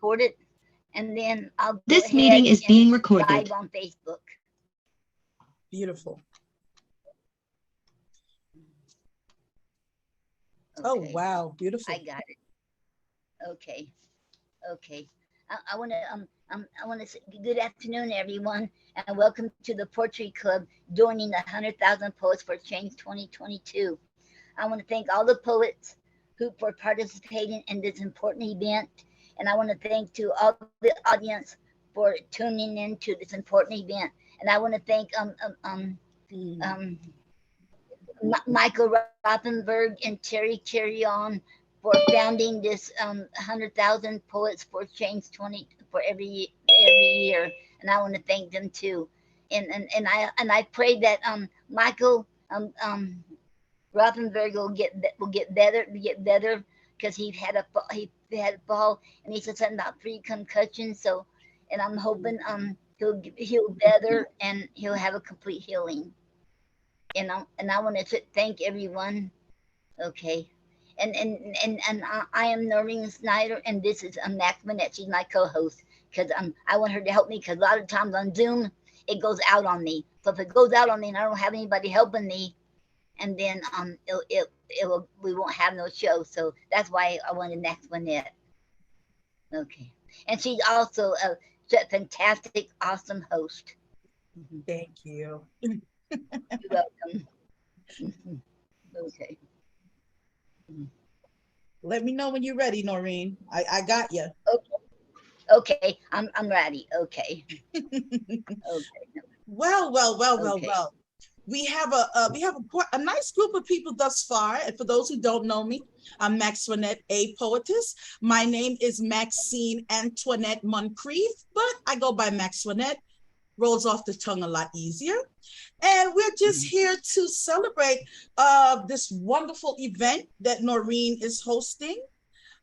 record it, and then I'll go This ahead meeting is and being live recorded. on Facebook. Beautiful. Okay. Oh, wow. Beautiful. I got it. Okay. Okay. I want to say good afternoon, everyone, and welcome to the Poetry Club joining the 100,000 Poets for Change 2022. I want to thank all the poets who for participating in this important event, and I want to thank to all the audience for tuning in to this important event. And I want to thank um, Michael Rothenberg and Terry Carrion for founding this 100,000 Poets for Change 20 for every year, and I want to thank them too. And I pray that Michael Rothenberg will get better because he had a fall, and he said something about 3 concussions. So, and I'm hoping he'll better and he'll have a complete healing. And I want to thank everyone. Okay. And I am Noreen Snyder, and this is Maxwanette. She's my co-host because I want her to help me because a lot of times on Zoom it goes out on me. So if it goes out on me and I don't have anybody helping me, and then we won't have no show. So that's why I wanted Maxwanette. Okay, and she's also a fantastic, awesome host. Thank you. You're welcome. Okay. Let me know when you're ready, Noreen. I got you. Okay. I'm ready. Okay. Okay. Well. Okay. We have a nice group of people thus far. And for those who don't know me, I'm Maxwanette A, Poetess. My name is Maxine Antoinette Moncrief, but I go by Maxwanette. Rolls off the tongue a lot easier. And we're just here to celebrate this wonderful event that Noreen is hosting.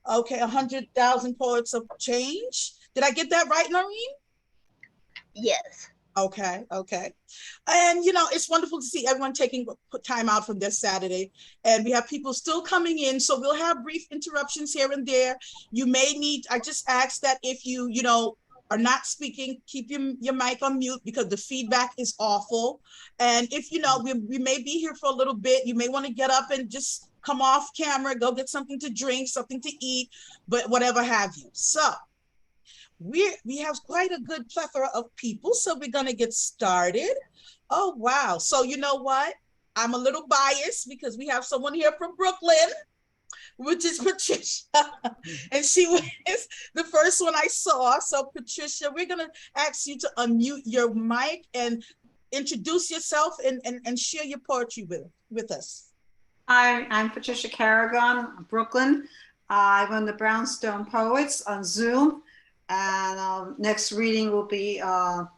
Okay, 100,000 Poets of Change. Did I get that right, Noreen? Yes. Okay. And, it's wonderful to see everyone taking time out from their Saturday. And we have people still coming in. So we'll have brief interruptions here and there. You may need, I just ask that if you are not speaking, keep your mic on mute because the feedback is awful. And if, we may be here for a little bit, you may want to get up and just come off camera, go get something to drink, something to eat, but whatever have you. So we have quite a good plethora of people, so we're going to get started. Oh, wow. So you know what? I'm a little biased because we have someone here from Brooklyn, which is Patricia. And she was the first one I saw. So Patricia, we're going to ask you to unmute your mic and introduce yourself and share your poetry with us. Hi, I'm Patricia Carrigon, Brooklyn. I run the Brownstone Poets on Zoom. And next reading will be on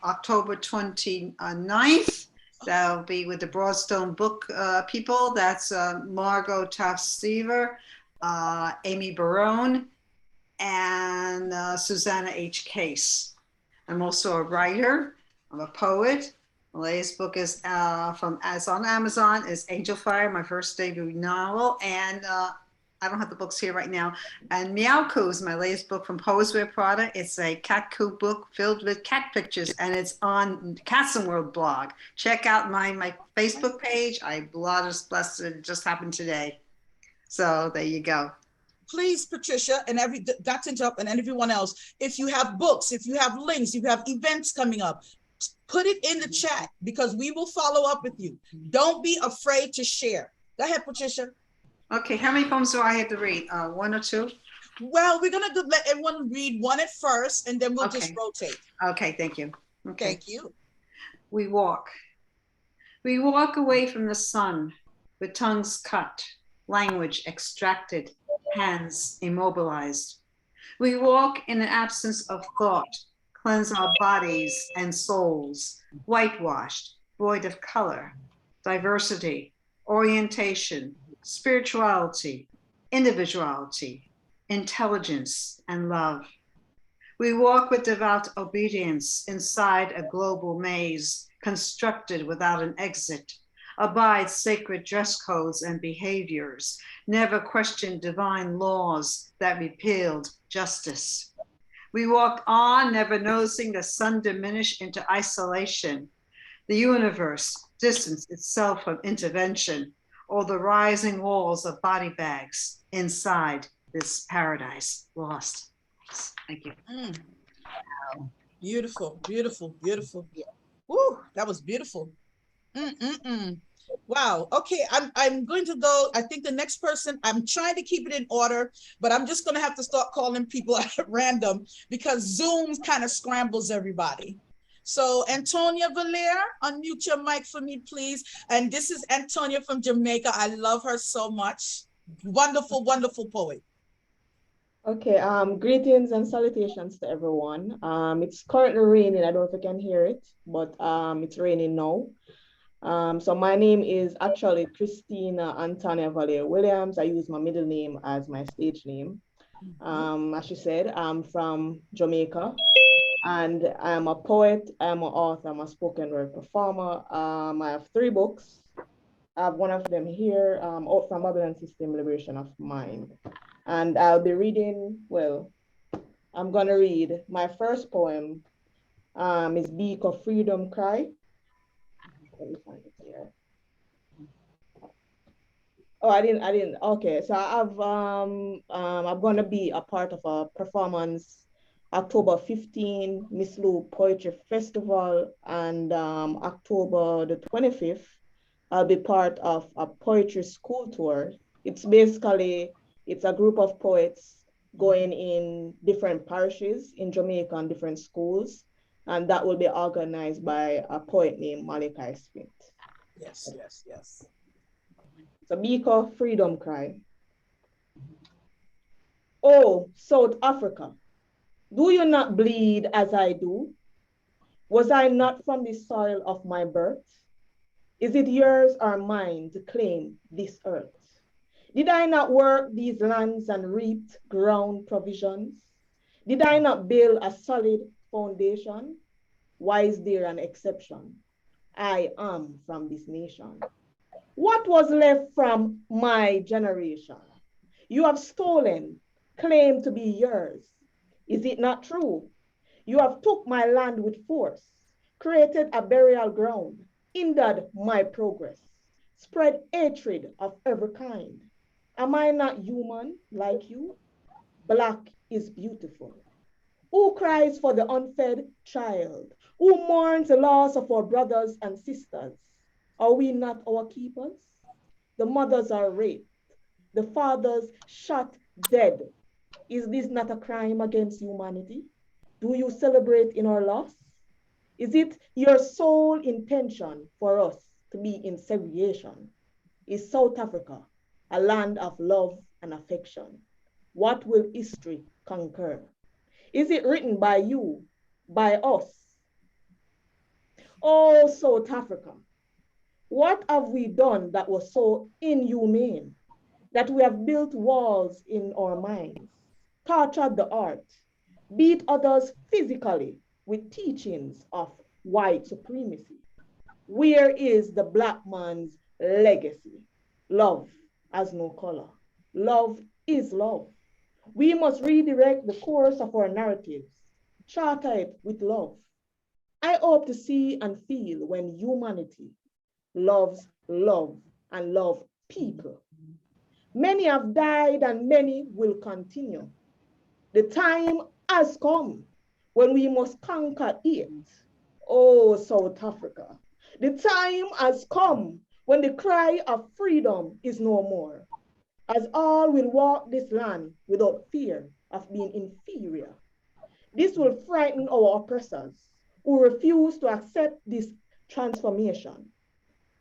October 29th. That'll be with the Broadstone Book people. That's Margot Taft-Stever, Amy Barone, and Susanna H. Case. I'm also a writer. I'm a poet. My latest book is on Amazon. Is Angel Fire, my first debut novel, and I don't have the books here right now. And Meow Coo is my latest book from Poets Wear Prada. It's a cat coo book filled with cat pictures, and it's on Cats and World blog. Check out my Facebook page. I blessed it just happened today. So there you go. Please, Patricia, and not to interrupt, and everyone else, if you have books, if you have links, if you have events coming up, put it in the chat because we will follow up with you. Don't be afraid to share. Go ahead, Patricia. Okay, how many poems do I have to read? One or two? Well, we're gonna let everyone read one at first, and then we'll just rotate. Okay, thank you. Okay. Thank you. We walk away from the sun with tongues cut, language extracted, hands immobilized. We walk in an absence of thought, cleanse our bodies and souls, whitewashed, void of color, diversity, orientation, spirituality, individuality, intelligence, and love. We walk with devout obedience inside a global maze constructed without an exit, abide sacred dress codes and behaviors, never question divine laws that repealed justice. We walked on, never noticing the sun diminish into isolation, the universe distance itself from intervention, or the rising walls of body bags inside this paradise lost. Thank you. Beautiful, beautiful, beautiful. Yeah. Woo, that was beautiful. Wow. Okay, I'm going to go. I think the next person, I'm trying to keep it in order, but I'm just going to have to start calling people at random because Zoom kind of scrambles everybody. So Antonia Valere, unmute your mic for me, please. And this is Antonia from Jamaica. I love her so much. Wonderful, wonderful poet. Okay, greetings and salutations to everyone. It's currently raining. I don't know if you can hear it, but it's raining now. So my name is actually Christina Antonia Valere Williams. I use my middle name as my stage name. As she said, I'm from Jamaica, and I'm a poet, I'm an author, I'm a spoken word performer. I have 3 books. I have one of them here, out from Babylon System, Liberation of Mind. And I'll be reading, well, I'm gonna read my first poem, is Beak of Freedom Cry. Let me find it here. Oh, I didn't, okay. So I'm gonna be a part of a performance October 15, Miss Lou Poetry Festival, and October the 25th, I'll be part of a poetry school tour. It's basically, it's a group of poets going in different parishes in Jamaica and different schools. And that will be organized by a poet named Malachi Smith. Yes, yes, yes. It's a Beaker Freedom Cry. Oh, South Africa, do you not bleed as I do? Was I not from the soil of my birth? Is it yours or mine to claim this earth? Did I not work these lands and reaped ground provisions? Did I not build a solid foundation? Why is there an exception? I am from this nation. What was left from my generation? You have stolen, claimed to be yours. Is it not true? You have took my land with force, created a burial ground, hindered my progress, spread hatred of every kind. Am I not human like you? Black is beautiful. Who cries for the unfed child? Who mourns the loss of our brothers and sisters? Are we not our keepers? The mothers are raped, the fathers shot dead. Is this not a crime against humanity? Do you celebrate in our loss? Is it your sole intention for us to be in segregation? Is South Africa a land of love and affection? What will history conquer? Is it written by you, by us? Oh, South Africa, what have we done that was so inhumane that we have built walls in our minds, tortured the art, beat others physically with teachings of white supremacy? Where is the Black man's legacy? Love has no color. Love is love. We must redirect the course of our narratives, charter it with love. I hope to see and feel when humanity loves love and love people. Many have died and many will continue. The time has come when we must conquer it. Oh, South Africa, the time has come when the cry of freedom is no more, as all will walk this land without fear of being inferior. This will frighten our oppressors who refuse to accept this transformation.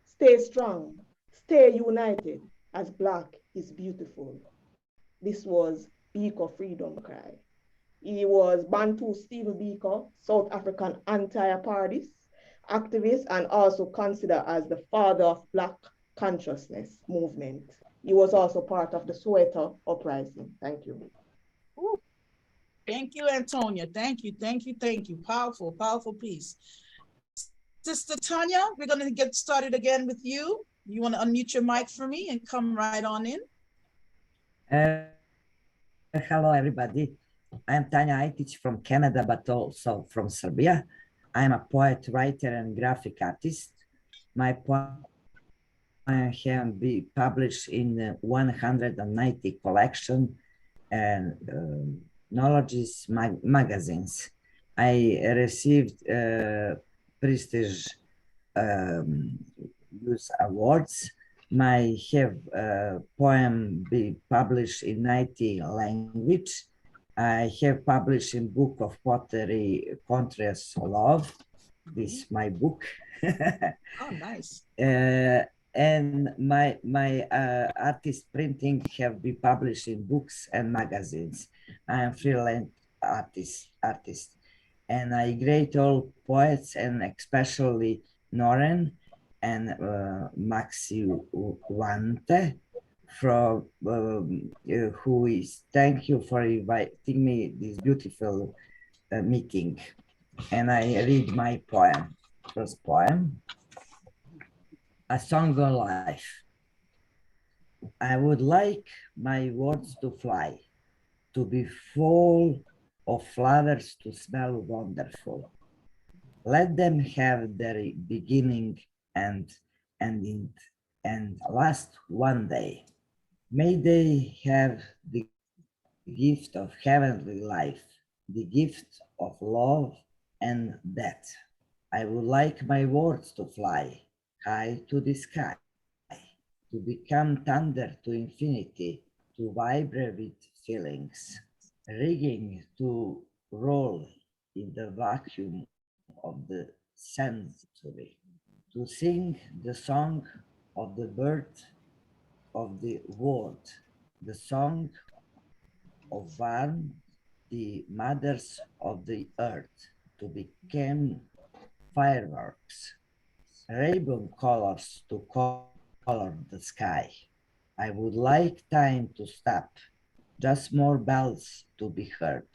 Stay strong, stay united, as Black is beautiful. This was Biko Freedom Cry. He was Bantu Steve Biko, South African anti-apartheid activist, and also considered as the father of Black consciousness movement. He was also part of the Soweto uprising. Thank you. Ooh. Thank you, Antonia. Thank you, thank you, thank you. Powerful, powerful piece. Sister Tanya, we're going to get started again with you. You want to unmute your mic for me and come right on in? Hello, everybody. I'm Tanya. I teach from Canada, but also from Serbia. I'm a poet, writer, and graphic artist. My poem have been published in 190 collection and knowledge magazines. I received prestige use awards. My poem be published in 90 language. I have published in book of pottery, Contrast Love. This is my book. Oh, nice. And my artist printing have been published in books and magazines. I am freelance artist, and I grade all poets, and especially Noreen and Maxwanette from who is, thank you for inviting me this beautiful meeting. And I read my poem. First poem, A Song of Life. I would like my words to fly, to be full of flowers, to smell wonderful. Let them have their beginning and ending and last one day. May they have the gift of heavenly life, the gift of love and death. I would like my words to fly high to the sky, to become thunder to infinity, to vibrate with feelings, rigging to roll in the vacuum of the century, to sing the song of the birth of the world, the song of Varn, the mothers of the earth, to become fireworks, rainbow colors to color the sky. I would like time to stop, just more bells to be heard.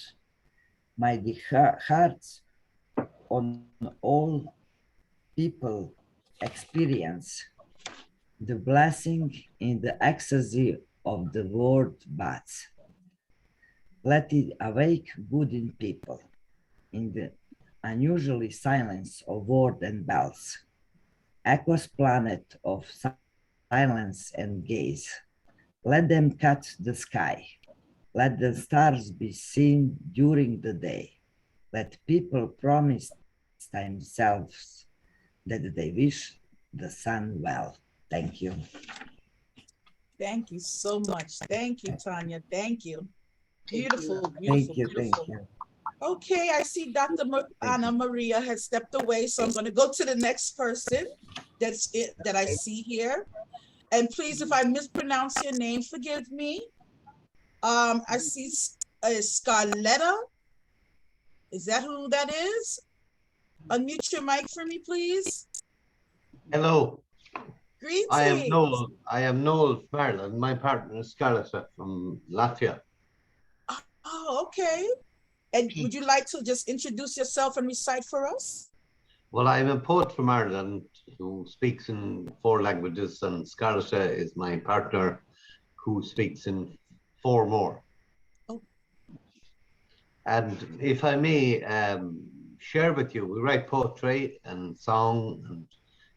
My hearts on all people experience the blessing in the ecstasy of the word bath. Let it awake good in people, in the unusually silence of word and bells. Aqua's planet of silence and gaze. Let them cut the sky. Let the stars be seen during the day. Let people promise themselves that they wish the sun well. Thank you. Thank you so much. Thank you, Tanya. Thank you. Beautiful, beautiful, Thank you, beautiful. thank you. Okay, I see Dr. Anna Maria has stepped away, so I'm going to go to the next person. That's it that I see here. And please, if I mispronounce your name, forgive me. I see Scarletta. Is that who that is? Unmute your mic for me, please. Hello. Greetings. I am Noel Farland. My partner is Scarletta from Latvia. Oh, okay. And would you like to just introduce yourself and recite for us? Well, I'm a poet from Ireland who speaks in 4 languages, and Scarletta is my partner who speaks in 4 more. Oh. And if I may share with you, we write poetry and song, and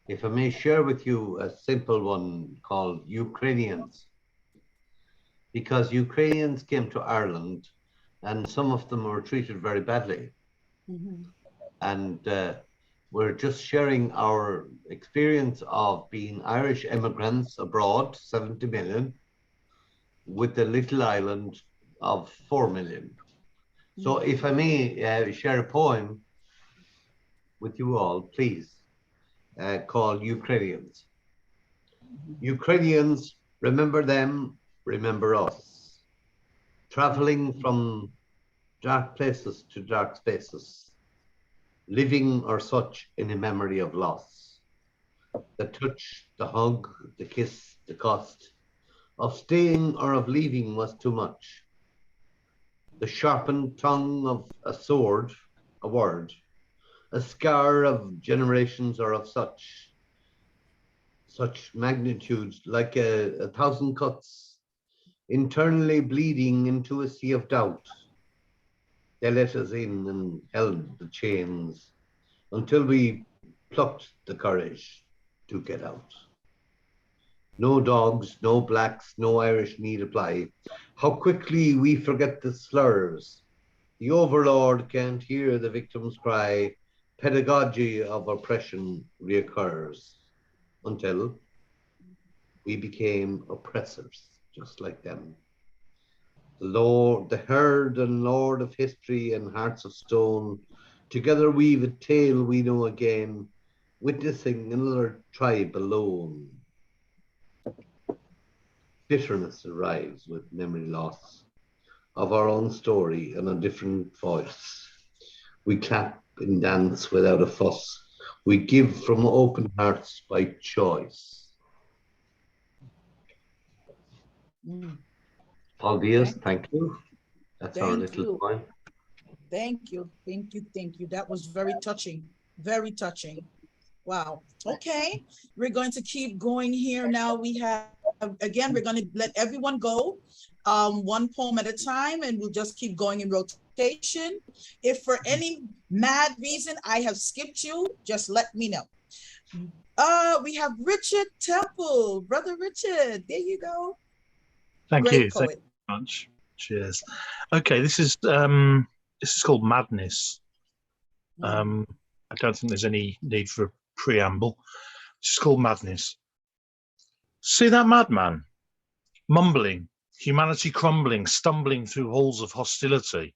if I may share with you a simple one called Ukrainians, because Ukrainians came to Ireland and some of them were treated very badly. Mm-hmm. And we're just sharing our experience of being Irish immigrants abroad, 70 million, with the little island of 4 million. So if I may share a poem with you all, please, called Ukrainians. Ukrainians, remember them, remember us. Traveling from dark places to dark spaces, living or such in a memory of loss. The touch, the hug, the kiss, the cost of staying or of leaving was too much. The sharpened tongue of a sword, a word, a scar of generations or of such magnitude, like a thousand cuts internally bleeding into a sea of doubt. They let us in and held the chains until we plucked the courage to get out. No dogs, no blacks, no Irish need apply. How quickly we forget the slurs. The overlord can't hear the victim's cry. Pedagogy of oppression reoccurs until we became oppressors, just like them. The Lord, the herd and lord of history and hearts of stone, together weave a tale we know again, witnessing another tribe alone. Bitterness arrives with memory loss of our own story and a different voice. We clap and dance without a fuss. We give from open hearts by choice. Paul Diaz, thank you. That's our little poem. Thank you. That was very touching. Very touching. Wow. Okay. We're going to keep going here now. We have, again, we're going to let everyone go one poem at a time, and we'll just keep going in rotation. If for any mad reason I have skipped you, just let me know. We have Richard Temple. Brother Richard, there you go. Thank Great you. poet. Thank you very much. Cheers. Okay, this is called Madness. I don't think there's any need for a preamble. It's called Madness. See that madman, mumbling, humanity crumbling, stumbling through halls of hostility.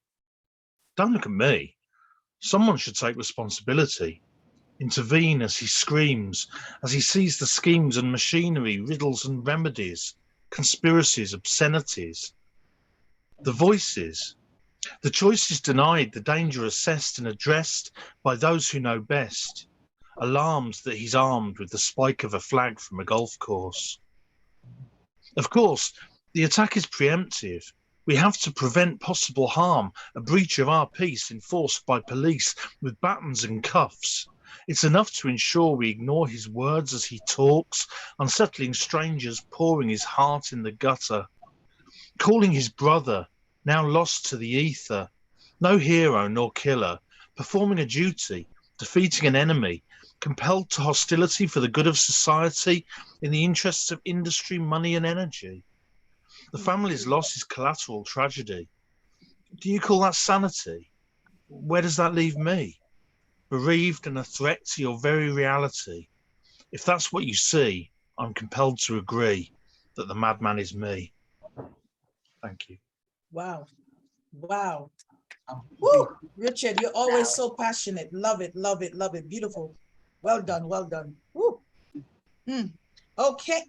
Don't look at me. Someone should take responsibility. Intervene as he screams, as he sees the schemes and machinery, riddles and remedies, conspiracies, obscenities. The voices, the choices denied, the danger assessed and addressed by those who know best. Alarms that he's armed with the spike of a flag from a golf course. Of course, the attack is preemptive. We have to prevent possible harm, a breach of our peace enforced by police with batons and cuffs. It's enough to ensure we ignore his words as he talks, unsettling strangers, pouring his heart in the gutter. Calling his brother, now lost to the ether, no hero nor killer, performing a duty, defeating an enemy, compelled to hostility for the good of society in the interests of industry, money and energy. The family's loss is collateral tragedy. Do you call that sanity? Where does that leave me? Bereaved and a threat to your very reality. If that's what you see, I'm compelled to agree that the madman is me. Thank you. Wow. Wow. Woo! Richard, you're always so passionate. Love it, love it, love it. Beautiful. Well done, well done. Woo. Okay.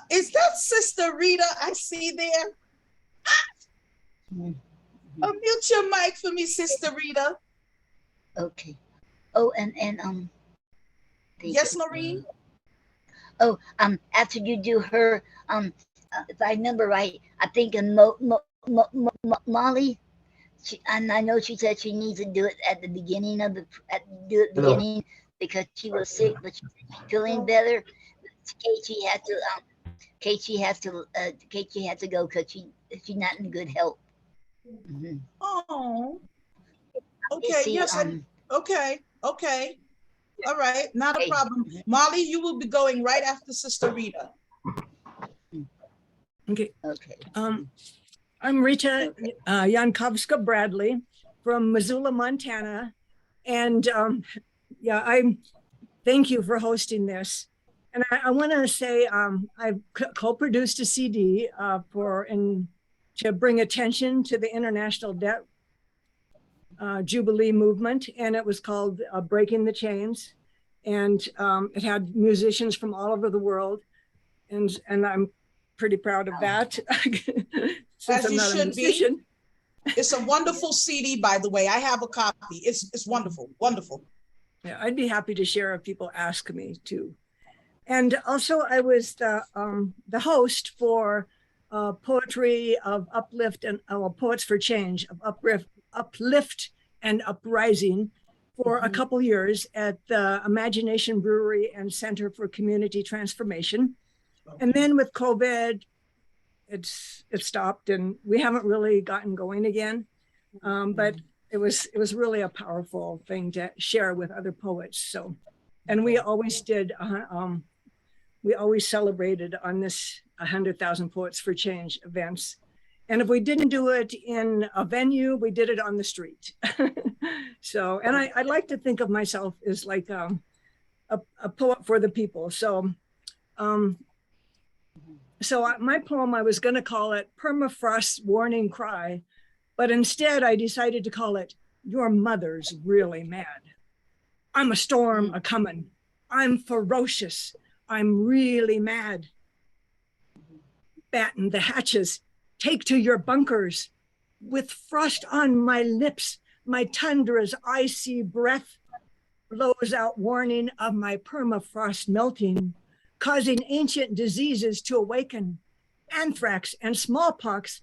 Is that Sister Rita I see there? Unmute your mic for me, Sister Rita. Okay. Oh, and yes, Noreen. After you do her, if I remember right, I think Molly. And I know she said she needs to do it at the beginning of beginning because she was sick, but she's feeling better. Casey has to go because she's not in good health. Mm-hmm. Oh. Okay. Yes. Okay. All right. Not a problem. Molly, you will be going right after Sister Rita. Okay. I'm Rita Jankowska Bradley from Missoula, Montana. And I thank you for hosting this. And I want to say I've co-produced a CD to bring attention to the International Debt Jubilee movement. And it was called Breaking the Chains. And it had musicians from all over the world. And I'm pretty proud of that. As you should be. It's a wonderful CD, by the way. I have a copy. It's wonderful, wonderful. Yeah, I'd be happy to share if people ask me to. And also, I was the host for Poetry of Uplift and Poets for Change of Uplift and Uprising for a couple years at the Imagination Brewery and Center for Community Transformation. And then with COVID, it stopped and we haven't really gotten going again. But it was really a powerful thing to share with other poets. So, and we always did, we always celebrated on this 100,000 Poets for Change events. And if we didn't do it in a venue, we did it on the street. So, and I like to think of myself as like a poet for the people. So, my poem, I was going to call it Permafrost's Warning Cry, but instead I decided to call it Your Mother's Really Mad. I'm a storm a-coming. I'm ferocious. I'm really mad. Batten the hatches. Take to your bunkers. With frost on my lips, my tundra's icy breath blows out warning of my permafrost melting, causing ancient diseases to awaken. Anthrax and smallpox,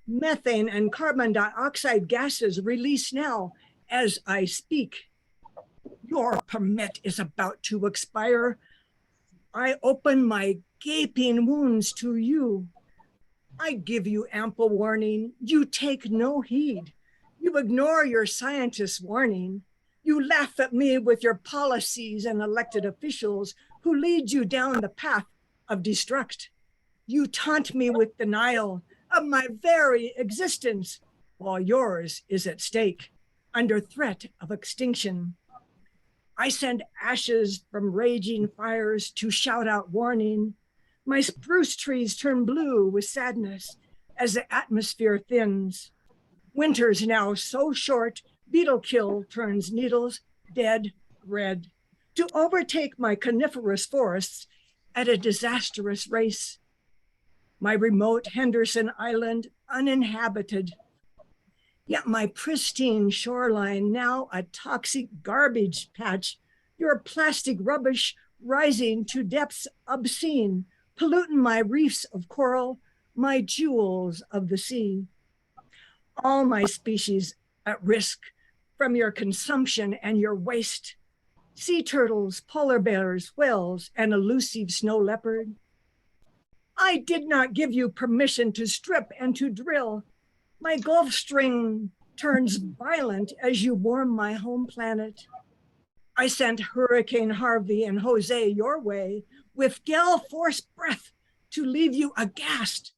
methane and carbon dioxide gases release now as I speak. Your permit is about to expire. I open my gaping wounds to you. I give you ample warning. You take no heed. You ignore your scientists' warning. You laugh at me with your policies and elected officials who lead you down the path of destruct. You taunt me with denial of my very existence, while yours is at stake, under threat of extinction. I send ashes from raging fires to shout out warning. My spruce trees turn blue with sadness as the atmosphere thins. Winter's now so short, beetle kill turns needles dead red to overtake my coniferous forests at a disastrous race. My remote Henderson Island uninhabited, yet my pristine shoreline now a toxic garbage patch, your plastic rubbish rising to depths obscene, polluting my reefs of coral, my jewels of the sea. All my species at risk from your consumption and your waste. Sea turtles, polar bears, whales, and elusive snow leopard. I did not give you permission to strip and to drill. My Gulf Stream turns violent as you warm my home planet. I sent Hurricane Harvey and Jose your way with gale force breath to leave you aghast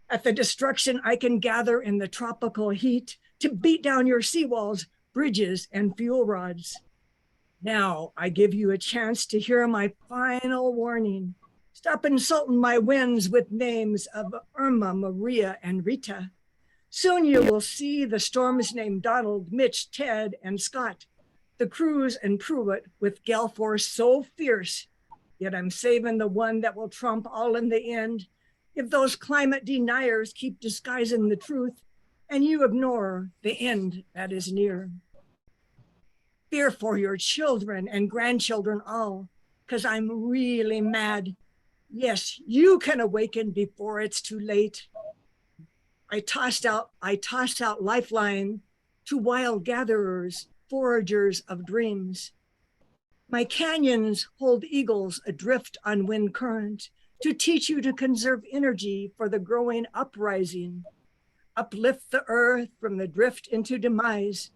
at the destruction I can gather in the tropical heat to beat down your seawalls, bridges, and fuel rods. Now I give you a chance to hear my final warning. Stop insulting my winds with names of Irma, Maria, and Rita. Soon you will see the storms named Donald, Mitch, Ted, and Scott, the crews and Pruitt with gale force so fierce, yet I'm saving the one that will trump all in the end. If those climate deniers keep disguising the truth and you ignore the end that is near. Fear for your children and grandchildren all, because I'm really mad. Yes, you can awaken before it's too late. I tossed out lifeline to wild gatherers, foragers of dreams. My canyons hold eagles adrift on wind current to teach you to conserve energy for the growing uprising. Uplift the earth from the drift into demise.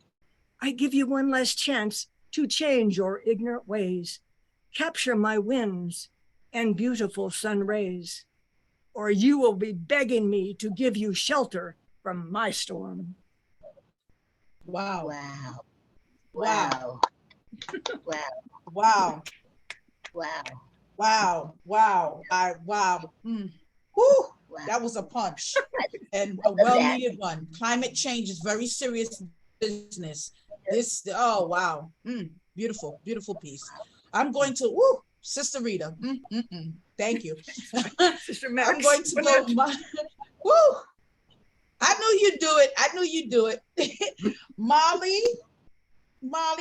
I give you one last chance to change your ignorant ways. Capture my winds and beautiful sun rays, or you will be begging me to give you shelter from my storm. Wow. Wow. Wow. Wow. Wow. Wow. Wow. Wow. Wow. Woo. Wow. That was a punch and I a love that. well-needed one. Climate change is very serious business. Oh, wow. Beautiful, beautiful piece. I'm going to, Sister Rita. Thank you. Sister Max, I'm going to go, I knew you'd do it. I knew you'd do it. Molly,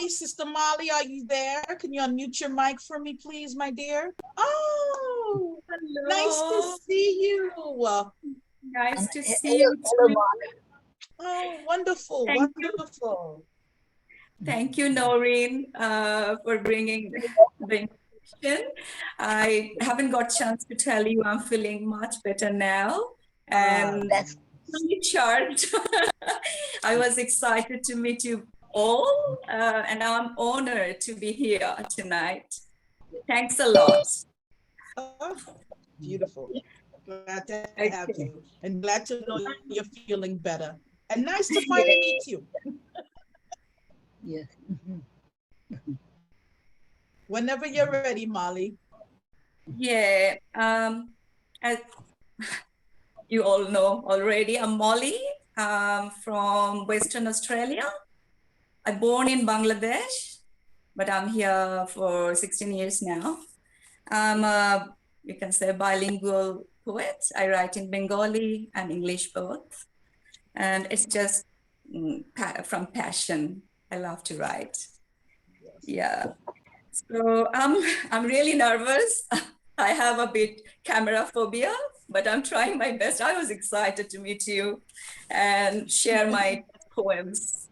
Sister Molly, are you there? Can you unmute your mic for me, please, my dear? Oh, hello. Nice to see you. Nice to see you Hello, too. Oh, wonderful, Thank you. wonderful. Thank you, Noreen, for bringing the invitation. I haven't got chance to tell you I'm feeling much better now and That's fully charged. I was excited to meet you all, and I'm honored to be here tonight. Thanks a lot. Oh, beautiful. Glad to have you and glad to know you're feeling better. And nice to finally meet you. yes. Whenever you're ready, Molly. Yeah, as you all know already, I'm Molly from Western Australia. I'm born in Bangladesh, but I'm here for 16 years now. I'm a, you can say, bilingual poet. I write in Bengali and English both. And it's just from passion. I love to write. Yeah. So I'm really nervous. I have a bit camera phobia, but I'm trying my best. I was excited to meet you and share my poems.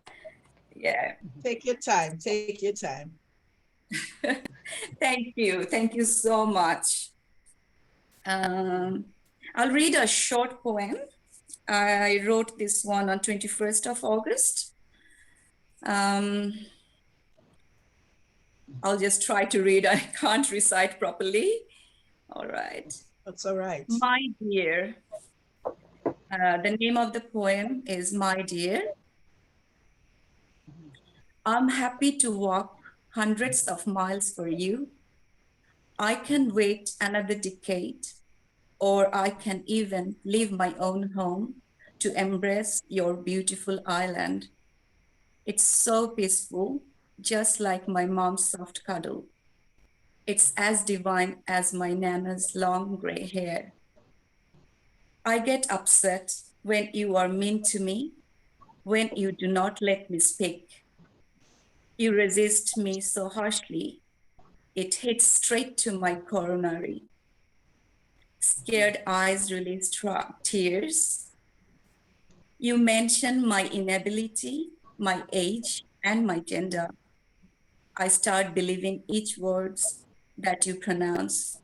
Yeah. Take your time. Take your time. Thank you. Thank you so much. I'll read a short poem. I wrote this one on 21st of August. I'll just try to read. I can't recite properly. All right. That's all right. My dear. The name of the poem is My Dear. I'm happy to walk hundreds of miles for you. I can wait another decade, or I can even leave my own home to embrace your beautiful island. It's so peaceful, just like my mom's soft cuddle. It's as divine as my Nana's long gray hair. I get upset when you are mean to me, when you do not let me speak. You resist me so harshly, it hits straight to my coronary. Scared eyes release tears. You mention my inability, my age, and my gender. I start believing each word that you pronounce,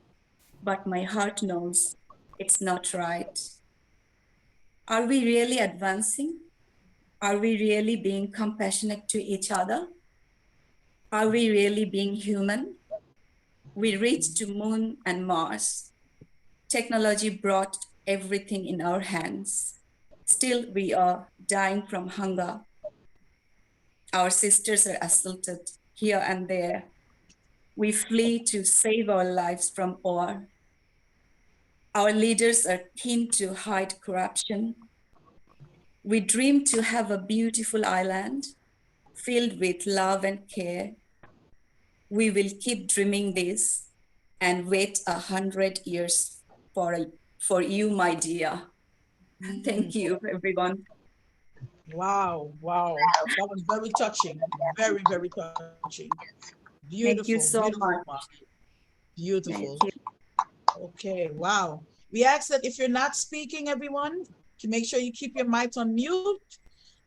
but my heart knows it's not right. Are we really advancing? Are we really being compassionate to each other? Are we really being human? We reached to Moon and Mars. Technology brought everything in our hands. Still, we are dying from hunger. Our sisters are assaulted here and there. We flee to save our lives from war. Our leaders are keen to hide corruption. We dream to have a beautiful island filled with love and care. We will keep dreaming this and wait 100 years for you, my dear. Thank you, everyone. Wow, wow. That was very touching. Very, very touching. Beautiful. Thank you so beautiful, much. Beautiful. Thank you. Okay, wow. We ask that if you're not speaking, everyone, to make sure you keep your mics on mute.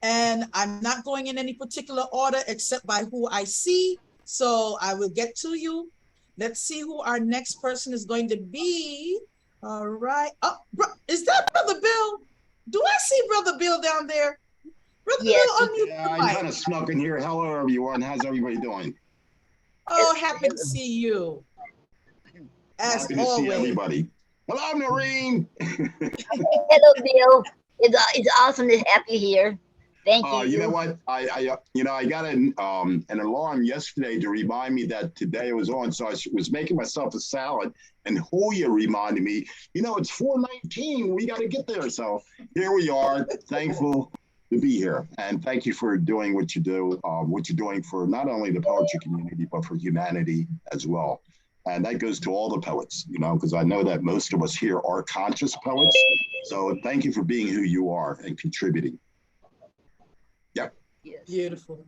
And I'm not going in any particular order except by who I see. So I will get to you. Let's see who our next person is going to be. All right. Oh, is that Brother Bill? Do I see Brother Bill down there? Brother Yes. Bill, unmute Yeah, the I'm mic. kind of snuck in here. Hello, everyone. How's everybody doing? Oh, happy to see you. As Happy to always. see everybody. Hello, Noreen. Hello, Bill. It's awesome to have you here. Thank you. You know what? I got an alarm yesterday to remind me that today was on. So I was making myself a salad, and Julia reminded me, it's 4:19. We got to get there. So here we are. Thankful to be here, and thank you for doing what you do. What you're doing for not only the poetry community but for humanity as well. And that goes to all the poets, because I know that most of us here are conscious poets. So thank you for being who you are and contributing. Yep. Yes. Beautiful.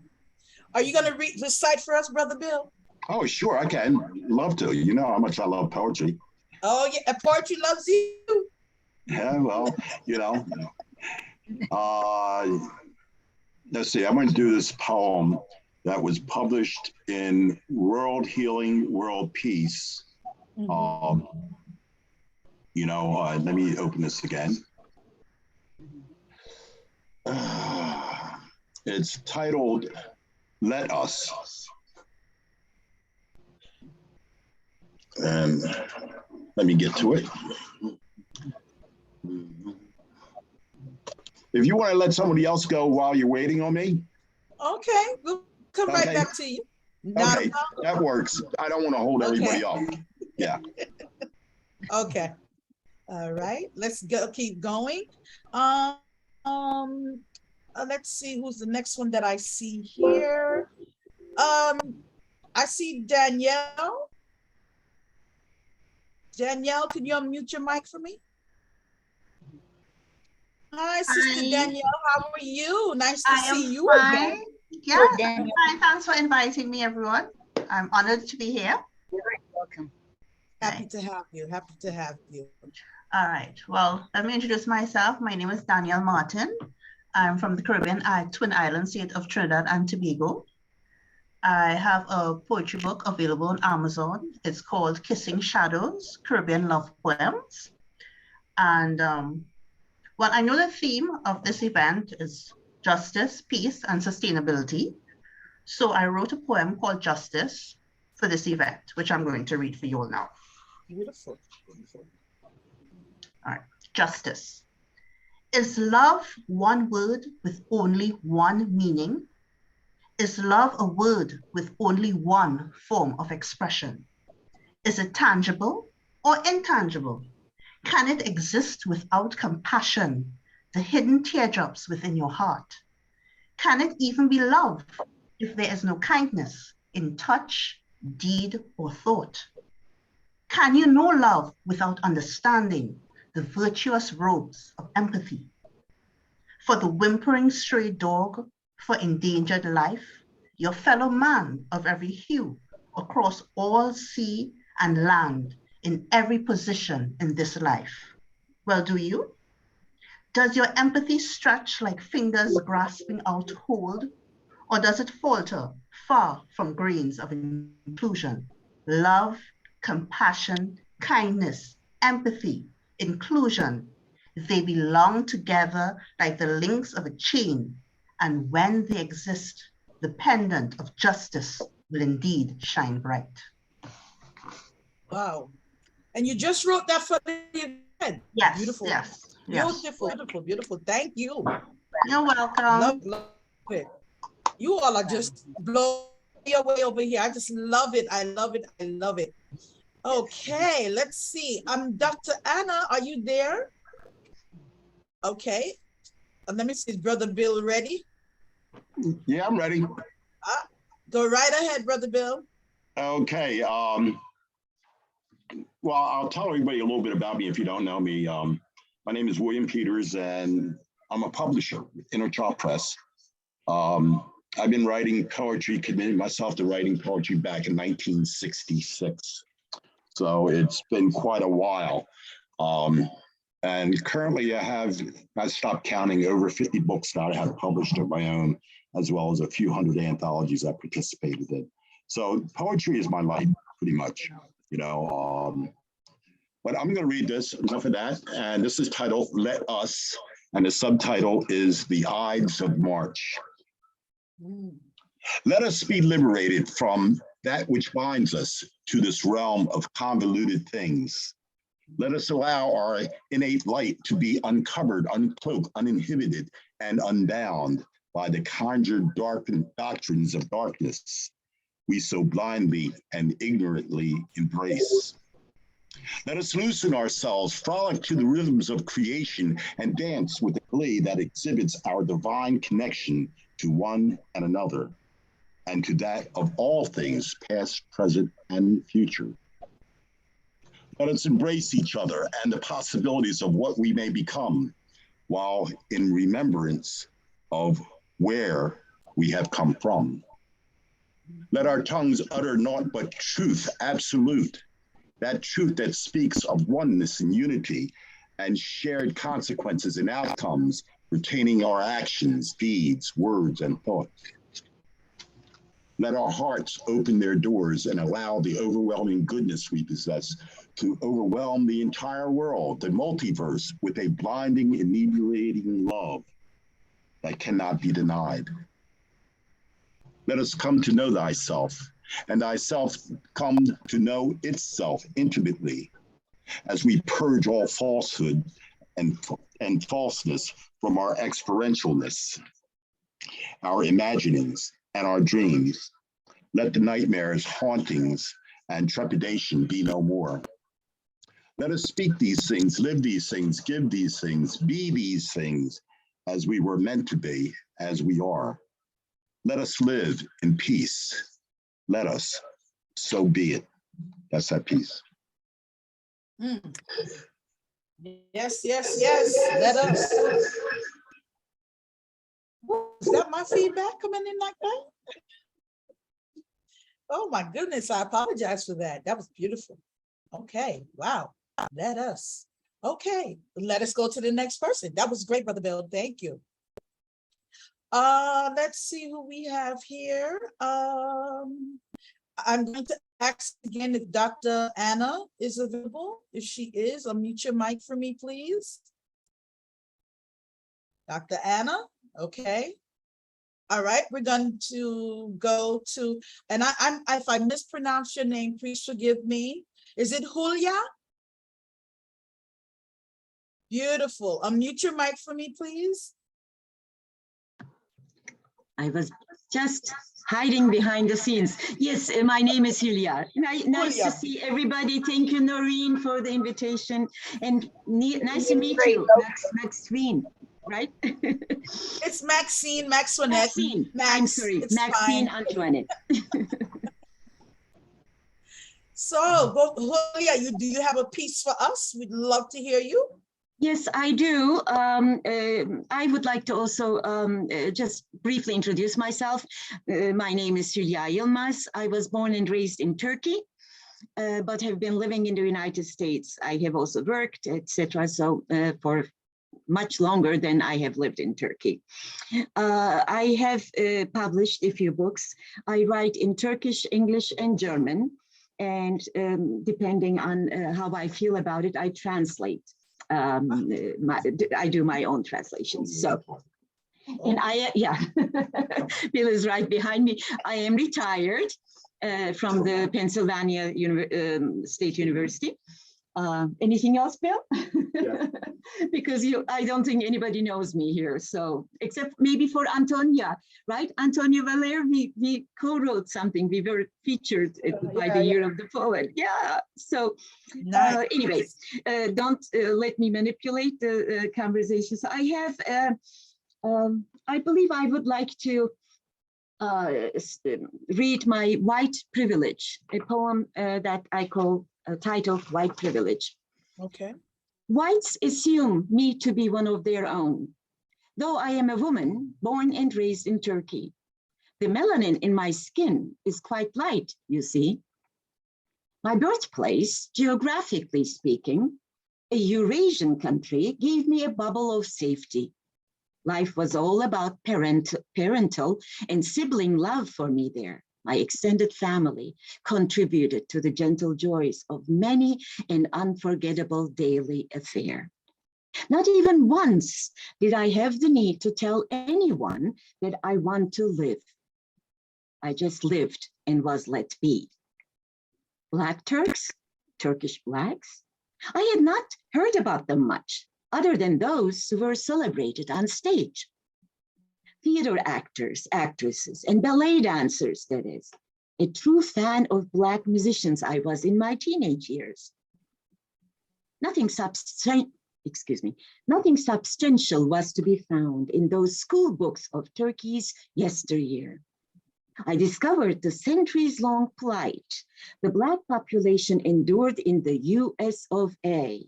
Are you going to recite for us, Brother Bill? Oh, sure, I can. Love to. You know how much I love poetry. Oh, yeah. Poetry loves you. Yeah, well, let's see. I'm going to do this poem that was published in World Healing, World Peace. Let me open this again. It's titled, Let Us. And let me get to it. If you want to let somebody else go while you're waiting on me. Okay, we'll come right back to you. Okay, that works. I don't want to hold everybody up. Yeah. Okay. All right, let's go. Keep going. Let's see who's the next one that I see here. I see Danielle. Danielle, can you unmute your mic for me? Hi, Sister Danielle. How are you? Nice to see you again. Yeah, I'm fine. Thanks for inviting me, everyone. I'm honored to be here. You're welcome. Happy to have you. Happy to have you. All right. Well, let me introduce myself. My name is Danielle Martin. I'm from the Caribbean Twin Island state of Trinidad and Tobago. I have a poetry book available on Amazon. It's called Kissing Shadows, Caribbean Love Poems. And well, I know the theme of this event is justice, peace, and sustainability. So I wrote a poem called Justice for this event, which I'm going to read for you all now. Beautiful. Beautiful. All right. Justice. Is love one word with only one meaning? Is love a word with only one form of expression? Is it tangible or intangible? Can it exist without compassion, the hidden teardrops within your heart? Can it even be love if there is no kindness in touch, deed, or thought? Can you know love without understanding the virtuous robes of empathy? For the whimpering stray dog, for endangered life, your fellow man of every hue, across all sea and land, in every position in this life. Well, do you? Does your empathy stretch like fingers grasping out hold, or does it falter far from grains of inclusion? Love, compassion, kindness, empathy, inclusion, they belong together like the links of a chain, and when they exist, the pendant of justice will indeed shine bright. Wow. And you just wrote that for the event. Yes, beautiful. Yes. Beautiful, beautiful, beautiful. Thank you. You're welcome. Love it. You all are just blowing away over here. I just love it. I love it. I love it. Okay, let's see. Dr. Anna, are you there? Okay. Let me see, is Brother Bill ready? Yeah, I'm ready. Go right ahead, Brother Bill. Okay. Well, I'll tell everybody a little bit about me if you don't know me. My name is William Peters, and I'm a publisher, Inner Child Press. I've been writing poetry, committed myself to writing poetry back in 1966. So it's been quite a while. And currently I stopped counting, over 50 books that I have published of my own, as well as a few hundred anthologies I participated in. So poetry is my life, pretty much, but I'm going to read this, enough of that. And this is titled Let Us, and the subtitle is The Ides of March. Let us be liberated from that which binds us to this realm of convoluted things. Let us allow our innate light to be uncovered, uncloaked, uninhibited, and unbound by the conjured doctrines of darkness we so blindly and ignorantly embrace. Let us loosen ourselves, frolic to the rhythms of creation, and dance with the glee that exhibits our divine connection to one and another, and to that of all things, past, present, and future. Let us embrace each other and the possibilities of what we may become, while in remembrance of where we have come from. Let our tongues utter naught but truth, absolute, that truth that speaks of oneness and unity and shared consequences and outcomes pertaining our actions, deeds, words, and thoughts. Let our hearts open their doors and allow the overwhelming goodness we possess to overwhelm the entire world, the multiverse, with a blinding, inebriating love that cannot be denied. Let us come to know thyself, and thyself come to know itself intimately, as we purge all falsehood and falseness from our experientialness, our imaginings, and our dreams. Let the nightmares, hauntings, and trepidation be no more. Let us speak these things, live these things, give these things, be these things as we were meant to be, as we are. Let us live in peace. Let us, so be it. That's that piece. Mm. Yes, yes, yes. Let us. Is that my feedback coming in like that? Oh my goodness, I apologize for that. That was beautiful. Okay, wow. Let us. Okay, let us go to the next person. That was great, Brother Bill. Thank you. Let's see who we have here. I'm going to ask again if Dr. Anna is available. If she is, unmute your mic for me, please. Dr. Anna, okay. All right, we're going to go to, and if I mispronounce your name, please forgive me. Is it Julia? Beautiful. Unmute your mic for me, please. I was just hiding behind the scenes. Yes, my name is Julia. Nice to see everybody. Thank you, Noreen, for the invitation. And nice to meet you, Maxine, right? It's Maxine, Maxwanette. Maxine, I'm sorry, Maxine Antoinette. So, Julia, do you have a piece for us? We'd love to hear you. Yes, I do. I would like to also just briefly introduce myself. My name is Julia Yilmaz. I was born and raised in Turkey, but have been living in the United States. I have also worked, etc. So for much longer than I have lived in Turkey. I have published a few books. I write in Turkish, English, and German. And depending on how I feel about it, I translate. I do my own translations. So, and Bill is right behind me. I am retired from the Pennsylvania State University. Anything else, Bill? Yeah. Because I don't think anybody knows me here. So, except maybe for Antonia, right? Antonia Valer, we co-wrote something. We were featured by the Year of the Poet. Yeah. So, nice. Anyways, don't let me manipulate the conversations. I have, I believe I would like to read my White Privilege, a poem that I call titled White Privilege. Okay. Whites assume me to be one of their own. Though I am a woman born and raised in Turkey, the melanin in my skin is quite light, you see. My birthplace, geographically speaking, a Eurasian country, gave me a bubble of safety. Life was all about parental and sibling love for me there. My extended family contributed to the gentle joys of many an unforgettable daily affair. Not even once did I have the need to tell anyone that I want to live. I just lived and was let be. Black Turks, Turkish blacks, I had not heard about them much, other than those who were celebrated on stage. Theater actors, actresses, and ballet dancers, that is. A true fan of Black musicians I was in my teenage years. Nothing substantial was to be found in those school books of Turkey's yesteryear. I discovered the centuries-long plight the Black population endured in the US of A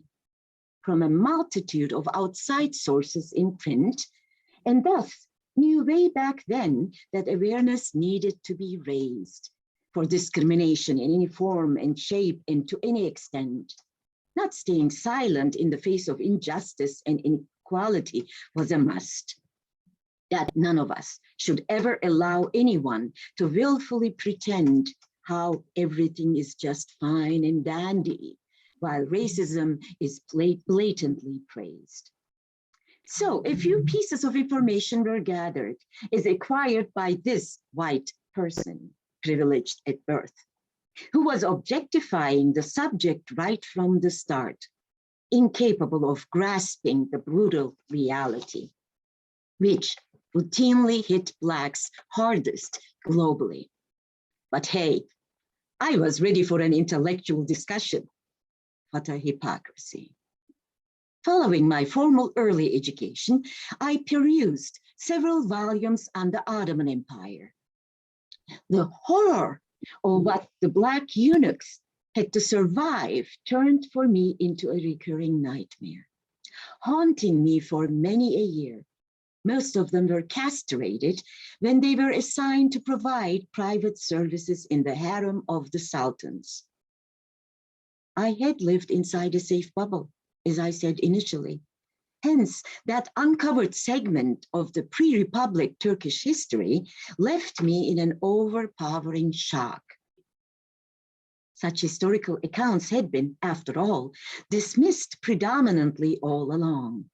from a multitude of outside sources in print, and thus knew way back then that awareness needed to be raised for discrimination in any form and shape and to any extent. Not staying silent in the face of injustice and inequality was a must. that none of us should ever allow anyone to willfully pretend how everything is just fine and dandy, while racism is blatantly praised. So a few pieces of information were gathered, is acquired by this white person, privileged at birth, who was objectifying the subject right from the start, incapable of grasping the brutal reality, which routinely hit Blacks hardest globally. But hey, I was ready for an intellectual discussion. What a hypocrisy. Following my formal early education, I perused several volumes on the Ottoman Empire. The horror of what the Black eunuchs had to survive turned for me into a recurring nightmare, haunting me for many a year. Most of them were castrated when they were assigned to provide private services in the harem of the sultans. I had lived inside a safe bubble, as I said initially. Hence, that uncovered segment of the pre-Republic Turkish history left me in an overpowering shock. Such historical accounts had been, after all, dismissed predominantly all along.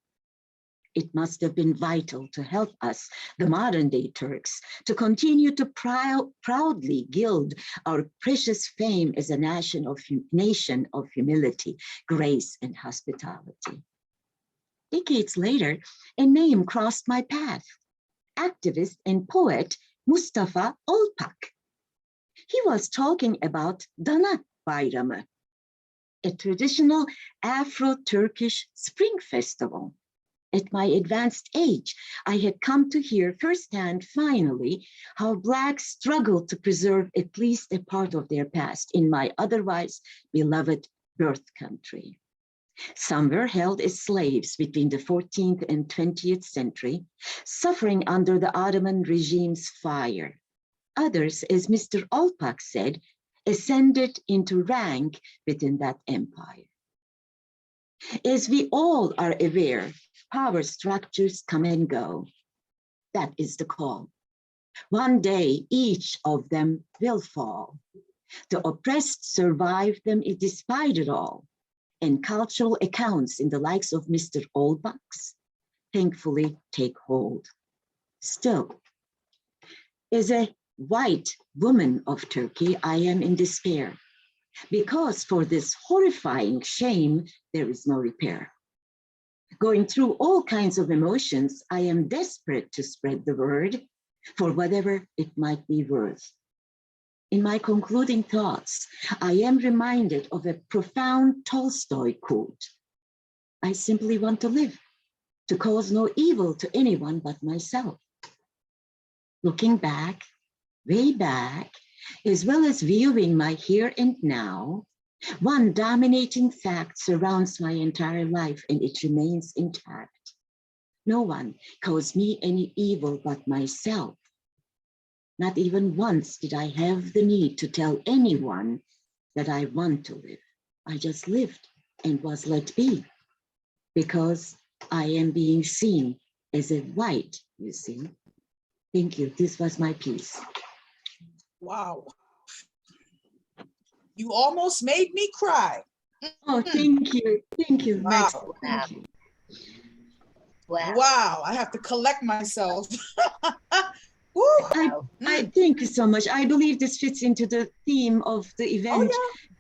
It must have been vital to help us, the modern-day Turks, to continue to proudly gild our precious fame as a nation of humility, grace, and hospitality. Decades later, a name crossed my path: activist and poet Mustafa Olpak. He was talking about Dana Bayramı, a traditional Afro-Turkish spring festival. At my advanced age, I had come to hear firsthand, finally, how Blacks struggled to preserve at least a part of their past in my otherwise beloved birth country. Some were held as slaves between the 14th and 20th century, suffering under the Ottoman regime's fire. Others, as Mr. Olpak said, ascended into rank within that empire. As we all are aware, power structures come and go. That is the call. One day, each of them will fall. The oppressed survive them despite it all. And cultural accounts in the likes of Mr. Olbak's thankfully take hold. Still, as a white woman of Turkey, I am in despair, because for this horrifying shame, there is no repair. Going through all kinds of emotions, I am desperate to spread the word for whatever it might be worth. In my concluding thoughts, I am reminded of a profound Tolstoy quote: I simply want to live, to cause no evil to anyone but myself. Looking back, way back, as well as viewing my here and now, one dominating fact surrounds my entire life, and it remains intact. No one caused me any evil but myself. Not even once did I have the need to tell anyone that I want to live. I just lived and was let be, because I am being seen as a white, you see. Thank you. This was my piece. Wow. You almost made me cry. Oh, thank you. Thank you, Wow. Max. Thank you. Wow. Wow, I have to collect myself. Woo. I thank you so much. I believe this fits into the theme of the event,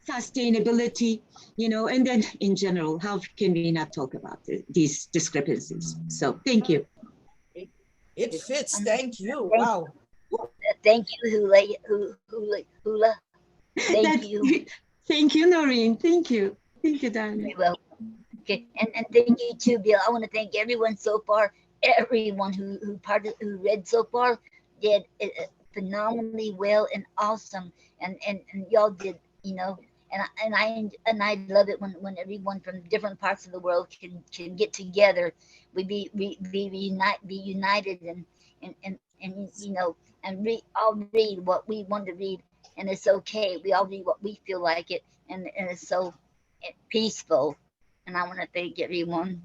sustainability, you know, and then in general, how can we not talk about these discrepancies? So thank you. It fits. Thank you. Wow. Thank you, Hula. Thank you. Thank you, Noreen. Thank you. Thank you, darling. Well, okay, and thank you too, Bill. I want to thank everyone so far. Everyone who read so far did phenomenally well and awesome, and y'all did, you know, and I love it when everyone from different parts of the world can get together. We be united and you know, and all read what we want to read, and it's okay. We all read what we feel like it, and it's so peaceful. And I want to thank everyone.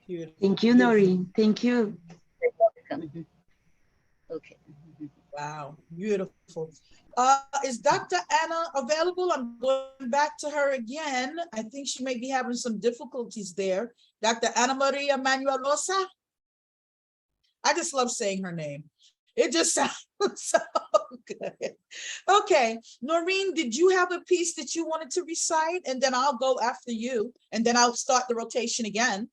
Beautiful. Thank you, Noreen. Thank you. Welcome. Okay. Wow, beautiful. Is Dr. Anna available? I'm going back to her again. I think she may be having some difficulties there. Dr. Ana Maria Manuelosa. I just love saying her name. It just sounds so good. Okay, Noreen, did you have a piece that you wanted to recite? And then I'll go after you, and then I'll start the rotation again.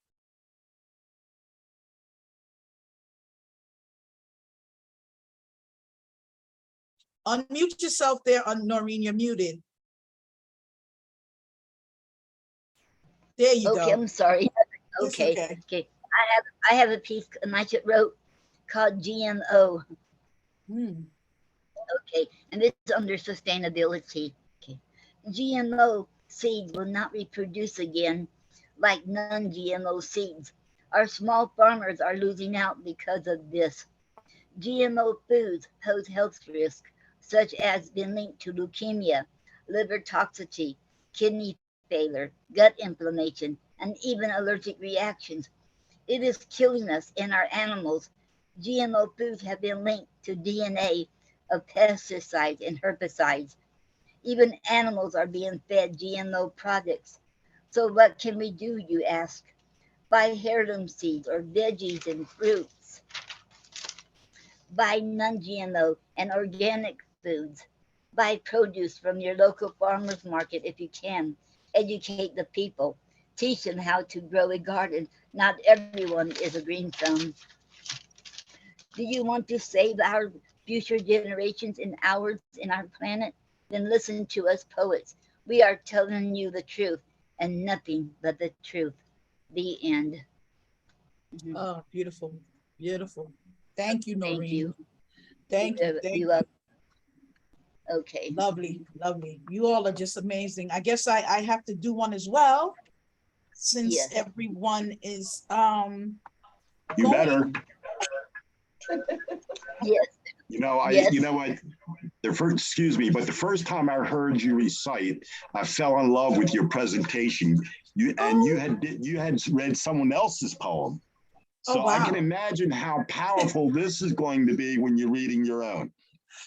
Unmute yourself there, Noreen, you're muted. There you Okay, go. I'm sorry. It's Okay. okay. Okay. I have a piece Nigel wrote called GMO. Okay, and this is under sustainability. Okay. GMO seeds will not reproduce again like non-GMO seeds. Our small farmers are losing out because of this. GMO foods pose health risks, such as being linked to leukemia, liver toxicity, kidney failure, gut inflammation, and even allergic reactions. It is killing us and our animals. GMO foods have been linked to DNA of pesticides and herbicides. Even animals are being fed GMO products. So what can we do, you ask? Buy heirloom seeds or veggies and fruits. Buy non-GMO and organic foods. Buy produce from your local farmer's market if you can. Educate the people. Teach them how to grow a garden. Not everyone is a green thumb. Do you want to save our future generations and ours and our planet? Then listen to us poets. We are telling you the truth and nothing but the truth. The end. Oh, beautiful, beautiful. Thank you, Noreen. Thank you. Thank you. Thank you. Okay. Lovely, lovely. You all are just amazing. I guess I have to do one as well, since Yes. everyone is You better. Yes. You know, Yes. you know what? Excuse me, but the first time I heard you recite, I fell in love with your presentation. You had read someone else's poem. So Oh, wow. I can imagine how powerful this is going to be when you're reading your own.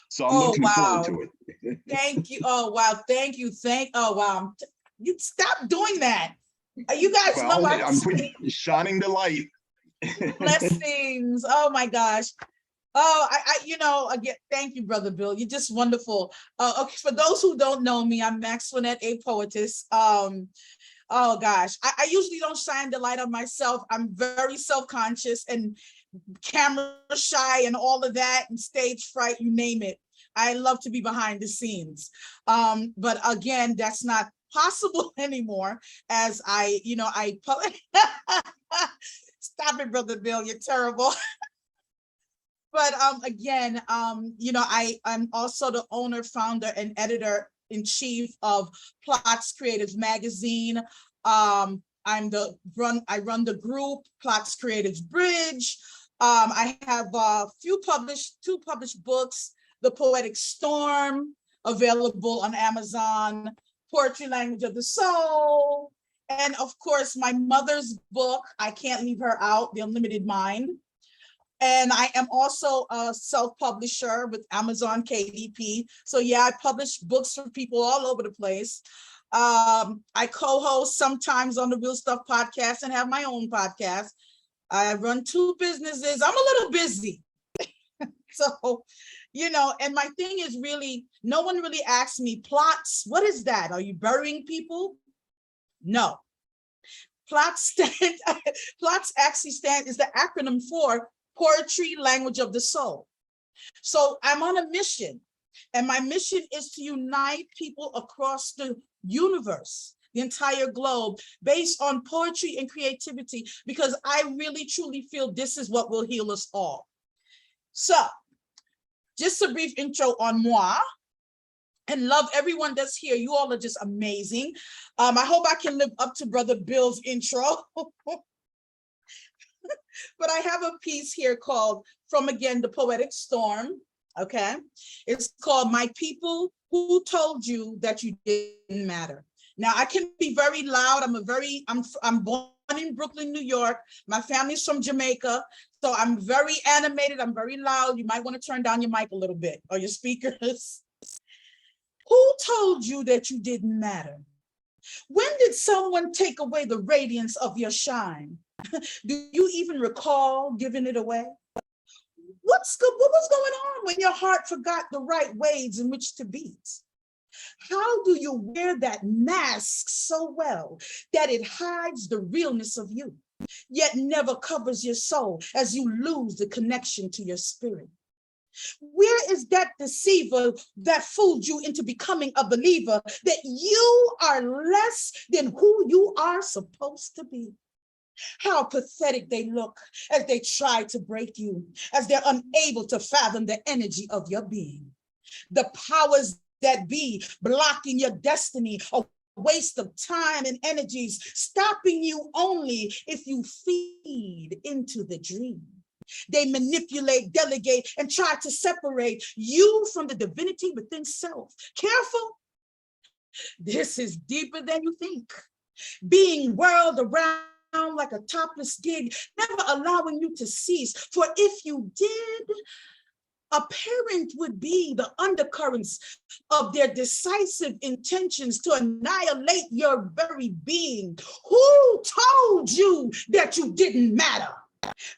So I'm looking forward to it. Thank you. Oh, wow. Thank you. Oh, wow. You stop doing that. You guys know I'm shining the light. Blessings. Oh my gosh. Oh, again, thank you, Brother Bill. You're just wonderful. Okay, for those who don't know me, I'm Maxwanette A, Poetess. Oh gosh, I usually don't shine the light on myself. I'm very self-conscious and camera shy and all of that, and stage fright, you name it. I love to be behind the scenes. But again, that's not possible anymore, as I stop it, Brother Bill, you're terrible. But again, I'm also the owner, founder, and editor-in-chief of Plots Creatives Magazine. I run the group Plots Creatives Bridge. I have two published books, The Poetic Storm, available on Amazon, Poetry Language of the Soul, and of course my mother's book, I Can't Leave Her Out, The Unlimited Mind. And I am also a self-publisher with Amazon KDP. So yeah, I publish books for people all over the place. I co-host sometimes on the Real Stuff podcast and have my own podcast. I run two businesses. I'm a little busy. So, and my thing is really, no one really asks me, plots, what is that? Are you burying people? No. Plots actually is the acronym for Poetry Language of the Soul. So I'm on a mission, and my mission is to unite people across the universe, the entire globe, based on poetry and creativity, because I really truly feel this is what will heal us all. So just a brief intro on moi, and love everyone that's here. You all are just amazing. I hope I can live up to Brother Bill's intro. But I have a piece here called, from again, The Poetic Storm. Okay, it's called My People Who Told You That You Didn't Matter. Now I can be very loud. I'm born in Brooklyn, New York. My family's from Jamaica. So I'm very animated. I'm very loud. You might want to turn down your mic a little bit or your speakers. Who told you that you didn't matter? When did someone take away the radiance of your shine? Do you even recall giving it away? What was going on when your heart forgot the right ways in which to beat? How do you wear that mask so well that it hides the realness of you, yet never covers your soul as you lose the connection to your spirit? Where is that deceiver that fooled you into becoming a believer that you are less than who you are supposed to be? How pathetic they look as they try to break you, as they're unable to fathom the energy of your being. The powers that be blocking your destiny, a waste of time and energies, stopping you only if you feed into the dream. They manipulate, delegate, and try to separate you from the divinity within self. Careful, this is deeper than you think. Being whirled around like a topless gig, never allowing you to cease. For if you did, apparent would be the undercurrents of their decisive intentions to annihilate your very being. Who told you that you didn't matter?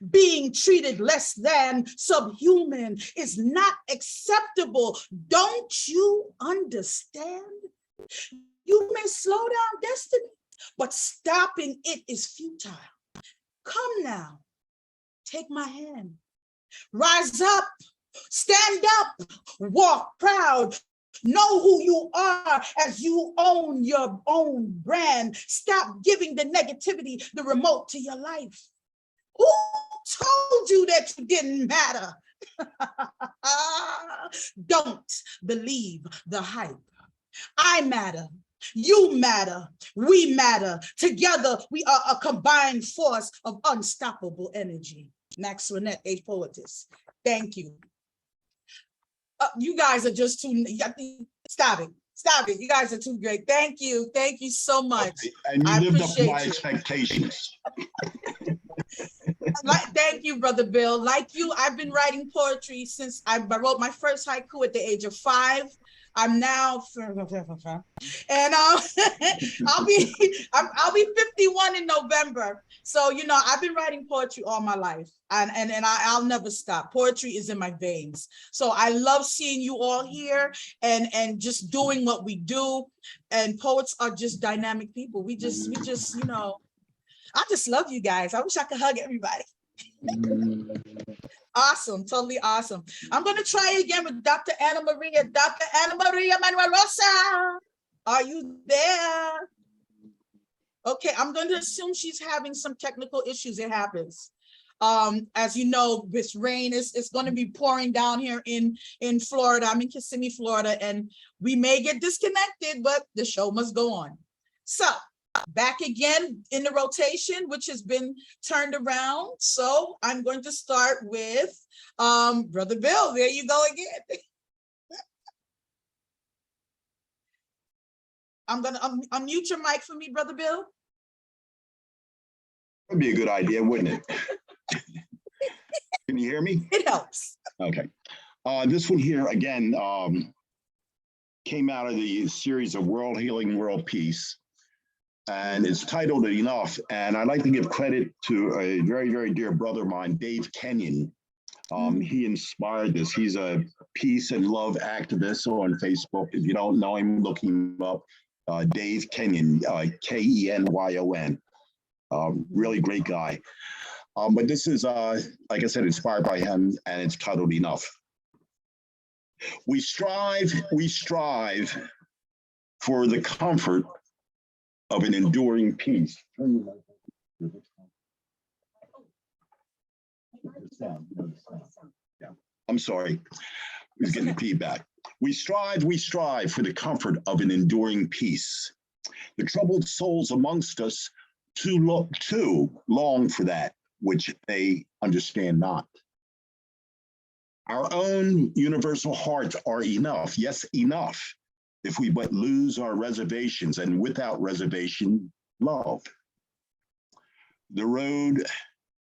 Being treated less than subhuman is not acceptable. Don't you understand? You may slow down destiny, but stopping it is futile. Come now, take my hand. Rise up, stand up, walk proud. Know who you are as you own your own brand. Stop giving the negativity the remote to your life. Who told you that you didn't matter? Don't believe the hype. I matter. You matter. We matter. Together, we are a combined force of unstoppable energy. Maxwanette A, Poetess. Thank you. You guys are just too, stop it. Stop it. You guys are too great. Thank you. Thank you so much. Okay. And you lived up to my expectations. Thank you, Brother Bill. Like you, I've been writing poetry since I wrote my first haiku at the age of 5. I'm now, and I'll be 51 in November. So you know, I've been writing poetry all my life, and I'll never stop. Poetry is in my veins. So I love seeing you all here and just doing what we do. And poets are just dynamic people. We just you know. I just love you guys. I wish I could hug everybody. Awesome, totally awesome. I'm going to try again with Dr. Anna Maria. Dr. Anna Maria Manuel Rosa, are you there? Okay, I'm going to assume she's having some technical issues. It happens. As you know, this rain is going to be pouring down here in Florida. I'm in Kissimmee, Florida, and we may get disconnected, but the show must go on. So, back again in the rotation, which has been turned around. So I'm going to start with Brother Bill. There you go again. I'm going to unmute your mic for me, Brother Bill. That'd be a good idea, wouldn't it? Can you hear me? It helps. Okay. This one here, again, came out of the series of World Healing, World Peace. And it's titled Enough. And I'd like to give credit to a very, very dear brother of mine, Dave Kenyon. He inspired this. He's a peace and love activist on Facebook. If you don't know him, look him up. Dave Kenyon, Kenyon. Really great guy. But this is, like I said, inspired by him, and it's titled Enough. We strive for the comfort of an enduring peace. Yeah, I'm sorry. He's getting feedback. We strive for the comfort of an enduring peace. The troubled souls amongst us too long for that which they understand not. Our own universal hearts are enough, yes, enough, if we but lose our reservations, and without reservation, love. The road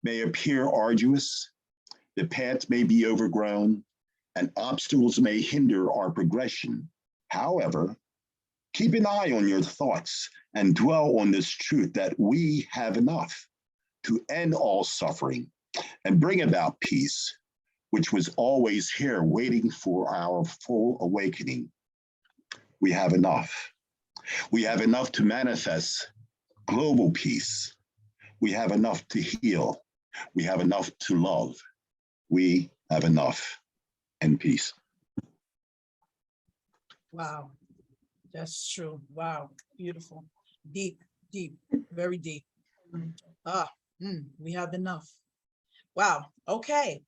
may appear arduous, the path may be overgrown, and obstacles may hinder our progression. However, keep an eye on your thoughts and dwell on this truth that we have enough to end all suffering and bring about peace, which was always here waiting for our full awakening. We have enough. We have enough to manifest global peace. We have enough to heal. We have enough to love. We have enough. And peace. Wow, that's true. Wow, beautiful, deep, deep, very deep. We have enough. Wow. Okay,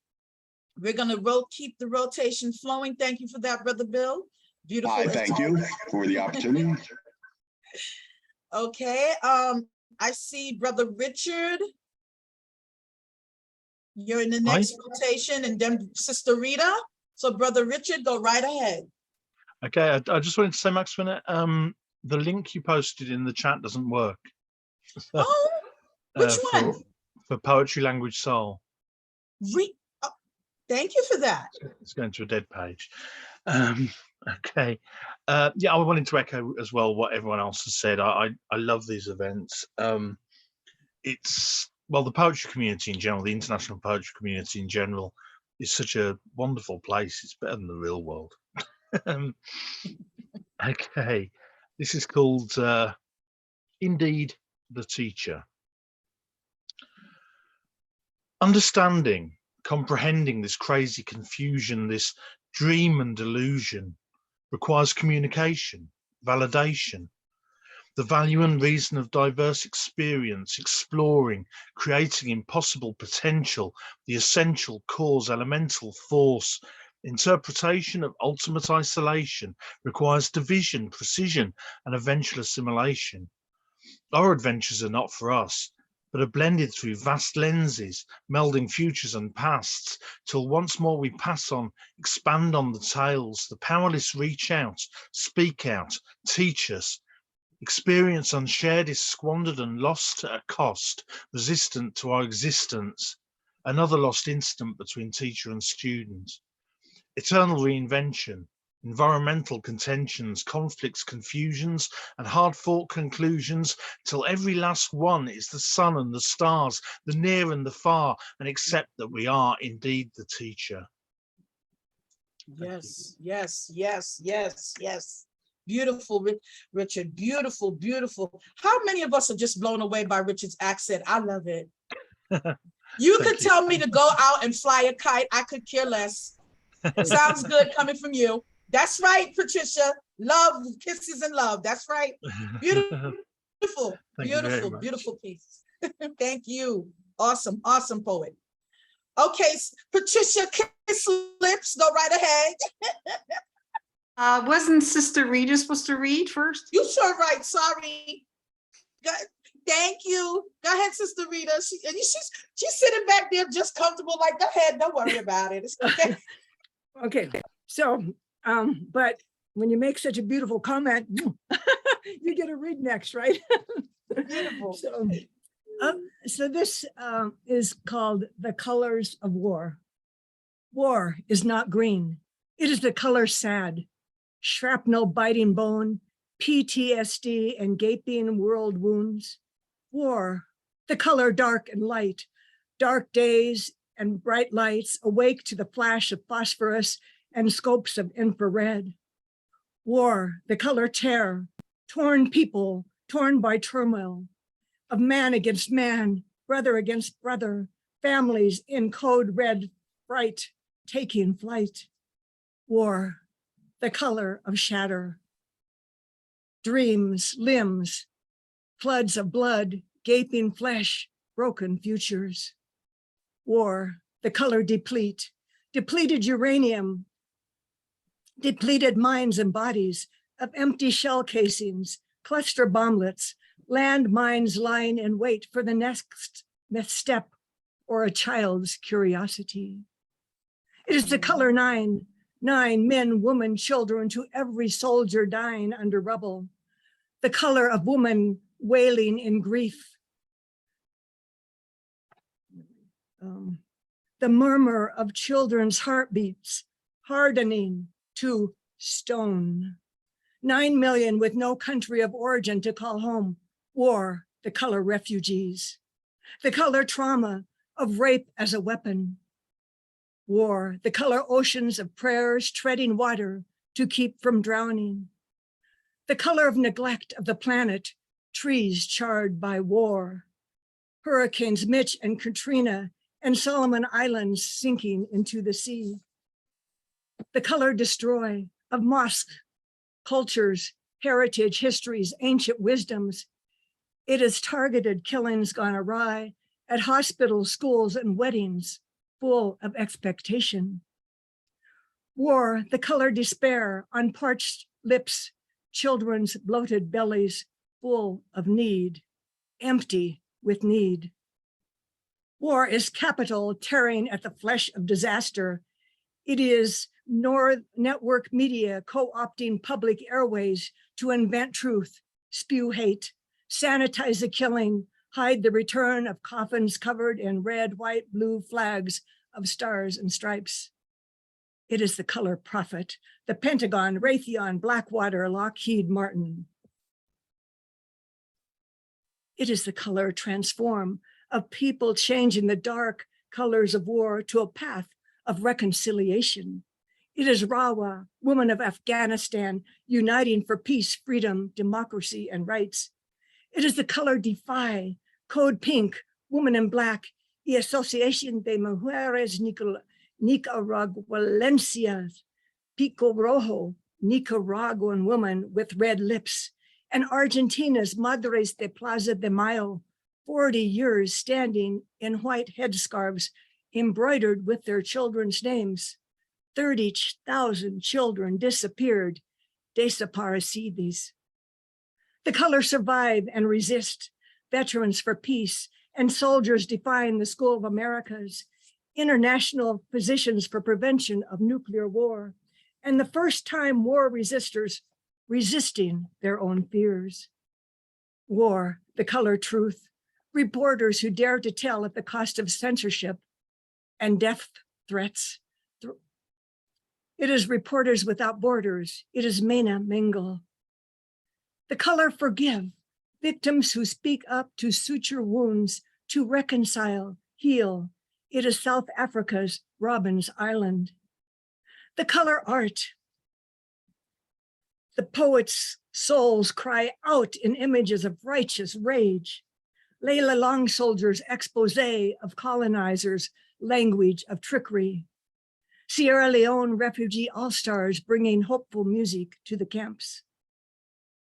we're gonna keep the rotation flowing. Thank you for that, Brother Bill. Beautiful. Hi, thank you for the opportunity. Okay, I see Brother Richard. You're in the next rotation, and then Sister Rita. So Brother Richard, go right ahead. Okay, I just wanted to say, Maxwanette, the link you posted in the chat doesn't work. Oh, which one? For Poetry Language Soul. Thank you for that. It's going to a dead page. Okay. Yeah, I wanted to echo as well what everyone else has said. I love these events. It's, well, the poetry community in general, the international poetry community in general, is such a wonderful place. It's better than the real world. Okay, this is called Indeed the Teacher. Understanding, comprehending this crazy confusion, this dream and delusion, requires communication, validation, the value and reason of diverse experience, exploring, creating impossible potential, the essential cause, elemental force. Interpretation of ultimate isolation requires division, precision, and eventual assimilation. Our adventures are not for us, but are blended through vast lenses, melding futures and pasts, till once more we pass on, expand on the tales. The powerless reach out, speak out, teach us. Experience unshared is squandered and lost at a cost, resistant to our existence. Another lost instant between teacher and student. Eternal reinvention, environmental contentions, conflicts, confusions, and hard-fought conclusions, till every last one is the sun and the stars, the near and the far, and accept that we are indeed the teacher. Yes, yes, yes, yes, yes. Beautiful, Richard. Beautiful, beautiful. How many of us are just blown away by Richard's accent? I love it. You could tell me to go out and fly a kite. I could care less. It sounds good coming from you. That's right, Patricia. Love, kisses and love. That's right. Beautiful, beautiful, beautiful piece. Thank you. Awesome, awesome poet. Okay, Patricia, kiss lips. Go right ahead. Wasn't Sister Rita supposed to read first? You sure right. Sorry. Thank you. Go ahead, Sister Rita. She's sitting back there just comfortable. Like, go ahead. Don't worry about it. It's okay. Okay. So, but when you make such a beautiful comment, you get to read next, right? Beautiful. So this is called The Colors of War. War is not green. It is the color sad. Shrapnel biting bone, PTSD and gaping world wounds. War, the color dark and light, dark days and bright lights awake to the flash of phosphorus and scopes of infrared. War, the color terror, torn people, torn by turmoil, of man against man, brother against brother, families in code red fright, taking flight. War, the color of shatter. Dreams, limbs, floods of blood, gaping flesh, broken futures. War, the color deplete, depleted uranium, depleted minds and bodies of empty shell casings, cluster bomblets, land mines lying in wait for the next step or a child's curiosity. It is the color 9, 9 men, women, children, to every soldier dying under rubble. The color of woman wailing in grief. the murmur of children's heartbeats hardening to stone. 9 million with no country of origin to call home. War, the color refugees. The color trauma of rape as a weapon. War, the color oceans of prayers treading water to keep from drowning. The color of neglect of the planet, trees charred by war. Hurricanes Mitch and Katrina and Solomon Islands sinking into the sea. The color destroy of mosques, cultures, heritage, histories, ancient wisdoms. It is targeted killings gone awry at hospitals, schools, and weddings full of expectation. War, the color despair on parched lips, children's bloated bellies full of need, empty with need. War is capital tearing at the flesh of disaster. It is network media co-opting public airways to invent truth, spew hate, sanitize the killing, hide the return of coffins covered in red, white, blue flags of stars and stripes. It is the color prophet, the Pentagon, Raytheon, Blackwater, Lockheed Martin. It is the color transform of people changing the dark colors of war to a path of reconciliation. It is Rawa, woman of Afghanistan, uniting for peace, freedom, democracy, and rights. It is the color defy, code pink, woman in black, y Asociación de Mujeres Nicaraguenses, Pico Rojo, Nicaraguan woman with red lips, and Argentina's Madres de Plaza de Mayo, 40 years standing in white headscarves embroidered with their children's names. 30,000 children disappeared, desaparecidos. The color survive and resist, veterans for peace and soldiers defying the School of Americas, international physicians for prevention of nuclear war, and the first time war resistors resisting their own fears. War, the color truth, reporters who dare to tell at the cost of censorship and death threats. It is Reporters Without Borders. It is Mena Mingle. The color forgive, victims who speak up to suture wounds, to reconcile, heal. It is South Africa's Robins Island. The color art. The poets' souls cry out in images of righteous rage. Layla Long Soldier's expose of colonizers, language of trickery. Sierra Leone refugee all-stars bringing hopeful music to the camps.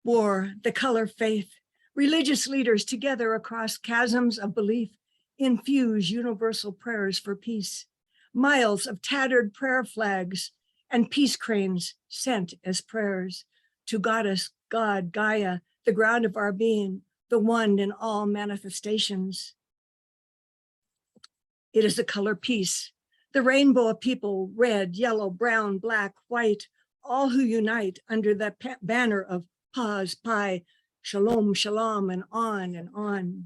War, the color faith, religious leaders together across chasms of belief infuse universal prayers for peace. Miles of tattered prayer flags and peace cranes sent as prayers to Goddess, God, Gaia, the ground of our being, the one in all manifestations. It is the color peace, the rainbow of people, red, yellow, brown, black, white, all who unite under the banner of paz, pi, shalom, shalom, and on and on.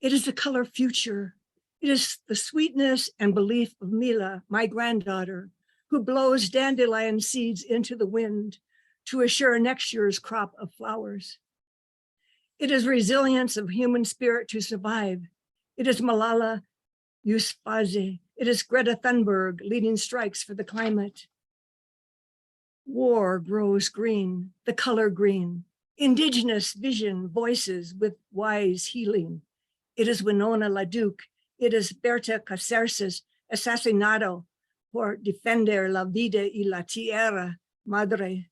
It is the color future. It is the sweetness and belief of Mila, my granddaughter, who blows dandelion seeds into the wind to assure next year's crop of flowers. It is resilience of human spirit to survive. It is Malala Yousafzai. It is Greta Thunberg leading strikes for the climate. War grows green, the color green. Indigenous vision, voices with wise healing. It is Winona LaDuke. It is Berta Cáceres, asesinado por defender la vida y la tierra madre.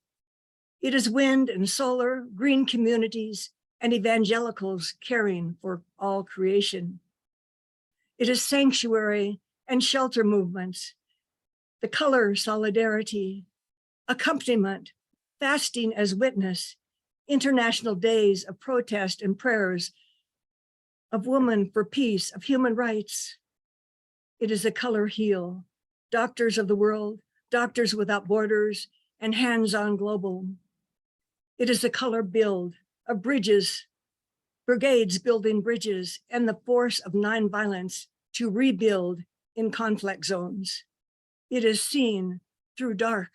It is wind and solar, green communities, and evangelicals caring for all creation. It is sanctuary and shelter movements, the color solidarity, accompaniment, fasting as witness, international days of protest and prayers, of women for peace, of human rights. It is the color heal, doctors of the world, doctors without borders, and hands-on global. It is the color build of bridges, brigades building bridges, and the force of nonviolence to rebuild in conflict zones. It is seen through dark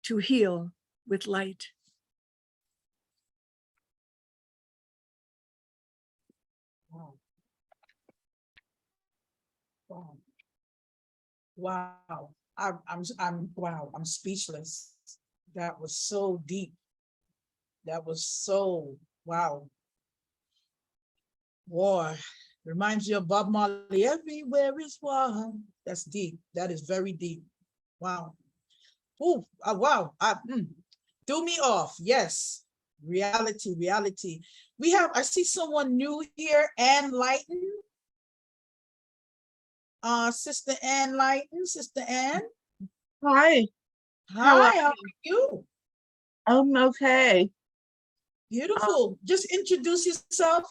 to heal with light. Wow. Wow. Wow. Wow. I'm speechless. That was so deep. That was so, wow. War. Reminds you of Bob Marley. Everywhere is war. That's deep. That is very deep. Wow. Ooh, wow. Do me off. Yes. Reality, reality. I see someone new here, Ann Lighton. Sister Ann Lighton, Sister Ann. Hi. Hi, how are you? I'm okay. Beautiful. Just introduce yourself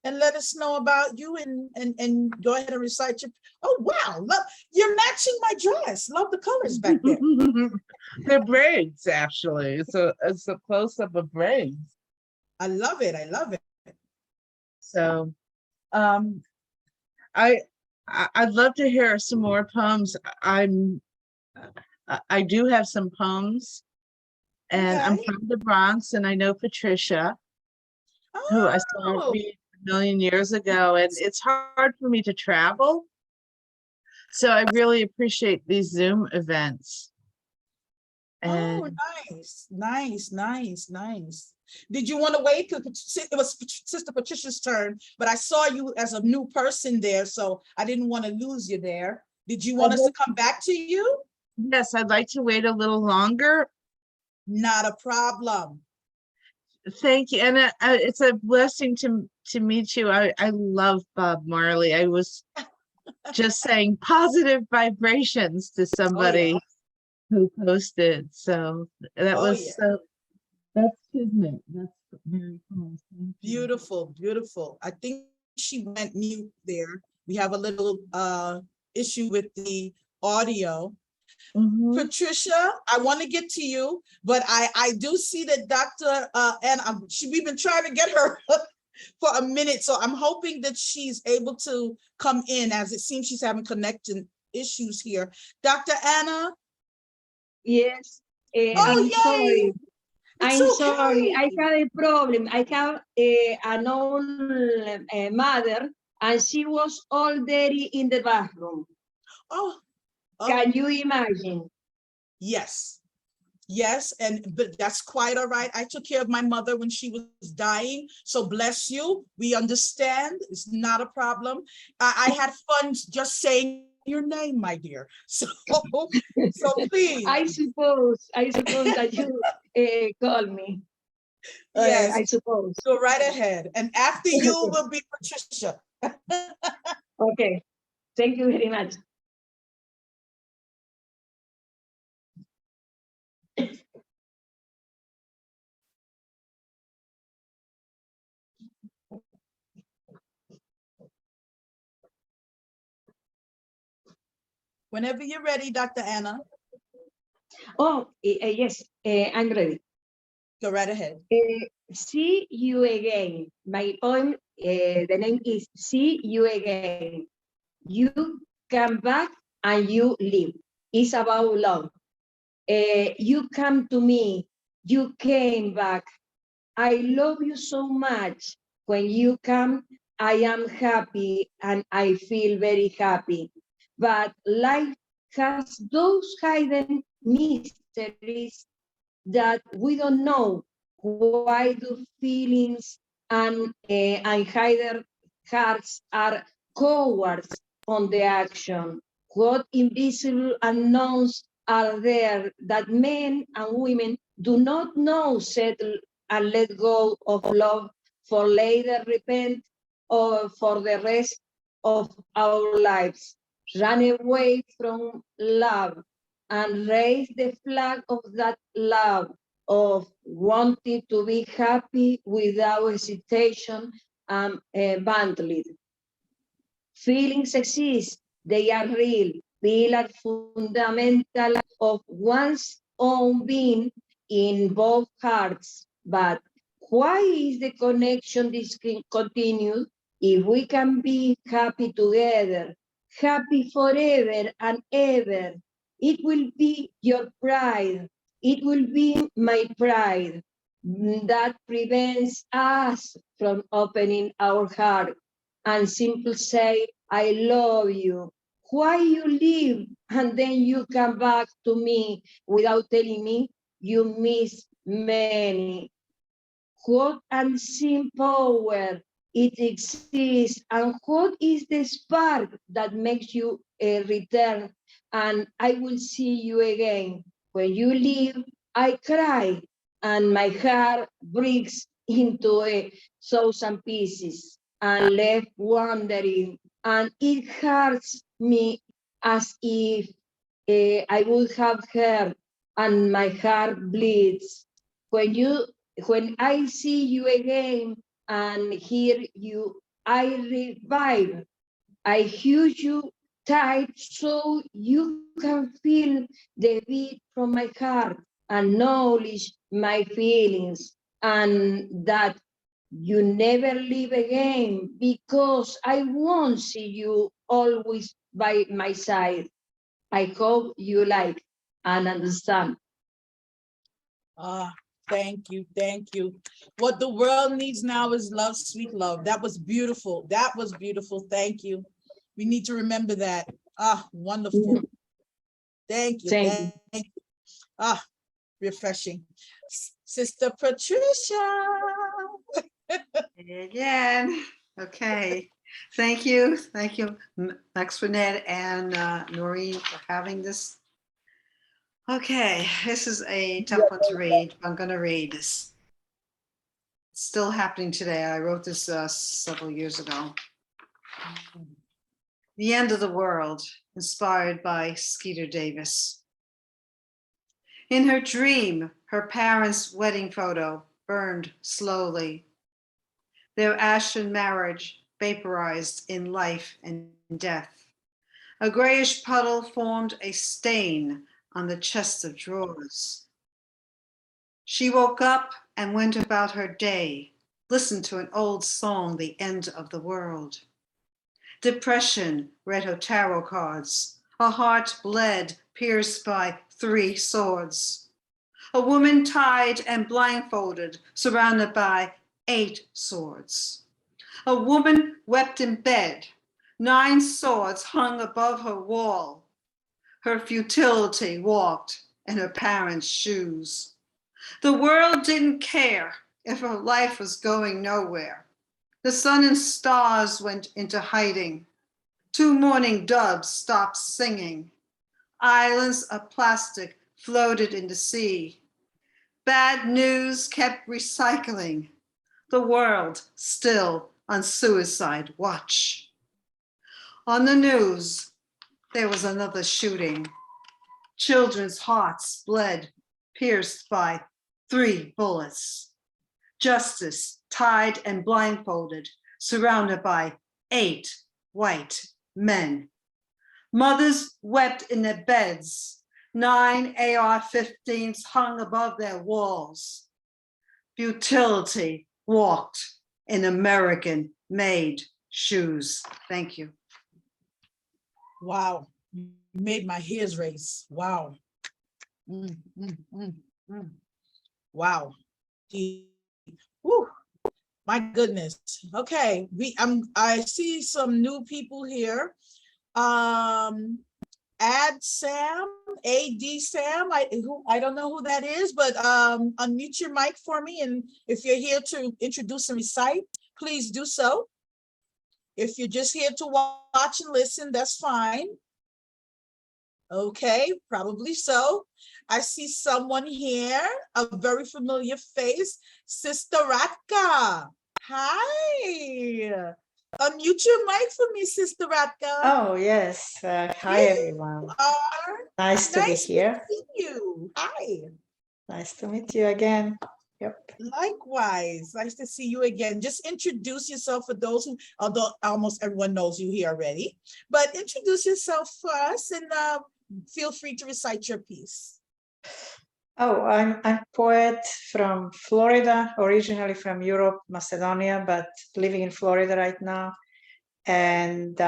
and let us know about you and go ahead and recite your. Oh wow, love, you're matching my dress. Love the colors back there. They're braids, actually. It's a close up of braids. I love it. I love it. So, I'd love to hear some more poems. I do have some poems, and I'm from the Bronx, and I know Patricia, who I saw read a million years ago, and it's hard for me to travel. So I really appreciate these Zoom events. And Nice. Did you want to wait? It was Sister Patricia's turn, but I saw you as a new person there, so I didn't want to lose you there. Did you want us to come back to you? Yes, I'd like to wait a little longer. Not a problem. Thank you. And it's a blessing to meet you. I love Bob Marley. I was just saying positive vibrations to somebody who posted. So that was that's kismet. That's very cool. Beautiful, beautiful. I think she went mute there. We have a little issue with the audio. Patricia, I want to get to you, but I do see that Dr. and we've been trying to get her for a minute, so I'm hoping that she's able to come in, as it seems she's having connection issues here. Dr. Anna? Yes, I'm sorry. I'm sorry, I had a problem. I have an old mother, and she was all dirty in the bathroom. Can you imagine? Yes, but that's quite all right. I took care of my mother when she was dying, so bless you. We understand. It's not a problem. I had fun just saying your name, my dear. So please. I suppose that you call me. Yes, I suppose. Go right ahead. And after you will be Patricia. Okay, thank you very much. Whenever you're ready, Dr. Anna. Oh, yes, I'm ready. Go right ahead. See you again. My poem, the name is See You Again. You come back and you leave. It's about love. You come to me. You came back. I love you so much. When you come, I am happy and I feel very happy. But life has those hidden mysteries that we don't know. Why do feelings and hidden hearts are cowards on the action? What invisible unknowns are there that men and women do not know, settle and let go of love for later repent or for the rest of our lives? Run away from love and raise the flag of that love, of wanting to be happy without hesitation and abandonment. Feelings exist, they are real, they are fundamental of one's own being in both hearts. But why is the connection discontinued if we can be happy together? happy forever and ever. It will be your pride. It will be my pride that prevents us from opening our heart and simply say, I love you. Why you leave and then you come back to me without telling me you miss many? What unseen power it exists, and what is the spark that makes you return? And I will see you again. When you leave, I cry, and my heart breaks into a thousand pieces and left wondering, and it hurts me as if I would have hurt, and my heart bleeds. When I see you again and hear you, I revive. I huge you tight so you can feel the beat from my heart, acknowledge my feelings, and that you never leave again because I won't see you always by my side. I hope you like and understand. Ah, thank you, thank you. What the world needs now is love, sweet love. That was beautiful. That was beautiful. Thank you. We need to remember that. Ah, wonderful. Thank you. Thank you. Ah, refreshing. Sister Patricia. Again. Okay. Thank you. Thank you, Maxwanette and Noreen, for having this. Okay, this is a tough one to read. I'm going to read this. It's still happening today. I wrote this several years ago. The End of the World, inspired by Skeeter Davis. In her dream, her parents' wedding photo burned slowly. Their ashen marriage vaporized in life and death. A grayish puddle formed a stain on the chest of drawers. She woke up and went about her day, listened to an old song, The End of the World. Depression read her tarot cards. Her heart bled, pierced by 3 swords. A woman tied and blindfolded, surrounded by 8 swords. A woman wept in bed. 9 swords hung above her wall. Her futility walked in her parents' shoes. The world didn't care if her life was going nowhere. The sun and stars went into hiding. 2 mourning doves stopped singing. Islands of plastic floated in the sea. Bad news kept recycling. The world still on suicide watch. On the news, there was another shooting. Children's hearts bled, pierced by 3 bullets. Justice tied and blindfolded, surrounded by 8 white men. Mothers wept in their beds. 9 AR-15s hung above their walls. Futility walked in American-made shoes. Thank you. Wow, you made my hairs race. Wow. Wow. Woo. My goodness. Okay, I see some new people here. Add Sam, AD Sam. I don't know who that is, but unmute your mic for me, and if you're here to introduce and recite, please do so. If you're just here to watch and listen, that's fine. Okay, probably so. I see someone here, a very familiar face, Sister Ratka. Hi. Unmute your mic for me, Sister Ratka. Oh, yes. Hi, everyone. Nice to be here. Nice to see you. Hi. Nice to meet you again. Yep. Likewise. Nice to see you again. Just introduce yourself for those who, although almost everyone knows you here already, but introduce yourself for us and feel free to recite your piece. Oh, I'm a poet from Florida, originally from Europe, Macedonia, but living in Florida right now. And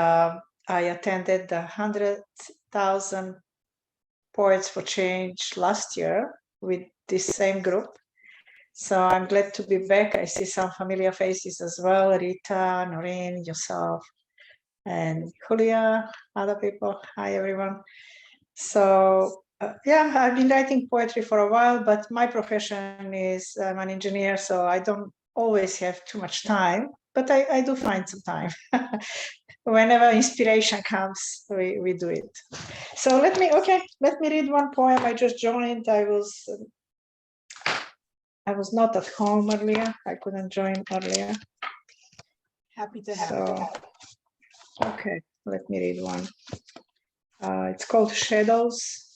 I attended the 100,000 Poets for Change last year with this same group. So I'm glad to be back. I see some familiar faces as well, Rita, Noreen, yourself, and Julia, other people. Hi, everyone. So yeah, I've been writing poetry for a while, but my profession is I'm an engineer, so I don't always have too much time, but I do find some time. Whenever inspiration comes, we do it. So let me read one poem. I just joined. I was not at home earlier. I couldn't join earlier. Happy to have you. Okay, let me read one. It's called Shadows.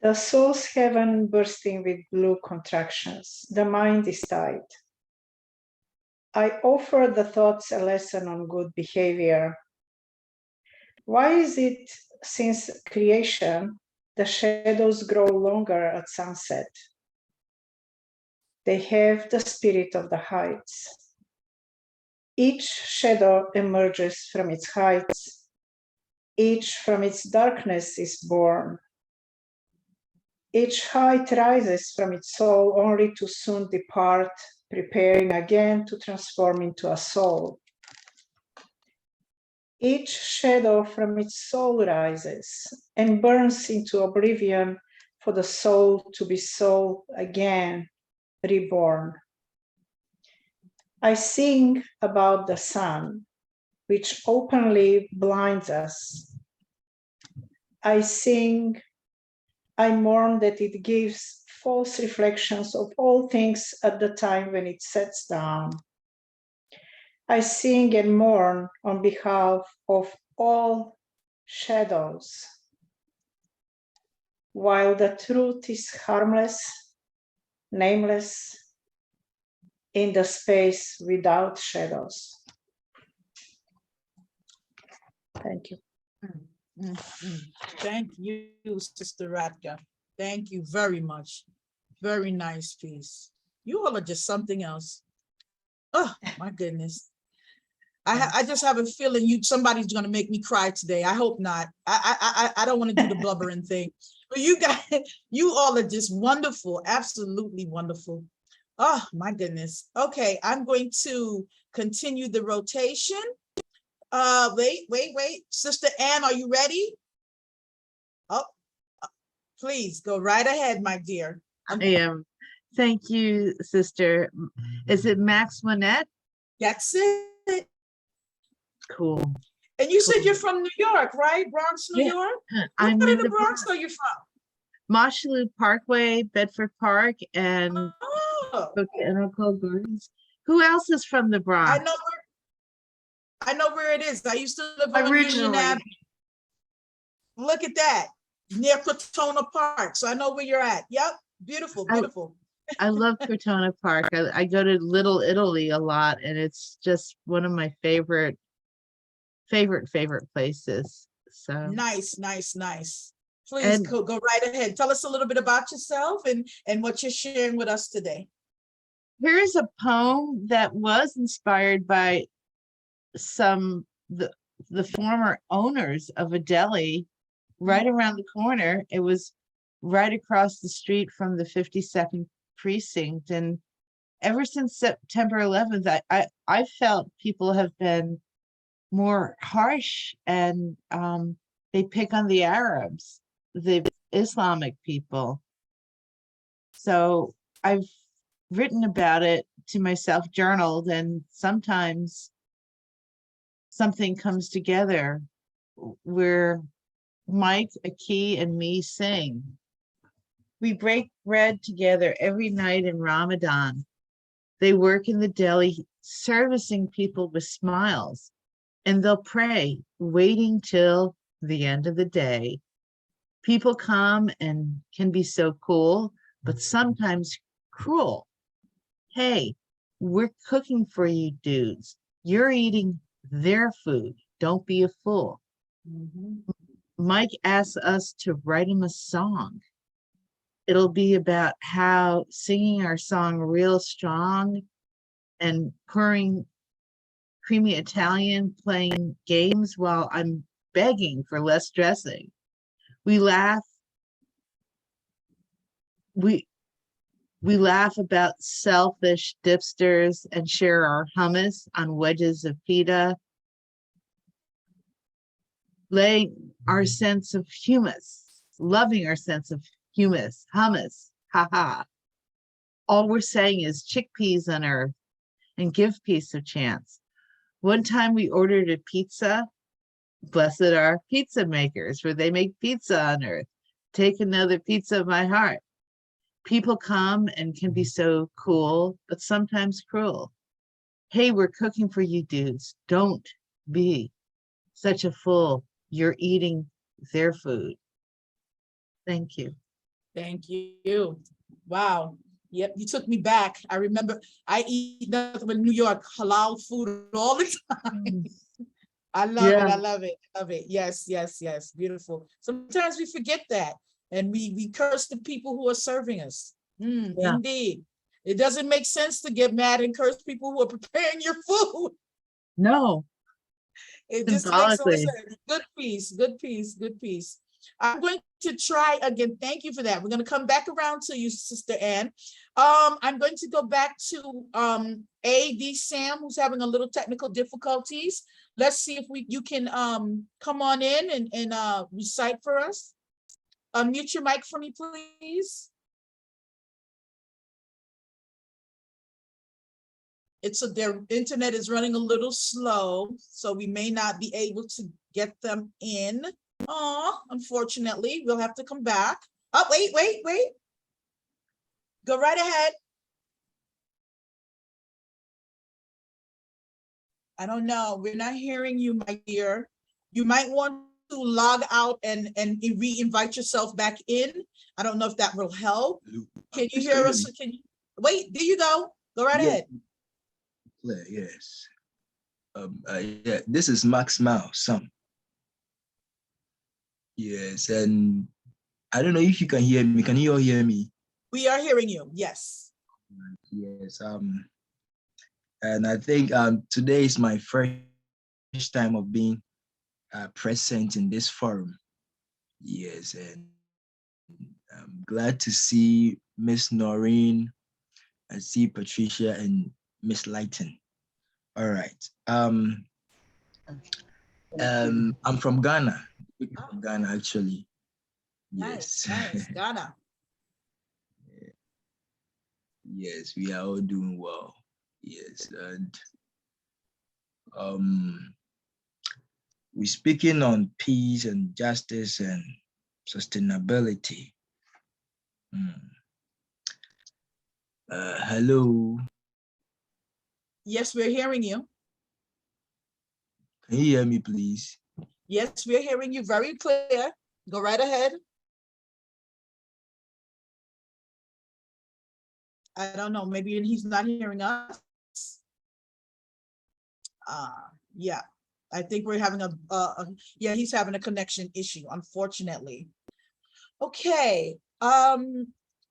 The soul's heaven bursting with blue contractions. The mind is tied. I offer the thoughts a lesson on good behavior. Why is it since creation, the shadows grow longer at sunset? They have the spirit of the heights. Each shadow emerges from its heights. Each from its darkness is born. Each height rises from its soul only to soon depart, preparing again to transform into a soul. Each shadow from its soul rises and burns into oblivion for the soul to be soul again, reborn. I sing about the sun, which openly blinds us. I sing, I mourn that it gives false reflections of all things at the time when it sets down. I sing and mourn on behalf of all shadows, while the truth is harmless, nameless, in the space without shadows. Thank you. Thank you, Sister Radka. Thank you very much. Very nice piece. You all are just something else. Oh, my goodness. I just have a feeling somebody's going to make me cry today. I hope not. I don't want to do the blubbering thing. But you all are just wonderful. Absolutely wonderful. Oh, my goodness. Okay, I'm going to continue the rotation. Wait. Sister Anne, are you ready? Oh, please go right ahead, my dear. I am. Thank you, sister. Is it Maxwanette? That's it. Cool. And you said you're from New York, right? Bronx, New York? I'm What part in of the Bronx are you from? Mosholu Parkway, Bedford Park, and Oh. Botanical Gardens. Who else is from the Bronx? I know where it is. I used to live on Union Avenue. Look at that, near Crotona Park. So I know where you're at. Yep, beautiful, beautiful. I love Crotona Park. I go to Little Italy a lot, and it's just one of my favorite places. So nice. Please go right ahead. Tell us a little bit about yourself and what you're sharing with us today. Here's a poem that was inspired by the former owners of a deli right around the corner. It was right across the street from the 52nd precinct. And ever since September 11th, I felt people have been more harsh, and they pick on the Arabs, the Islamic people. So I've written about it to myself, journaled, and sometimes something comes together where Mike, Aki, and me sing. We break bread together every night in Ramadan. They work in the deli, servicing people with smiles, and they'll pray, waiting till the end of the day. People come and can be so cool, but sometimes cruel. Hey, we're cooking for you dudes. You're eating their food. Don't be a fool. Mike asks us to write him a song. It'll be about how singing our song real strong and pouring creamy Italian playing games while I'm begging for less dressing. We laugh. We laugh about selfish dipsters and share our hummus on wedges of pita, laying our sense of humus, loving our sense of humus, hummus, haha. All we're saying is chickpeas on earth and give peace a chance. One time we ordered a pizza. Blessed are pizza makers, for they make pizza on earth. Take another pizza of my heart. People come and can be so cool, but sometimes cruel. Hey, we're cooking for you dudes. Don't be such a fool. You're eating their food. Thank you. Thank you. Wow. Yep, you took me back. I remember I eat nothing but New York halal food all the time. I love it. I love it. Love it. Yes, yes, yes. Beautiful. Sometimes we forget that and we curse the people who are serving us. Indeed. It doesn't make sense to get mad and curse people who are preparing your food. No. It just makes no sense. Good piece, good piece, good piece. I'm going to try again. Thank you for that. We're going to come back around to you, Sister Ann. I'm going to go back to A.D. Sam, who's having a little technical difficulties. Let's see if you can come on in and recite for us. Unmute your mic for me, please. Their internet is running a little slow, so we may not be able to get them in. Unfortunately, we'll have to come back. Oh, wait. Go right ahead. I don't know. We're not hearing you, my dear. You might want to log out and re-invite yourself back in. I don't know if that will help. Can you hear us? Can you wait? There you go. Go right ahead. Yes. Yeah, this is Max Mouse. Yes, and I don't know if you can hear me. Can you all hear me? We are hearing you. Yes. Yes. And I think today is my first time of being present in this forum. Yes, and I'm glad to see Miss Noreen. I see Patricia and Miss Lighton. All right. I'm from Ghana. From Ghana, actually. Yes. Nice. Ghana. Yes, we are all doing well. Yes, and we're speaking on peace and justice and sustainability. Hello. Yes, we're hearing you. Can you hear me, please? Yes, we're hearing you very clear. Go right ahead. I don't know, maybe he's not hearing us. Yeah, I think we're having yeah, he's having a connection issue, unfortunately. Okay,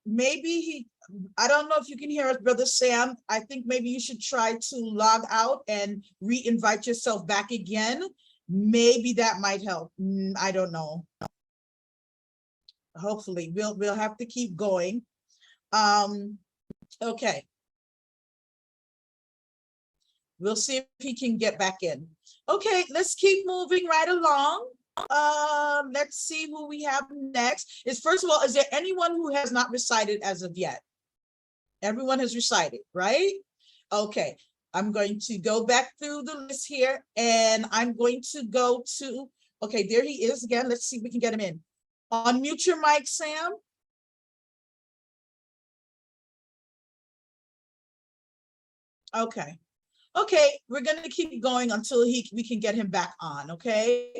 maybe I don't know if you can hear us, Brother Sam. I think maybe you should try to log out and re-invite yourself back again. Maybe that might help. I don't know. Hopefully, we'll have to keep going. Okay. We'll see if he can get back in. Okay, let's keep moving right along. Let's see who we have next. First of all, is there anyone who has not recited as of yet? Everyone has recited, right? Okay, I'm going to go back through the list here and I'm going to go to, okay, there he is again. Let's see if we can get him in. Unmute your mic, Sam. Okay. Okay, we're going to keep going until we can get him back on, okay?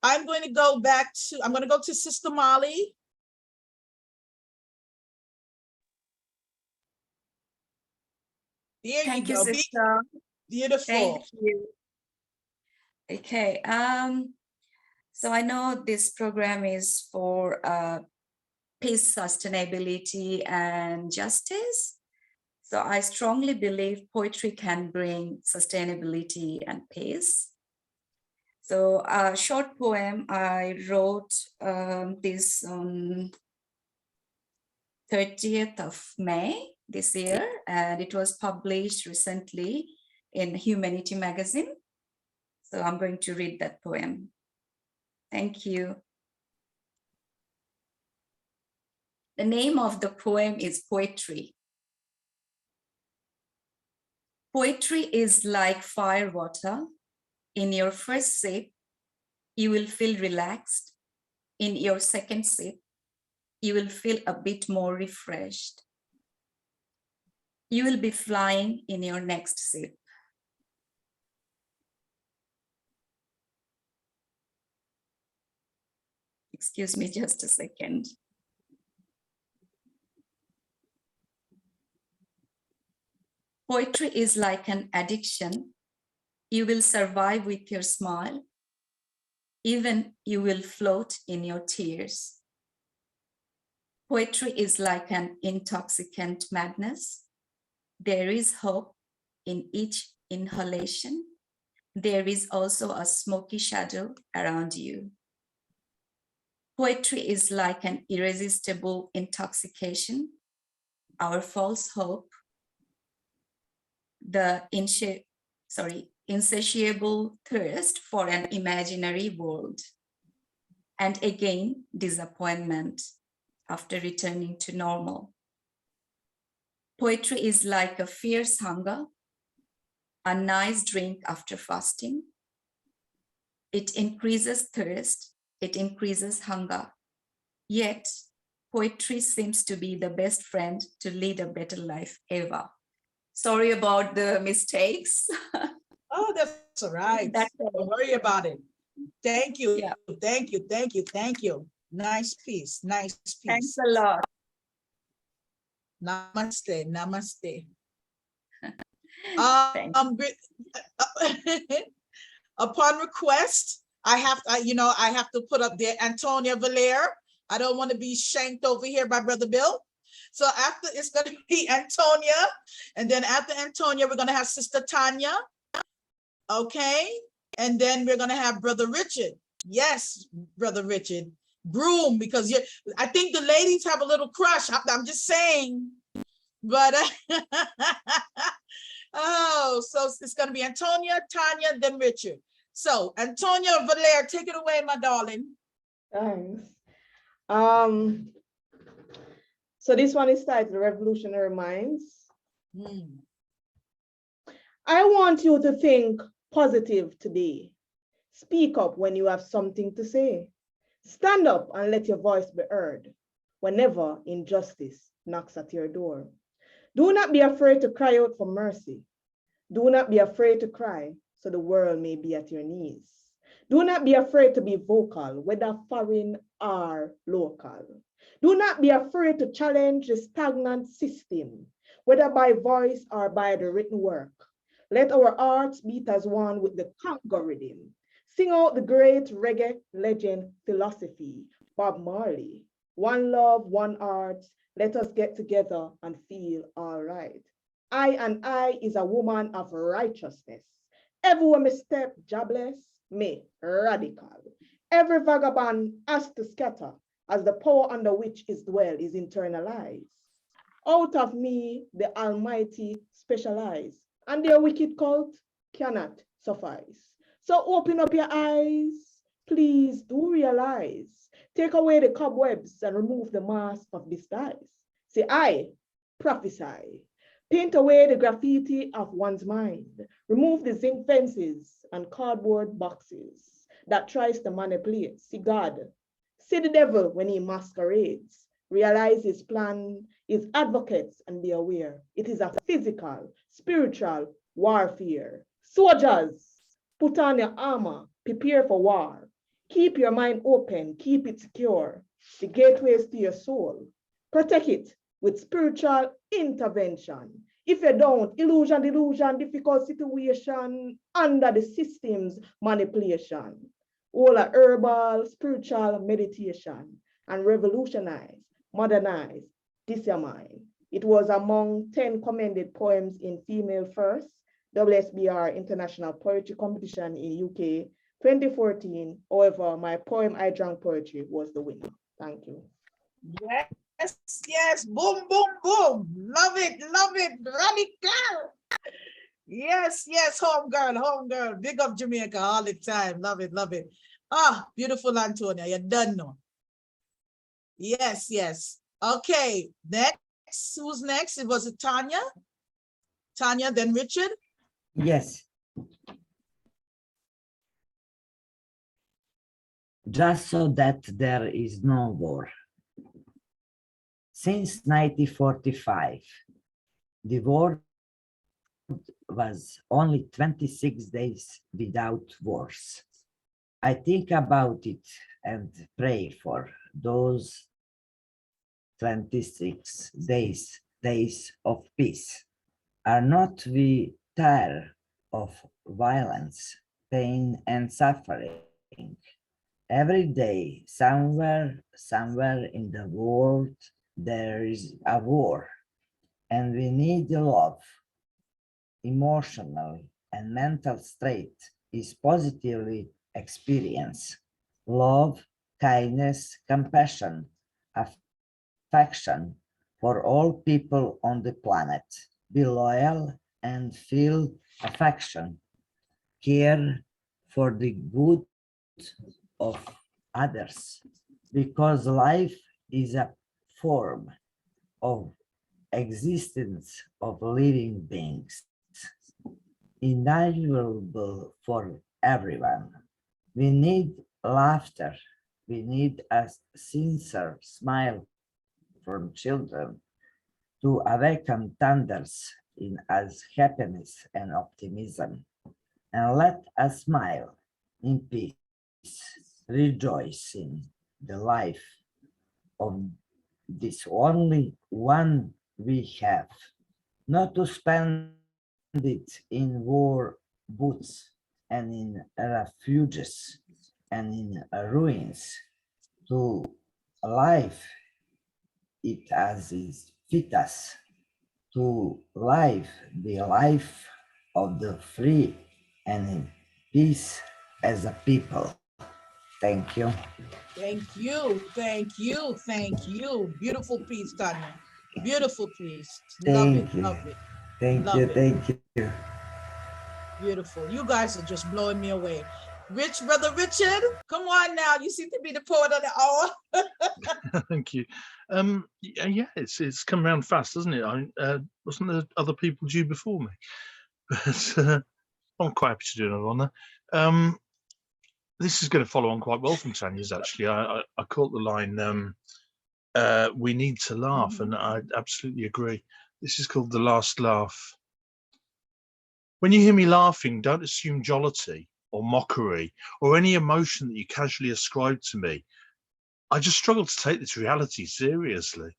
I'm going to go to Sister Molly. There Thank you you, go. sister. Beautiful. Thank you. Okay, so I know this program is for peace, sustainability, and justice. So I strongly believe poetry can bring sustainability and peace. So a short poem I wrote this on 30th of May this year, and it was published recently in Humanity magazine. So I'm going to read that poem. Thank you. The name of the poem is Poetry. Poetry is like fire water. In your first sip, you will feel relaxed. In your second sip, you will feel a bit more refreshed. You will be flying in your next sip. Excuse me just a second. Poetry is like an addiction. You will survive with your smile. Even you will float in your tears. Poetry is like an intoxicant madness. There is hope in each inhalation. There is also a smoky shadow around you. Poetry is like an irresistible intoxication, our false hope, the insatiable thirst for an imaginary world, and again, disappointment after returning to normal. Poetry is like a fierce hunger, a nice drink after fasting. It increases thirst, it increases hunger. Yet, poetry seems to be the best friend to lead a better life ever. Sorry about the mistakes. Oh, that's all right. Don't worry about it. Thank you. Yeah. Thank you. Thank you. Thank you. Nice piece. Nice piece. Thanks a lot. Namaste. Namaste. Upon request, I have to put up there Antonia Valere. I don't want to be shanked over here by Brother Bill. So after, it's going to be Antonia, and then after Antonia, we're going to have Sister Tanya. Okay, and then we're going to have Brother Richard. Yes, Brother Richard. Broom, because I think the ladies have a little crush. I'm just saying. But oh, so it's going to be Antonia, Tanya, then Richard. So Antonia Valere, take it away, my darling. Thanks. So this one is titled Revolutionary Minds. I want you to think positive today. Speak up when you have something to say. Stand up and let your voice be heard whenever injustice knocks at your door. Do not be afraid to cry out for mercy. Do not be afraid to cry so the world may be at your knees. Do not be afraid to be vocal, whether foreign or local. Do not be afraid to challenge the stagnant system, whether by voice or by the written work. Let our hearts beat as one with the Congo rhythm. Sing out the great reggae legend philosophy, Bob Marley. One love, one heart, let us get together and feel all right. I is a woman of righteousness. Everywhere me step, jobless, me radical. Every vagabond has to scatter, as the power under which is dwell is internalized. Out of me, the Almighty specialize, and their wicked cult cannot suffice. So open up your eyes, please do realize. Take away the cobwebs and remove the mask of disguise. Say, I prophesy. Paint away the graffiti of one's mind. Remove the zinc fences and cardboard boxes that tries to manipulate. See God. See the devil when he masquerades. Realize his plan, his advocates, and be aware. It is a physical, spiritual warfare. Soldiers, put on your armor, prepare for war. Keep your mind open, keep it secure. The gateways to your soul. Protect it with spiritual intervention. If you don't, illusion, delusion, difficult situation under the system's manipulation. All a herbal, spiritual meditation and revolutionize, modernize, this your mind. It was among 10 commended poems in Female First, WSBR International Poetry Competition in UK 2014. However, my poem, I Drank Poetry, was the winner. Thank you. Yes, yes, boom, boom, boom. Love it, radical. Yes, yes, home girl. Big up Jamaica all the time. Love it, love it. Ah, beautiful Antonia, you're done now. Yes, yes. Okay, next, who's next? It was Tanya. Tanya, then Richard. Yes. Just so that there is no war. Since 1945, the world was only 26 days without wars. I think about it and pray for those 26 days of peace. Are not we tired of violence, pain, and suffering? Every day, somewhere in the world, there is a war, and we need love. Emotional and mental state is positively experienced. Love, kindness, compassion, affection for all people on the planet. Be loyal and feel affection. Care for the good of others, because life is a form of existence of living beings, invaluable for everyone. We need laughter. We need a sincere smile from children to awaken thunders in us happiness and optimism. And let us smile in peace, rejoice in the life of this only one we have, not to spend it in war boots and in refuges and in ruins, to live it as is fit us, to live the life of the free and in peace as a people. Thank you. Thank you, thank you, thank you. Beautiful piece, Tanya. Beautiful piece. Love it, love it. Thank you, thank you. Beautiful. You guys are just blowing me away. Brother Richard, come on now. You seem to be the poet of the hour. Thank you. Yeah, it's come around fast, doesn't it? Wasn't there other people due before me? But I'm quite happy to do another one there. This is going to follow on quite well from Tanya's, actually. I caught the line, we need to laugh, and I absolutely agree. This is called The Last Laugh. When you hear me laughing, don't assume jollity or mockery or any emotion that you casually ascribe to me. I just struggle to take this reality seriously.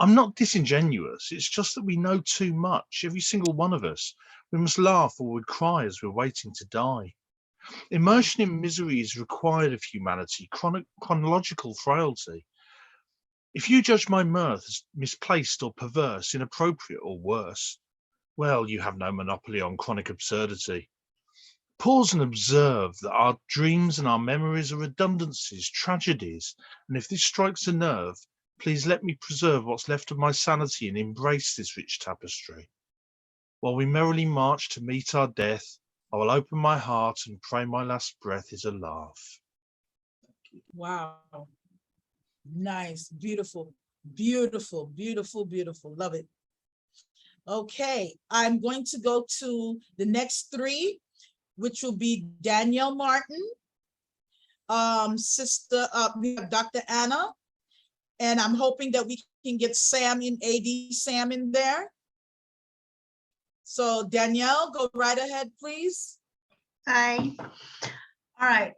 I'm not disingenuous. It's just that we know too much, every single one of us. We must laugh or we'd cry as we're waiting to die. Immersion in misery is required of humanity, chronological frailty. If you judge my mirth as misplaced or perverse, inappropriate or worse, well, you have no monopoly on chronic absurdity. Pause and observe that our dreams and our memories are redundancies, tragedies, and if this strikes a nerve, please let me preserve what's left of my sanity and embrace this rich tapestry. While we merrily march to meet our death, I will open my heart and pray my last breath is a laugh. Wow. Nice, beautiful, beautiful, beautiful, beautiful. Love it. Okay, I'm going to go to the next three, which will be Danielle Martin, we have Dr. Anna, and I'm hoping that we can get Sam in there. So Danielle, go right ahead, please. Hi. All right.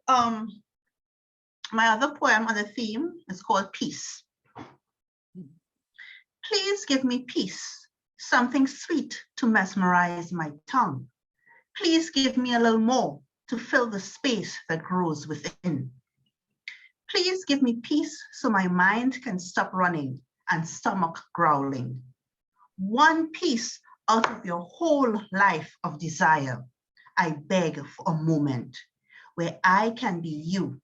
My other poem on the theme is called Peace. Please give me peace, something sweet to mesmerize my tongue. Please give me a little more to fill the space that grows within. Please give me peace so my mind can stop running and stomach growling. one piece out of your whole life of desire. I beg for a moment where I can be you,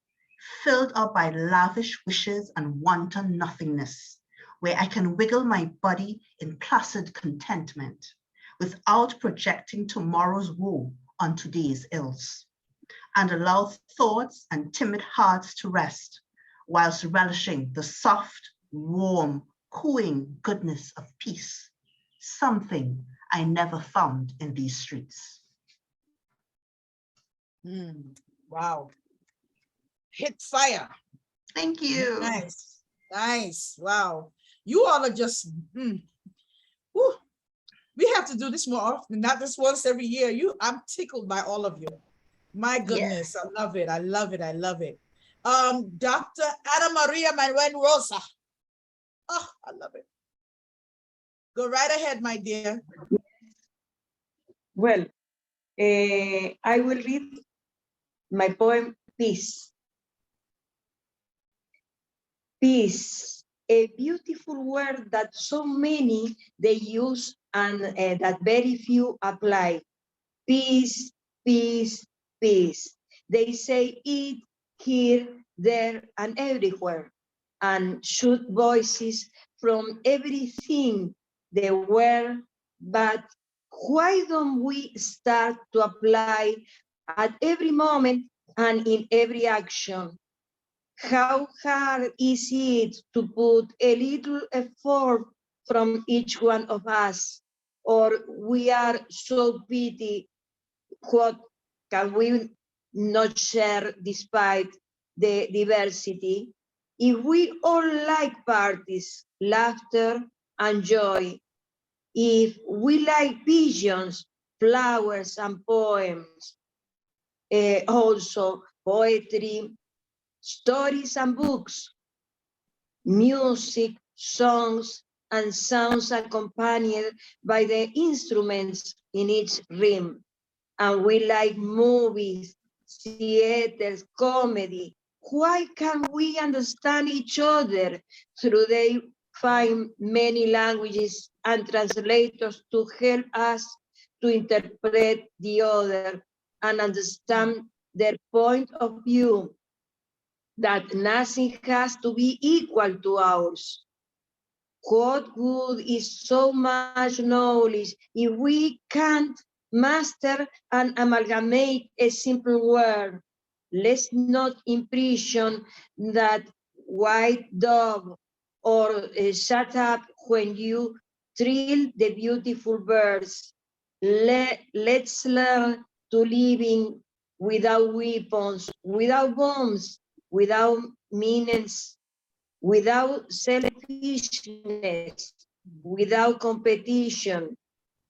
filled up by lavish wishes and wanton nothingness, where I can wiggle my body in placid contentment without projecting tomorrow's woe on today's ills, and allow thoughts and timid hearts to rest whilst relishing the soft, warm, cooing goodness of peace, something I never found in these streets. Wow. Hit fire. Thank you. Nice. Nice. Wow. You all are just, whew. We have to do this more often, not just once every year. I'm tickled by all of you. My goodness, I love it. I love it. I love it. Dr. Ana Maria Manuel Rosa. Oh, I love it. Go right ahead, my dear. Well, I will read my poem, Peace. Peace, a beautiful word that so many they use and that very few apply. Peace, peace, peace. They say it here, there, and everywhere, and shoot voices from everything they wear. But why don't we start to apply at every moment and in every action? How hard is it to put a little effort from each one of us? Or we are so petty, what can we not share despite the diversity? If we all like parties, laughter, and joy, if we like visions, flowers, and poems, also poetry, stories and books, music, songs, and sounds accompanied by the instruments in each rhythm. And we like movies, theaters, comedy. Why can we understand each other through they find many languages and translators to help us to interpret the other and understand their point of view, that nothing has to be equal to ours? What good is so much knowledge if we can't master and amalgamate a simple word? Let's not imprison that white dove or shut up when you thrill the beautiful birds. Let's learn to live without weapons, without bombs, without meanness, without selfishness, without competition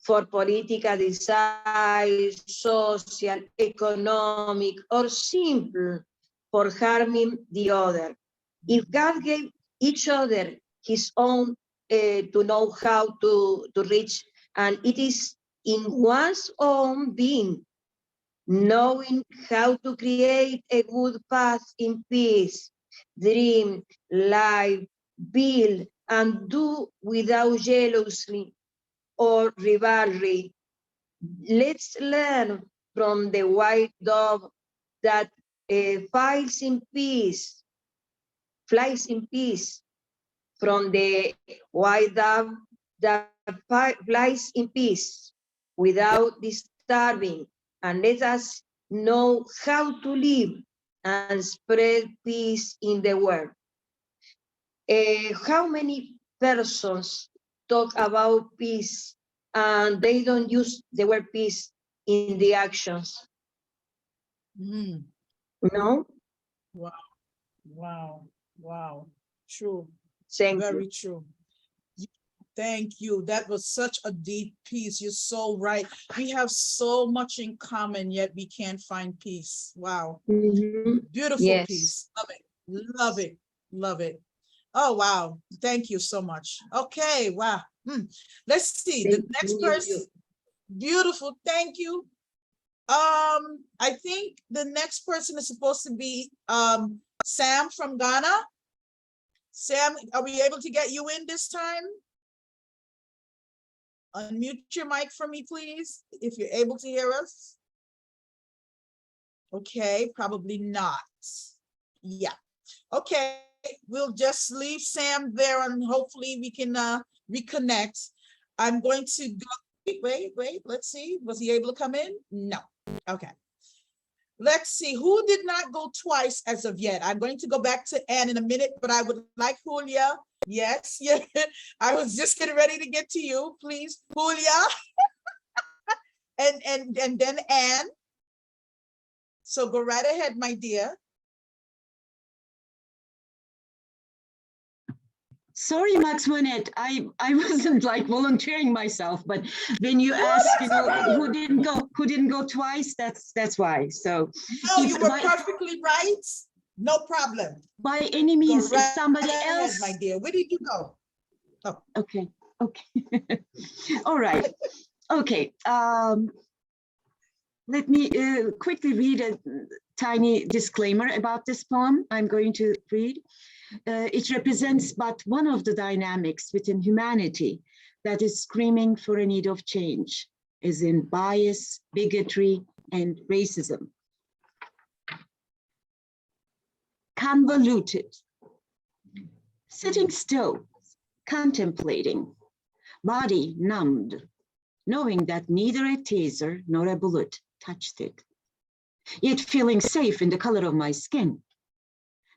for political desire, social, economic, or simple for harming the other. If God gave each other his own to know how to reach, and it is in one's own being, knowing how to create a good path in peace, dream, live, build, and do without jealousy or rivalry. Let's learn from the white dove that flies in peace, from the white dove that flies in peace without disturbing, and let us know how to live and spread peace in the world. How many persons talk about peace and they don't use the word peace in the actions? No? Wow, wow, wow. True. Thank Very you. true. Thank you. That was such a deep piece. You're so right. We have so much in common, yet we can't find peace. Wow. Beautiful Yes. piece. Love it. Love it. Love it. Oh, wow. Thank you so much. Okay. Wow. Let's see. The next person. Beautiful. Thank you. I think the next person is supposed to be Sam from Ghana. Sam, are we able to get you in this time? Unmute your mic for me, please, if you're able to hear us. Okay, probably not. Yeah. Okay, we'll just leave Sam there and hopefully we can reconnect. I'm going to go, wait, let's see. Was he able to come in? No. Okay. Let's see, who did not go twice as of yet? I'm going to go back to Anne in a minute, but I would like Julia. Yes, yeah. I was just getting ready to get to you, please, Julia. and then Anne. So go right ahead, my dear. Sorry, Maxwanette, I wasn't like volunteering myself, but when you asked, you know, who didn't go twice, that's why. So no, you were perfectly right. No problem. By any means, right if somebody ahead, else, my dear, where did you go? Oh. Okay. All right. Okay. Let me quickly read a tiny disclaimer about this poem I'm going to read. It represents but one of the dynamics within humanity that is screaming for a need of change, as in bias, bigotry, and racism. Convoluted. Sitting still, contemplating, body numbed, knowing that neither a taser nor a bullet touched it, yet feeling safe in the color of my skin.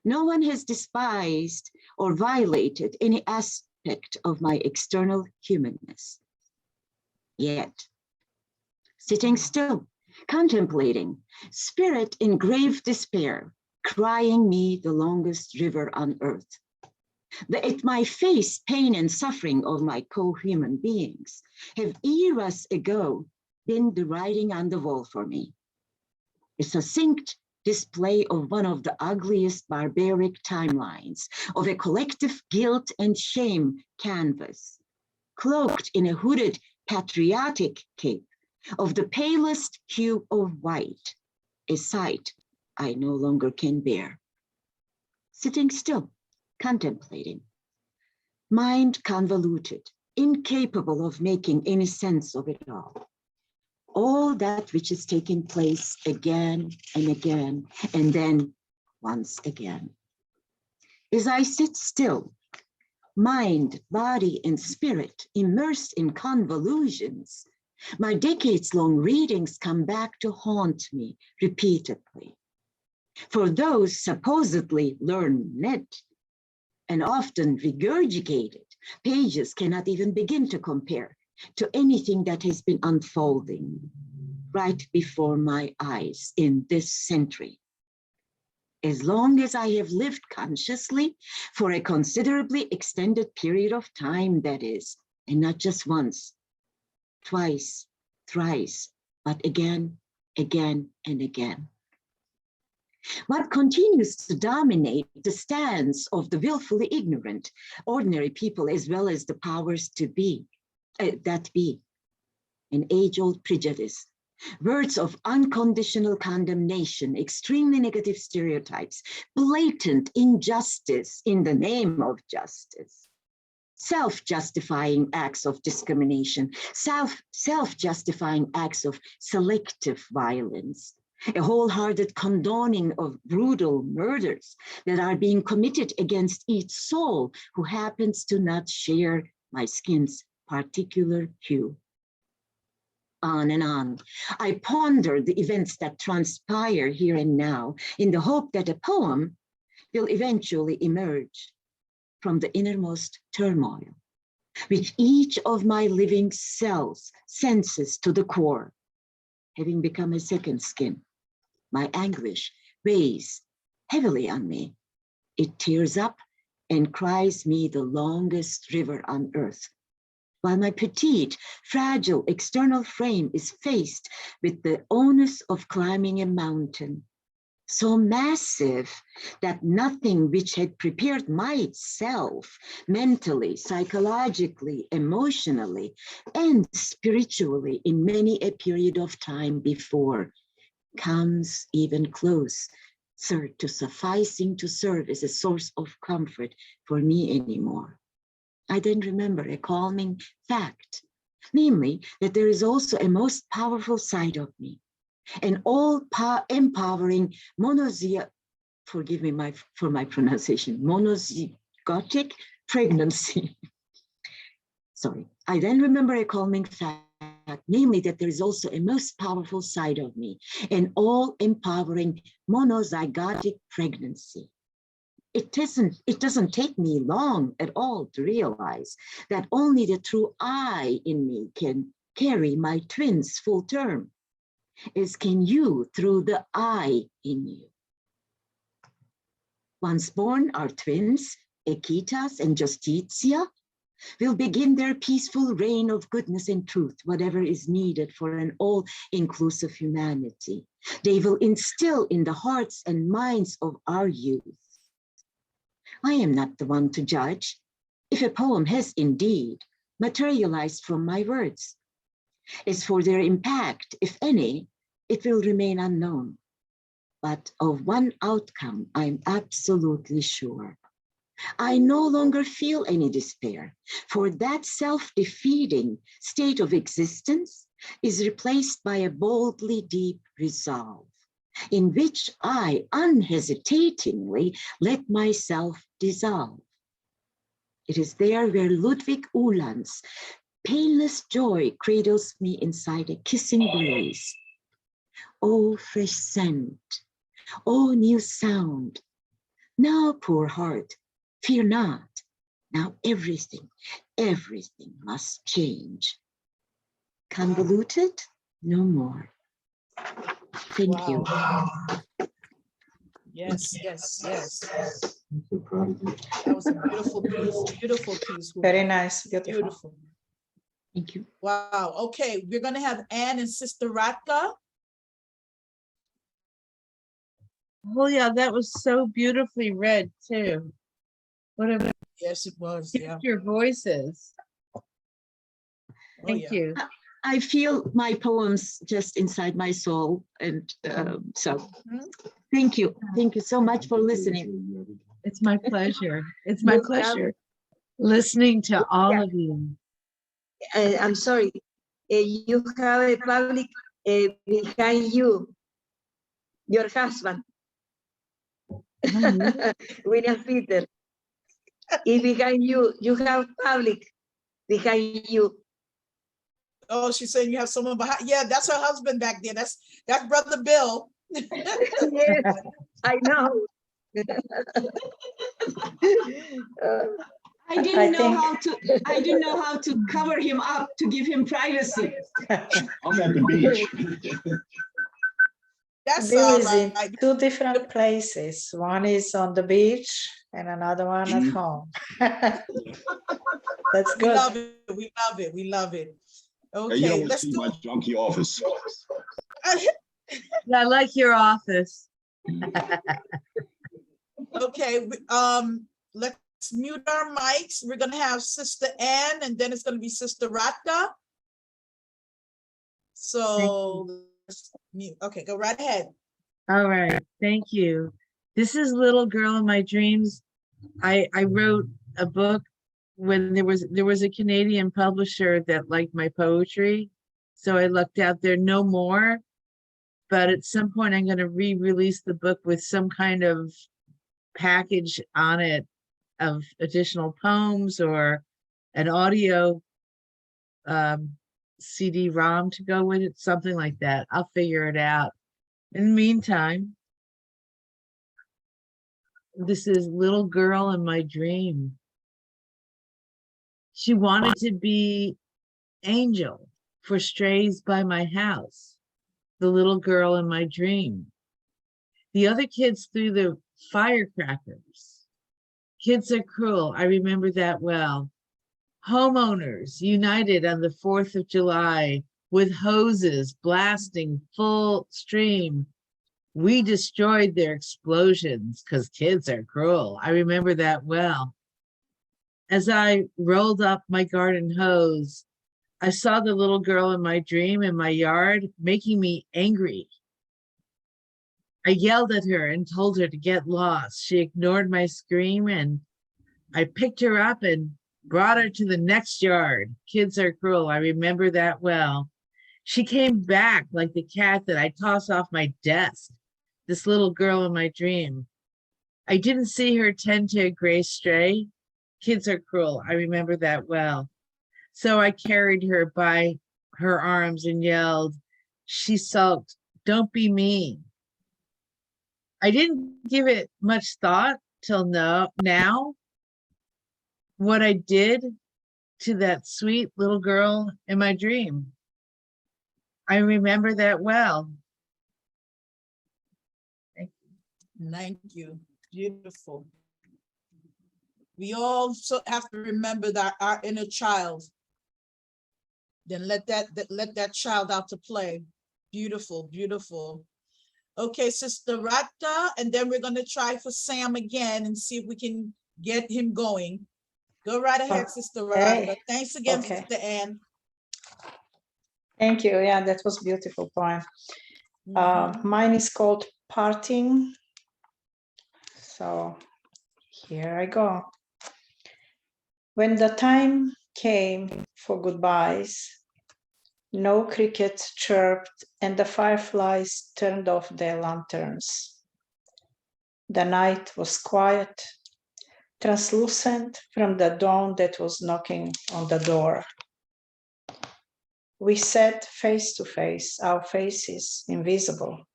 No one has despised or violated any aspect of my external humanness. Yet, sitting still, contemplating, spirit in grave despair, crying me the longest river on earth. At my face, pain and suffering of my co-human beings have eras ago been the writing on the wall for me. A succinct display of one of the ugliest barbaric timelines of a collective guilt and shame canvas, cloaked in a hooded patriotic cape of the palest hue of white, a sight I no longer can bear. Sitting still, contemplating, mind convoluted, incapable of making any sense of it all that which is taking place again and again, and then once again. As I sit still, mind, body, and spirit immersed in convolutions, my decades-long readings come back to haunt me repeatedly. For those supposedly learned and often regurgitated, pages cannot even begin to compare to anything that has been unfolding right before my eyes in this century. As long as I have lived consciously for a considerably extended period of time, that is, and not just once, twice, thrice, but again, again, and again. What continues to dominate the stance of the willfully ignorant, ordinary people, as well as the powers to be, that be, an age-old prejudice, words of unconditional condemnation, extremely negative stereotypes, blatant injustice in the name of justice, self-justifying acts of discrimination, self-justifying acts of selective violence, a wholehearted condoning of brutal murders that are being committed against each soul who happens to not share my skin's particular hue. On and on. I ponder the events that transpire here and now in the hope that a poem will eventually emerge from the innermost turmoil, which each of my living cells senses to the core, having become a second skin. My anguish weighs heavily on me. It tears up and cries me the longest river on earth, while my petite, fragile external frame is faced with the onus of climbing a mountain, so massive that nothing which had prepared myself mentally, psychologically, emotionally, and spiritually in many a period of time before comes even close, to sufficing to serve as a source of comfort for me anymore. I then remember a calming fact. namely that there is also a most powerful side of me, an all-empowering forgive me for my pronunciation, monozygotic pregnancy. Sorry. I then remember a calming fact, namely that there is also a most powerful side of me, an all-empowering monozygotic pregnancy. It doesn't take me long at all to realize that only the true I in me can carry my twins full term, as can you through the I in you. Once born, our twins, Equitas and Justicia, will begin their peaceful reign of goodness and truth, whatever is needed for an all-inclusive humanity. They will instill in the hearts and minds of our youth. I am not the one to judge if a poem has indeed materialized from my words. As for their impact, if any, it will remain unknown. But of one outcome, I'm absolutely sure. I no longer feel any despair, for that self-defeating state of existence is replaced by a boldly deep resolve, in which I unhesitatingly let myself dissolve. It is there where Ludwig Uhland's painless joy cradles me inside a kissing breeze. Oh, fresh scent, oh, new sound. Now, poor heart, fear not. Now everything must change. Convoluted? No more. Thank you. Yes, yes, yes. That was a beautiful piece, beautiful piece. Very nice, beautiful. Beautiful. Thank you. Wow, okay, we're gonna have Anne and Sister Ratka. Oh yeah, that was so beautifully read too. What a Yes, it was. Yeah. your voices. Thank you. I feel my poems just inside my soul, and so thank you. Thank you so much for listening. It's my pleasure. It's my pleasure listening to all of you. I'm sorry. You have a public behind you, your husband, William Peter. Is behind you. You have public behind you. Oh, she's saying you have someone behind. Yeah, that's her husband back there. That's Brother Bill. Yes, I know. I didn't know how to cover him up to give him privacy. I'm at the beach. That's Bill all is in right. 2 different places. One is on the beach and another one at home. That's We good. love it. We love it. We love it. Okay, You don't let's see do my junkie office. I like your office. Okay, let's mute our mics. We're gonna have Sister Anne, and then it's gonna be Sister Ratka. So let's mute. Okay, go right ahead. All right, thank you. This is Little Girl in My Dreams. I wrote a book when there was a Canadian publisher that liked my poetry, so I looked out there no more. But at some point, I'm going to re-release the book with some kind of package on it of additional poems or an audio CD-ROM to go with it, something like that. I'll figure it out. In the meantime, this is Little Girl in My Dream. She wanted to be angel for strays by my house, the little girl in my dream. The other kids threw the firecrackers. Kids are cruel, I remember that well. Homeowners united on the 4th of July with hoses blasting full stream. We destroyed their explosions because kids are cruel. I remember that well. As I rolled up my garden hose, I saw the little girl in my dream in my yard, making me angry. I yelled at her and told her to get lost. She ignored my scream, and I picked her up and brought her to the next yard. Kids are cruel. I remember that well. She came back like the cat that I tossed off my desk, this little girl in my dream. I didn't see her tend to a gray stray. Kids are cruel. I remember that well. So I carried her by her arms and yelled. She sulked, "Don't be mean." I didn't give it much thought till now what I did to that sweet little girl in my dream. I remember that well. Thank you. Beautiful. We all have to remember that our inner child. Then let that child out to play. Beautiful, beautiful. Okay, Sister Rata, and then we're going to try for Sam again and see if we can get him going. Go right ahead, Sister Rata. Thanks again, Sister Anne. Thank you. Yeah, that was a beautiful poem. Mine is called Parting. So here I go. When the time came for goodbyes, no crickets chirped and the fireflies turned off their lanterns. The night was quiet, translucent from the dawn that was knocking on the door. We sat face to face, our faces invisible,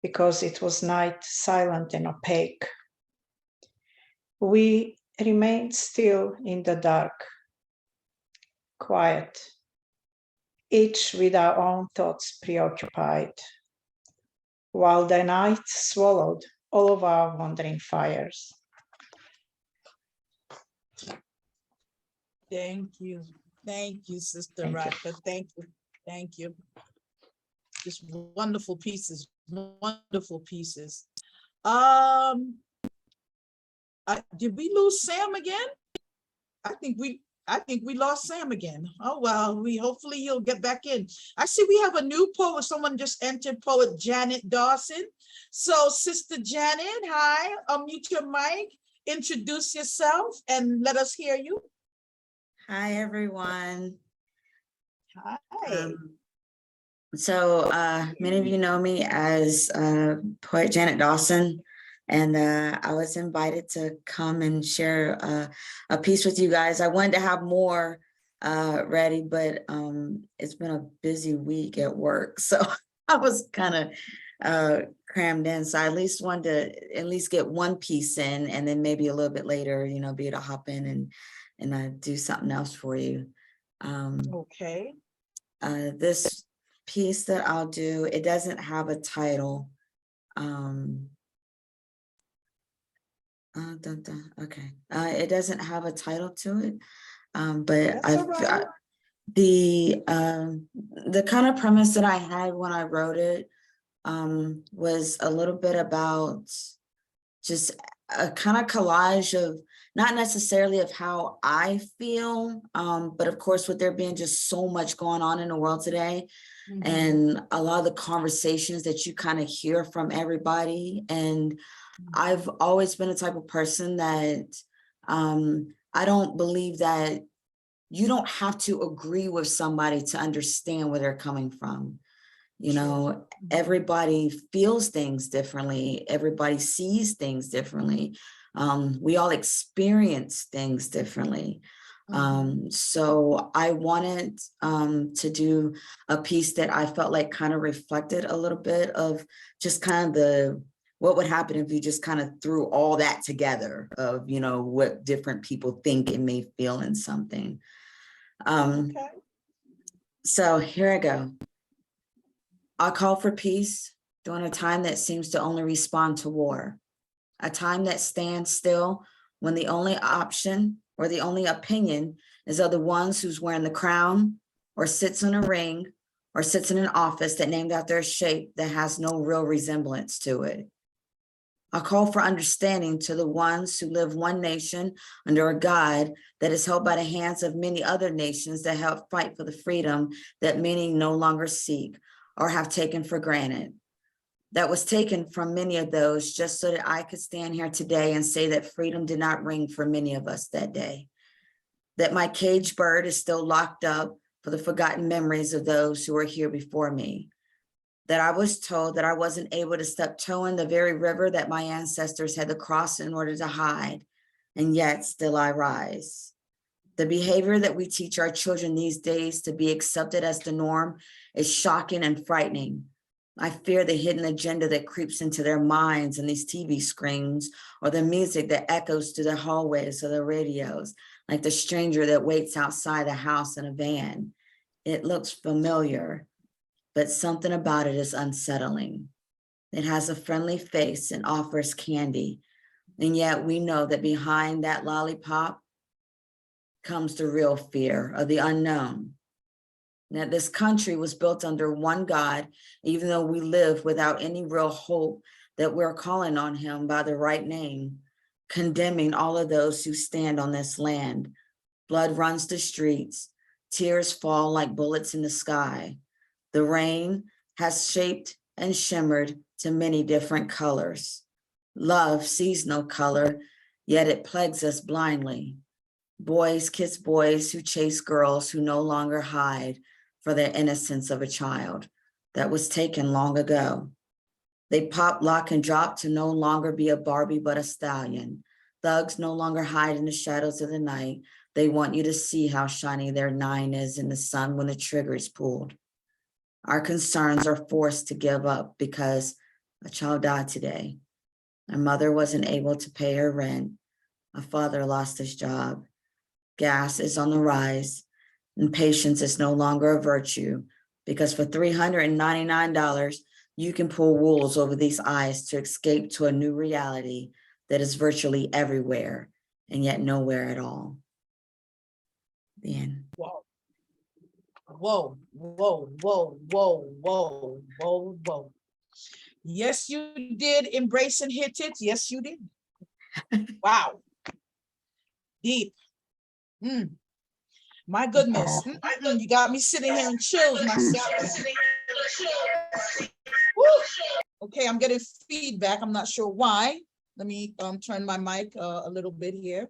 because it was night, silent and opaque. We remained still in the dark, quiet, each with our own thoughts preoccupied, while the night swallowed all of our wandering fires. Thank you. Thank you, Sister Rata. Thank you. Thank you. Just wonderful pieces. Wonderful pieces. Did we lose Sam again? I think we lost Sam again. Oh well, hopefully he'll get back in. I see we have a new poet. Someone just entered, poet Janet Dawson. So Sister Janet, hi, unmute your mic, introduce yourself and let us hear you. Hi, everyone. Hi. So many of you know me as poet Janet Dawson, and I was invited to come and share a piece with you guys. I wanted to have more ready, but it's been a busy week at work, so I was kind of crammed in. So I at least wanted to at least get one piece in, and then maybe a little bit later, you know, be able to hop in and do something else for you. Okay. This piece that I'll do, it doesn't have a title. Okay. It doesn't have a title to it, but the kind of premise that I had when I wrote it was a little bit about just a kind of collage of not necessarily of how I feel, but of course, with there being just so much going on in the world today, and a lot of the conversations that you kind of hear from everybody. And I've always been a type of person that I don't believe that you don't have to agree with somebody to understand where they're coming from. You know, everybody feels things differently. Everybody sees things differently. We all experience things differently. So I wanted to do a piece that I felt like kind of reflected a little bit of just kind of what would happen if you just kind of threw all that together of, you know, what different people think and may feel in something. So here I go. I call for peace during a time that seems to only respond to war, a time that stands still when the only option or the only opinion is of the ones who's wearing the crown or sits in a ring or sits in an office that named after a shape that has no real resemblance to it. I call for understanding to the ones who live one nation under a God that is held by the hands of many other nations that help fight for the freedom that many no longer seek or have taken for granted. That was taken from many of those just so that I could stand here today and say that freedom did not ring for many of us that day. that my caged bird is still locked up for the forgotten memories of those who were here before me, that I was told that I wasn't able to step toe in the very river that my ancestors had to cross in order to hide, and yet still I rise. The behavior that we teach our children these days to be accepted as the norm is shocking and frightening. I fear the hidden agenda that creeps into their minds and these TV screens, or the music that echoes through the hallways or the radios, like the stranger that waits outside the house in a van. It looks familiar, but something about it is unsettling. It has a friendly face and offers candy, and yet we know that behind that lollipop comes the real fear of the unknown. That this country was built under one God, even though we live without any real hope that we're calling on him by the right name, condemning all of those who stand on this land. Blood runs the streets, tears fall like bullets in the sky. The rain has shaped and shimmered to many different colors. Love sees no color, yet it plagues us blindly. Boys kiss boys who chase girls who no longer hide for their innocence of a child that was taken long ago. They pop, lock, and drop to no longer be a Barbie but a stallion. Thugs no longer hide in the shadows of the night. They want you to see how shiny their 9 is in the sun when the trigger is pulled. Our concerns are forced to give up because a child died today. A mother wasn't able to pay her rent. A father lost his job. Gas is on the rise, and patience is no longer a virtue, because for $399, you can pull wools over these eyes to escape to a new reality that is virtually everywhere and yet nowhere at all. The end. Whoa. Whoa, whoa, whoa, whoa, whoa, whoa, whoa. Yes, you did embrace and hit it. Yes, you did. Wow. Deep. My goodness. You got me sitting here in chills myself. Woo. Okay, I'm getting feedback. I'm not sure why. Let me turn my mic a little bit here.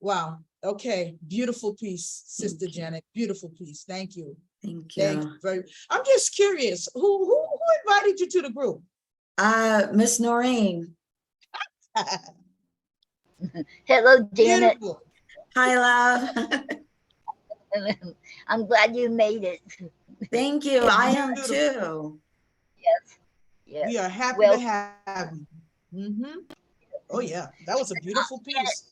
Wow. Okay. Beautiful piece, Sister Janet. Beautiful piece. Thank you. Thank you. Thank you very much. I'm just curious. Who invited you to the group? Miss Noreen. Hello, Janet. Beautiful. Hi, love. I'm glad you made it. Thank you. I am too. Yes. Yes. We are happy Well, to have you. Oh yeah, that was a beautiful piece.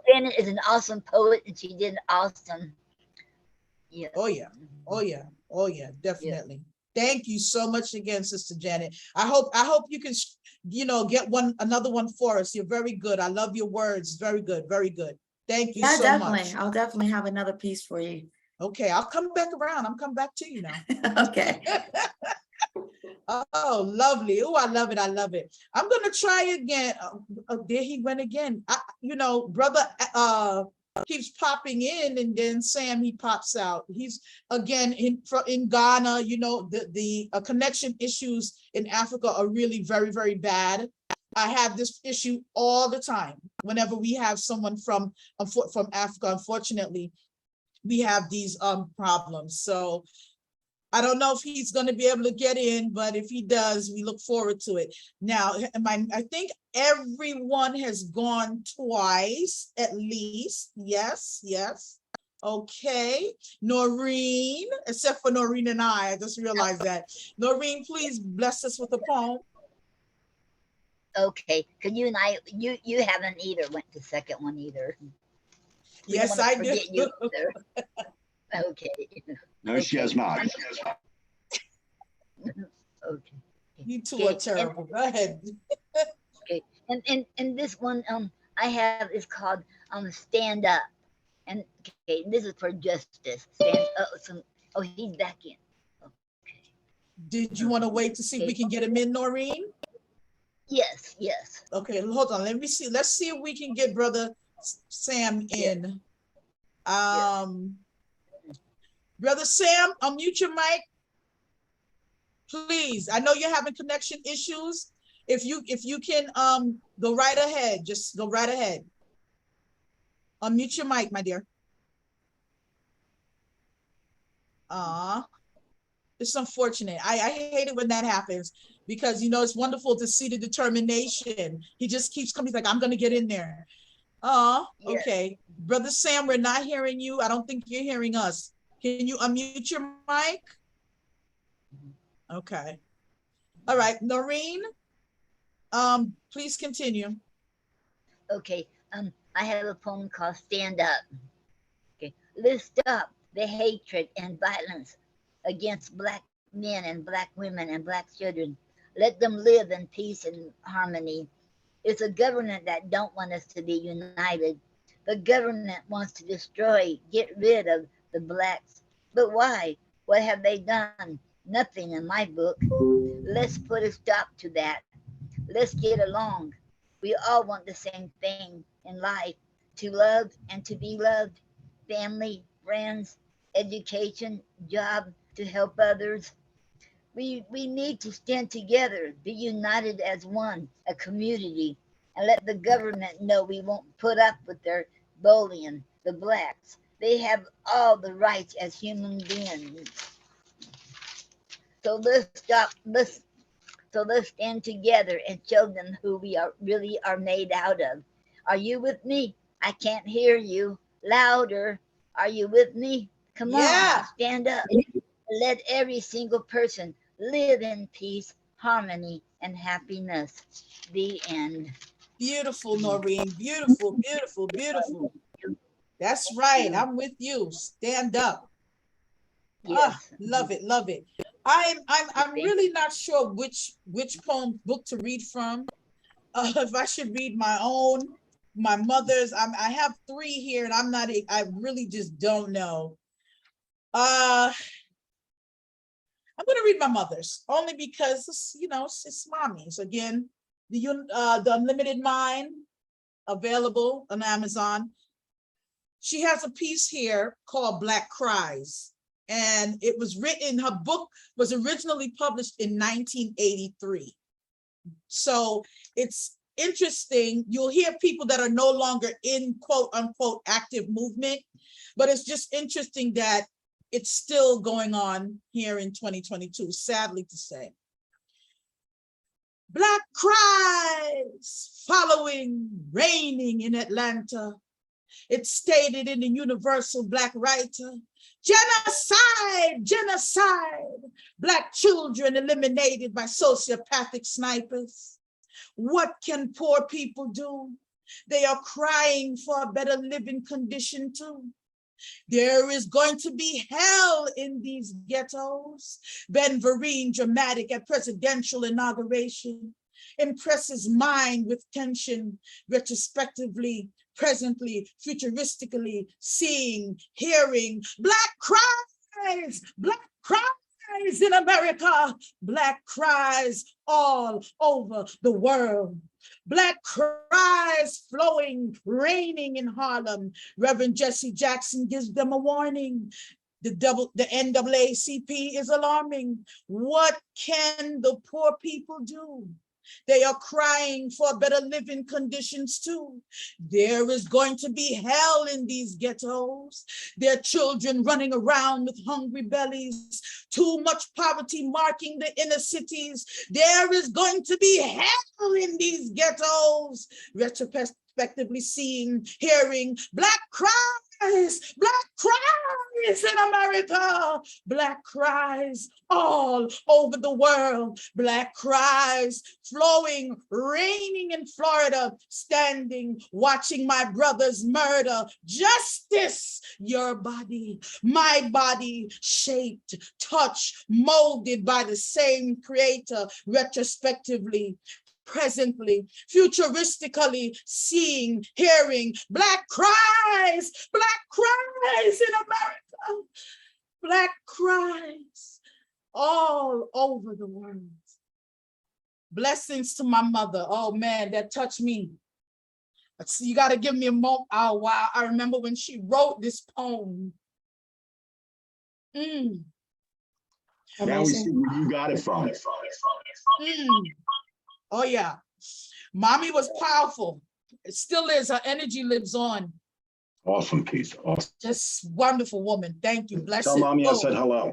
Janet is an awesome poet, and she did awesome. Yeah. Oh yeah. Oh yeah. Oh yeah. Definitely. Yeah. Thank you so much again, Sister Janet. I hope you can, get another one for us. You're very good. I love your words. Very good. Very good. Thank you so definitely. much. I'll definitely have another piece for you. Okay, I'll come back around. I'm coming back to you now. Okay. Oh, lovely. Oh, I love it. I love it. I'm going to try again. There he went again. Brother keeps popping in, and then Sam, he pops out. He's again in Ghana. The connection issues in Africa are really very, very bad. I have this issue all the time. Whenever we have someone from Africa, unfortunately, we have these problems. So I don't know if he's going to be able to get in, but if he does, we look forward to it. Now, I think everyone has gone twice, at least. Yes, yes. Okay. Noreen, except for Noreen and I just realized that. Noreen, please bless us with a poem. Okay, because you and I, you haven't either went to second one either. Yes, I did. Okay. No, she has not. Okay. You two are terrible. Go ahead. Okay, and this one I have is called Stand Up, and okay, this is for justice. He's back in. Okay. Did you want to wait to see if we can get him in, Noreen? Yes, yes. Okay, hold on. Let me see. Let's see if we can get Brother Sam in. Brother Sam, unmute your mic, please. I know you're having connection issues. If you can go right ahead, just go right ahead. Unmute your mic, my dear. It's unfortunate. I hate it when that happens because, you know, it's wonderful to see the determination. He just keeps coming. He's like, I'm going to get in there. Okay. Brother Sam, we're not hearing you. I don't think you're hearing us. Can you unmute your mic? Okay. All right. Noreen, please continue. Okay. I have a poem called Stand Up. Okay. Let's stop the hatred and violence against Black men and Black women and Black children. Let them live in peace and harmony. It's a government that don't want us to be united. The government wants to destroy, get rid of the Blacks. But why? What have they done? Nothing in my book. Let's put a stop to that. Let's get along. We all want the same thing in life, to love and to be loved. Family, friends, education, job, to help others. We need to stand together, be united as one, a community, and let the government know we won't put up with their bullying, the Blacks. They have all the rights as human beings. So let's stop, so let's stand together and show them who we are really are made out of. Are you with me? I can't hear you. Louder. Are you with me? Come on, stand up. Let every single person live in peace, harmony, and happiness. The end. Beautiful, Noreen. Beautiful, beautiful, beautiful. That's right. I'm with you. Stand up. Yes. Love it, love it. I'm really not sure which poem book to read from. If I should read my own, my mother's. I have 3 here, and I really just don't know. I'm going to read my mother's only because, you know, it's mommy's. Again, the Unlimited Mind, available on Amazon. She has a piece here called Black Cries. And it was written, her book was originally published in 1983. So it's interesting. You'll hear people that are no longer in quote unquote active movement, but it's just interesting that it's still going on here in 2022, sadly to say. Black cries following raining in Atlanta. It's stated in the Universal Black Writer. Genocide, genocide. Black children eliminated by sociopathic snipers. What can poor people do? They are crying for a better living condition too. There is going to be hell in these ghettos. Ben Vereen, dramatic at presidential inauguration, impresses mind with tension, retrospectively, presently, futuristically, seeing, hearing, Black cries in America, Black cries all over the world. Black cries flowing, raining in Harlem. Reverend Jesse Jackson gives them a warning. The NAACP is alarming. What can the poor people do? They are crying for better living conditions too. There is going to be hell in these ghettos. Their children running around with hungry bellies. Too much poverty marking the inner cities. There is going to be hell in these ghettos. Retrospectively seeing, hearing, Black cries in America, Black cries all over the world, Black cries flowing, raining in Florida, standing, watching my brother's murder. Justice, your body, my body, shaped, touched, molded by the same creator, retrospectively, presently, futuristically, seeing, hearing, Black cries in America, Black cries all over the world. Blessings to my mother. Oh man, that touched me. You got to give me a moment. Oh wow, I remember when she wrote this poem. Now we see where you got it from. Oh yeah, mommy was powerful. It still is. Her energy lives on. Awesome piece. Awesome. Just wonderful woman. Thank you. Bless Tell it. mommy I said hello.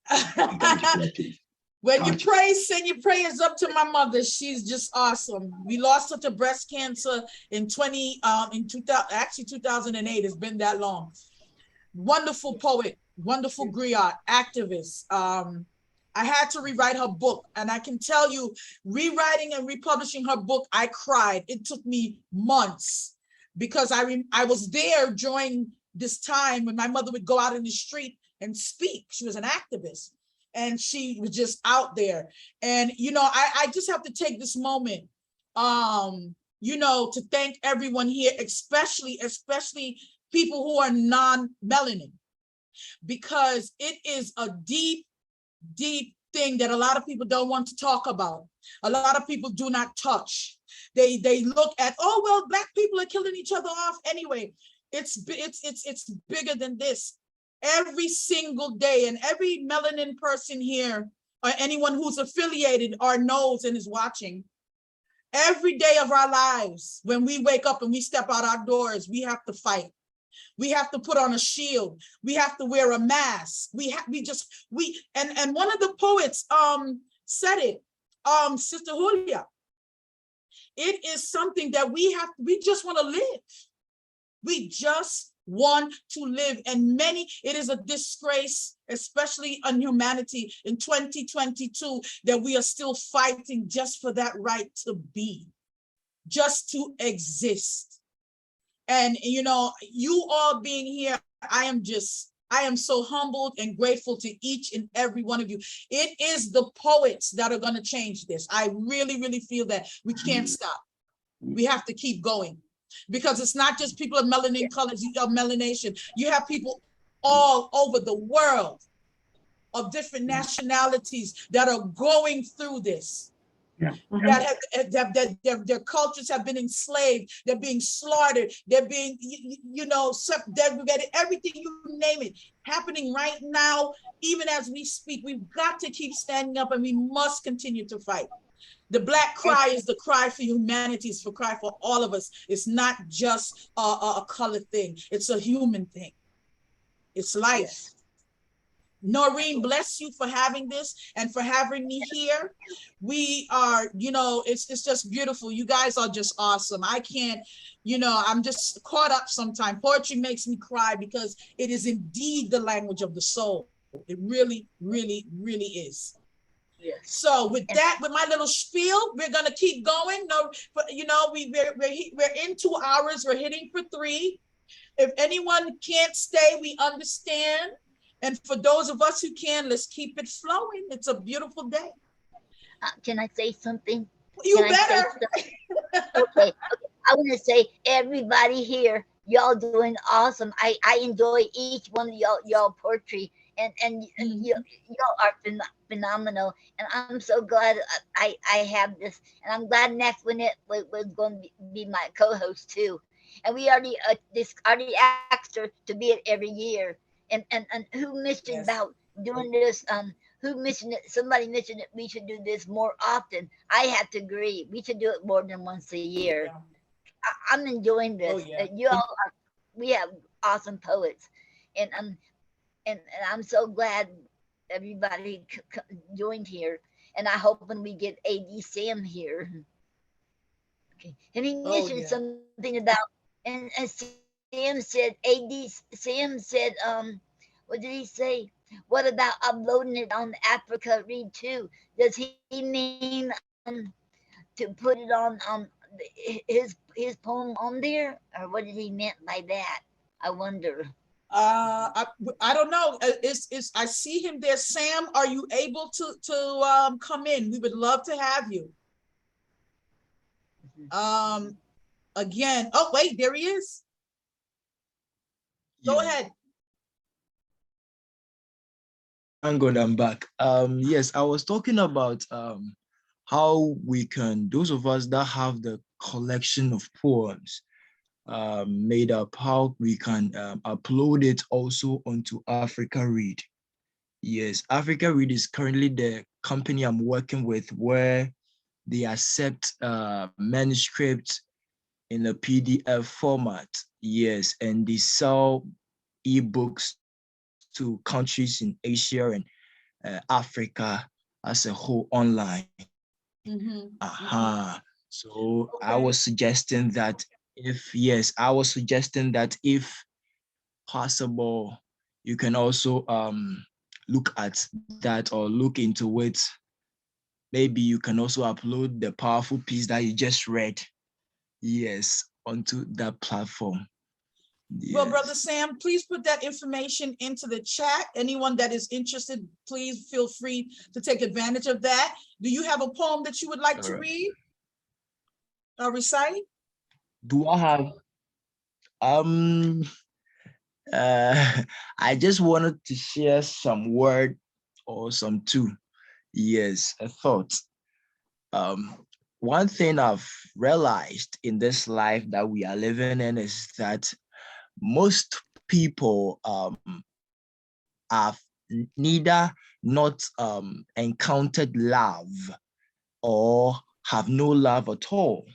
Thank you for that piece. When you pray, send your prayers up to my mother. She's just awesome. We lost her to breast cancer in 2008. It's been that long. Wonderful poet, wonderful griot, activist. I had to rewrite her book, and I can tell you, rewriting and republishing her book, I cried. It took me months because I was there during this time when my mother would go out in the street and speak. She was an activist, and she was just out there. And, you know, I just have to take this moment, you know, to thank everyone here, especially people who are non-melanin, because it is a deep, deep thing that a lot of people don't want to talk about. A lot of people do not touch. They look at, oh, well, Black people are killing each other off anyway. It's bigger than this. Every single day, and every melanin person here, or anyone who's affiliated or knows and is watching, every day of our lives, when we wake up and we step out our doors, we have to fight. We have to put on a shield. We have to wear a mask. And one of the poets said it, Sister Julia. It is something that we just want to live. We just want to live. And it is a disgrace, especially on humanity in 2022, that we are still fighting just for that right to be, just to exist. And, you know, you all being here, I am so humbled and grateful to each and every one of you. It is the poets that are going to change this. I really, really feel that we can't stop. We have to keep going, because it's not just people of melanin colors, of melanation. You have people all over the world of different nationalities that are going through this. Yeah. That their cultures have been enslaved, they're being slaughtered, they're being, you know, degraded, everything, you name it, happening right now, even as we speak. We've got to keep standing up, and we must continue to fight. The Black cry is the cry for humanity, it's the cry for all of us. It's not just a color thing, it's a human thing. It's life. Noreen, bless you for having this and for having me here. We are, you know, it's just beautiful. You guys are just awesome. I can't, you know, I'm just caught up sometimes. Poetry makes me cry because it is indeed the language of the soul. It really, really, really is. Yes. So with that, with my little spiel, we're gonna keep going. No, but you know, we're in 2 hours. We're hitting for 3. If anyone can't stay, we understand. And for those of us who can, let's keep it flowing. It's a beautiful day. Can I say something? You better. Okay. I want to say, everybody here, y'all doing awesome. I enjoy each one of y'all poetry, and y'all are phenomenal. And I'm so glad I have this, and I'm glad Maxwanette was going to be my co-host too. And we already asked her to be it every year. And who mentioned about doing this? Who mentioned it? Somebody mentioned that we should do this more often. I have to agree. We should do it more than once a year. Yeah. I'm enjoying this. You all we have awesome poets, and I'm so glad everybody joined here. And I hope when we get AD Sam here. Okay. And he mentioned something about and Sam said, Sam said, what did he say? What about uploading it on Africa Read too? Does he mean to put it on his poem on there, or what did he meant by that? I wonder. I don't know. I see him there. Sam, are you able to come in? We would love to have you. Again. Oh wait, there he is. Go ahead. Thank God I'm back. Yes, I was talking about how we can, those of us that have the collection of poems made up, how we can upload it also onto Africa Read. Yes, Africa Read is currently the company I'm working with, where they accept manuscripts in a PDF format. Yes, and they sell ebooks to countries in Asia and Africa as a whole online. So I was suggesting that if possible, you can also look at that or look into it. Maybe you can also upload the powerful piece that you just read, yes, onto that platform. Well, Brother Sam, please put that information into the chat. Anyone that is interested, please feel free to take advantage of that. Do you have a poem that you would like to read or recite? Do I have? I just wanted to share some word or some two. Yes, a thought. One thing I've realized in this life that we are living in is that most people have neither not encountered love or have no love at all.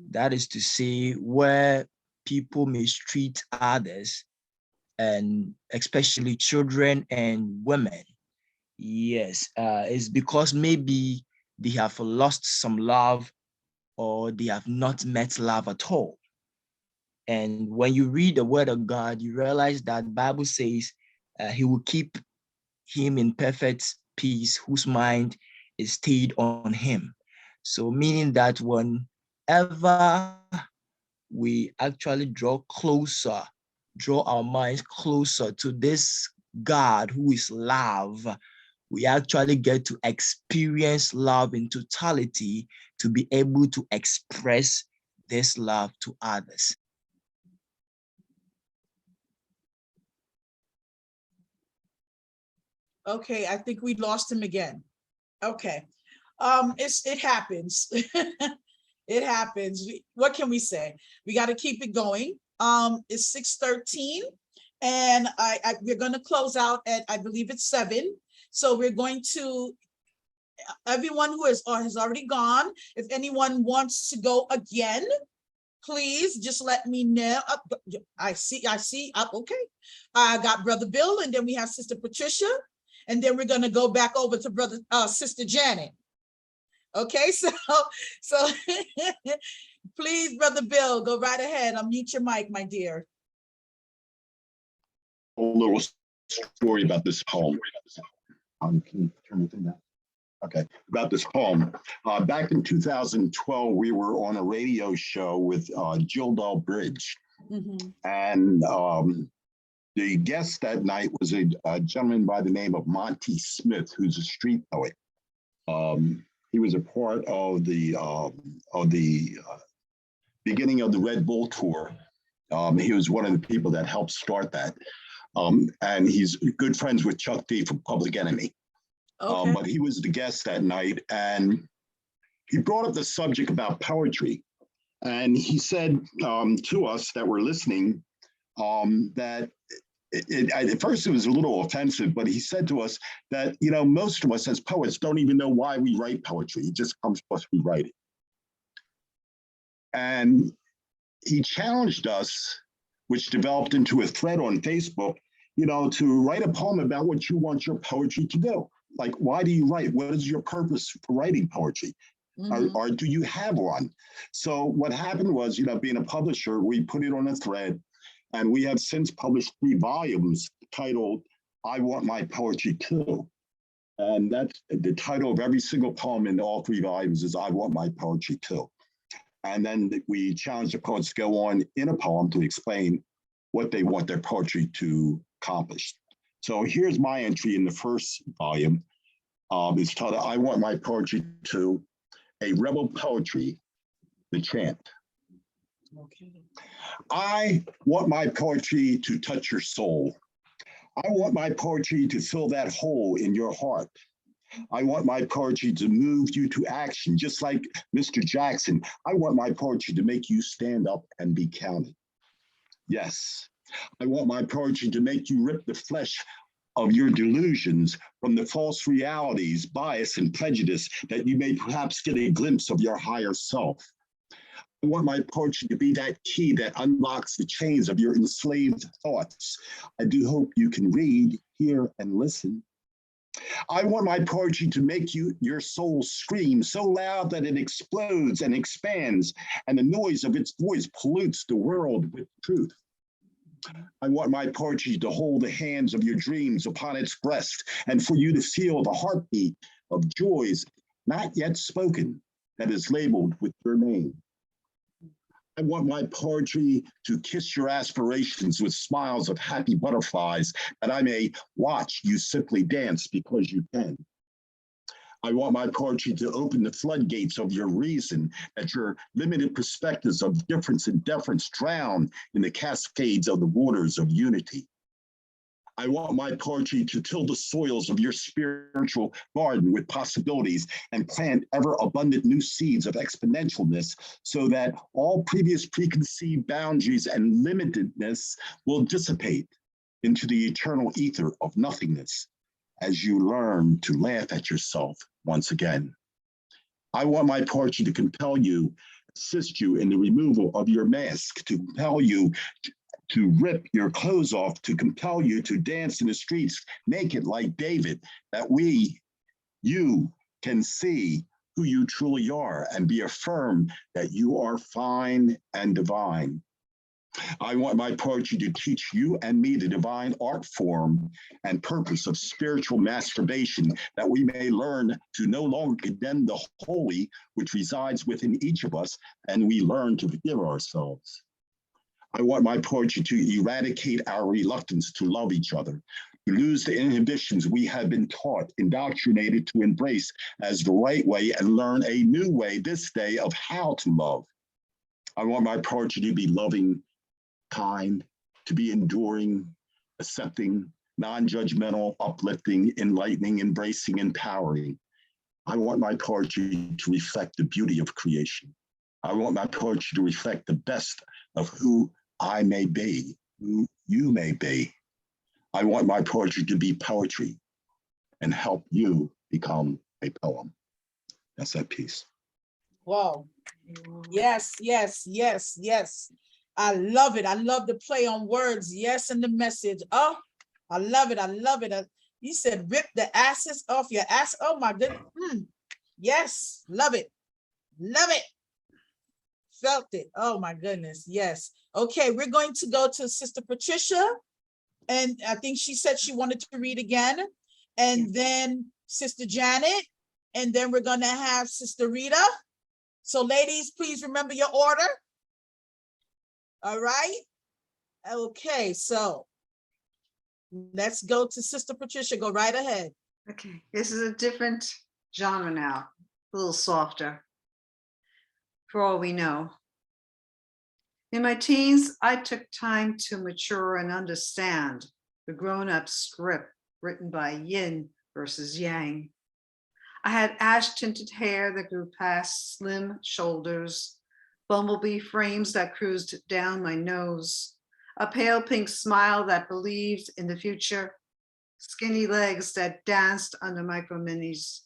That is to say, where people mistreat others, and especially children and women. Yes, it's because maybe they have lost some love or they have not met love at all. And when you read the word of God, you realize that the Bible says he will keep him in perfect peace whose mind is stayed on him. So meaning that whenever we actually draw our minds closer to this God who is love, we actually get to experience love in totality to be able to express this love to others. Okay, I think we lost him again. Okay, it happens. It happens. What can we say? We got to keep it going. It's 6:13, and we're going to close out at, I believe it's 7. So we're going to, everyone who has already gone, if anyone wants to go again, please just let me know. I see. Okay, I got Brother Bill, and then we have Sister Patricia, and then we're going to go back over to Sister Janet. Okay, so please, Brother Bill, go right ahead. Unmute your mic, my dear. A little story about this poem. Can you turn the thing down? Okay, about this poem. Back in 2012, we were on a radio show with Jill Bridge. And the guest that night was a gentleman by the name of Monty Smith, who's a street poet. He was a part of the beginning of the Red Bull tour. He was one of the people that helped start that. And he's good friends with Chuck D from Public Enemy. Okay. But he was the guest that night, and he brought up the subject about poetry. And he said to us that were listening that at first it was a little offensive, but he said to us that, you know, most of us as poets don't even know why we write poetry. It just comes to us, we write it. And he challenged us, which developed into a thread on Facebook, you know, to write a poem about what you want your poetry to do. Like, why do you write? What is your purpose for writing poetry? Or do you have one? So what happened was, you know, being a publisher, we put it on a thread, and we have since published 3 volumes titled, I Want My Poetry Too. And that's the title of every single poem in all 3 volumes is I Want My Poetry Too. And then we challenge the poets to go on in a poem to explain what they want their poetry to accomplish. So here's my entry in the first volume. It's titled, I Want My Poetry Too, a Rebel Poetry, the Chant. Okay. I want my poetry to touch your soul. I want my poetry to fill that hole in your heart. I want my poetry to move you to action, just like Mr. Jackson. I want my poetry to make you stand up and be counted. Yes, I want my poetry to make you rip the flesh of your delusions from the false realities, bias, and prejudice that you may perhaps get a glimpse of your higher self. I want my poetry to be that key that unlocks the chains of your enslaved thoughts. I do hope you can read, hear, and listen. I want my poetry to make your soul scream so loud that it explodes and expands, and the noise of its voice pollutes the world with truth. I want my poetry to hold the hands of your dreams upon its breast, and for you to feel the heartbeat of joys not yet spoken that is labeled with your name. I want my poetry to kiss your aspirations with smiles of happy butterflies, that I may watch you simply dance because you can. I want my poetry to open the floodgates of your reason, that your limited perspectives of difference and deference drown in the cascades of the waters of unity. I want my poetry to till the soils of your spiritual garden with possibilities and plant ever abundant new seeds of exponentialness, so that all previous preconceived boundaries and limitedness will dissipate into the eternal ether of nothingness as you learn to laugh at yourself once again. I want my poetry to compel you, assist you in the removal of your mask, to compel you to rip your clothes off, to compel you to dance in the streets naked like David, that you can see who you truly are and be affirmed that you are fine and divine. I want my poetry to teach you and me the divine art form and purpose of spiritual masturbation, that we may learn to no longer condemn the holy which resides within each of us, and we learn to forgive ourselves. I want my poetry to eradicate our reluctance to love each other, to lose the inhibitions we have been taught, indoctrinated to embrace as the right way, and learn a new way this day of how to love. I want my poetry to be loving, kind, to be enduring, accepting, non-judgmental, uplifting, enlightening, embracing, empowering. I want my poetry to reflect the beauty of creation. I want my poetry to reflect the best of who I may be, who you may be. I want my poetry to be poetry and help you become a poem. That's that piece. Whoa. Yes, yes, yes, yes. I love it. I love the play on words. Yes, and the message. Oh, I love it. I love it. You said rip the asses off your ass. Oh my goodness. Yes, love it. Love it. Felt it. Oh my goodness. Yes. Okay, we're going to go to Sister Patricia. And I think she said she wanted to read again. And then Sister Janet. And then we're going to have Sister Rita. So ladies, please remember your order. All right. Okay, so let's go to Sister Patricia. Go right ahead. Okay, this is a different genre now, a little softer. For all we know. In my teens, I took time to mature and understand the grown-up script written by yin versus yang. I had ash-tinted hair that grew past slim shoulders, bumblebee frames that cruised down my nose, a pale pink smile that believed in the future, skinny legs that danced under micro minis.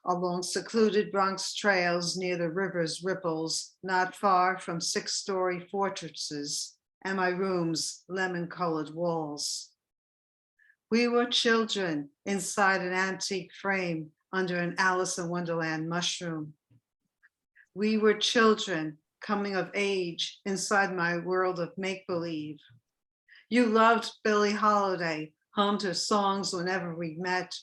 Along secluded Bronx trails near the river's ripples, not far from 6-story fortresses and my room's lemon-colored walls. We were children inside an antique frame under an Alice in Wonderland mushroom. We were children coming of age inside my world of make-believe. You loved Billie Holiday, hummed her songs whenever we met.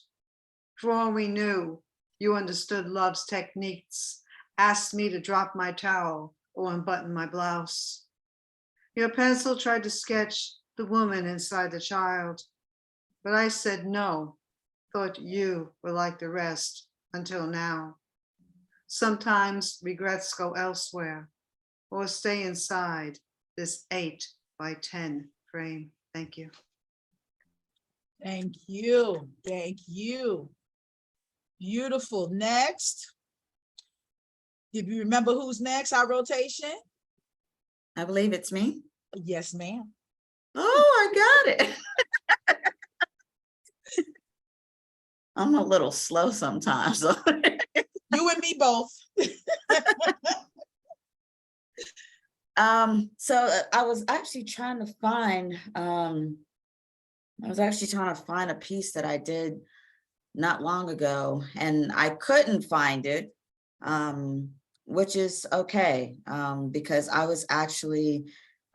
For all we knew, you understood love's techniques, asked me to drop my towel or unbutton my blouse. Your pencil tried to sketch the woman inside the child, but I said no, thought you were like the rest until now. Sometimes regrets go elsewhere or stay inside this 8x10 frame. Thank you. Thank you. Thank you. Beautiful. Next. Did you remember who's next? Our rotation? I believe it's me. Yes, ma'am. Oh, I got it. I'm a little slow sometimes. You and me both. So I was actually trying to find a piece that I did not long ago, and I couldn't find it, which is okay, because I was actually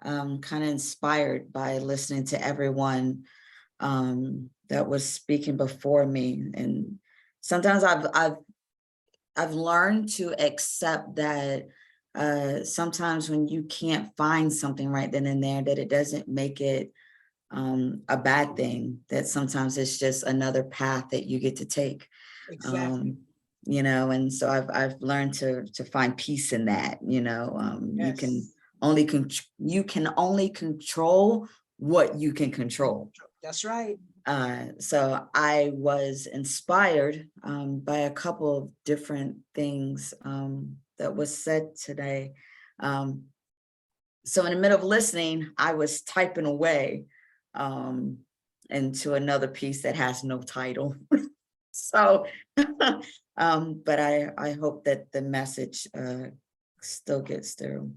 kind of inspired by listening to everyone that was speaking before me. And sometimes I've learned to accept that sometimes when you can't find something right then and there, that it doesn't make it a bad thing, that sometimes it's just another path that you get to take. Exactly. You know, and so I've learned to find peace in that. You know, you can only control what you can control. That's right. So I was inspired by a couple of different things that was said today. So in the middle of listening, I was typing away into another piece that has no title. So, but I hope that the message still gets through.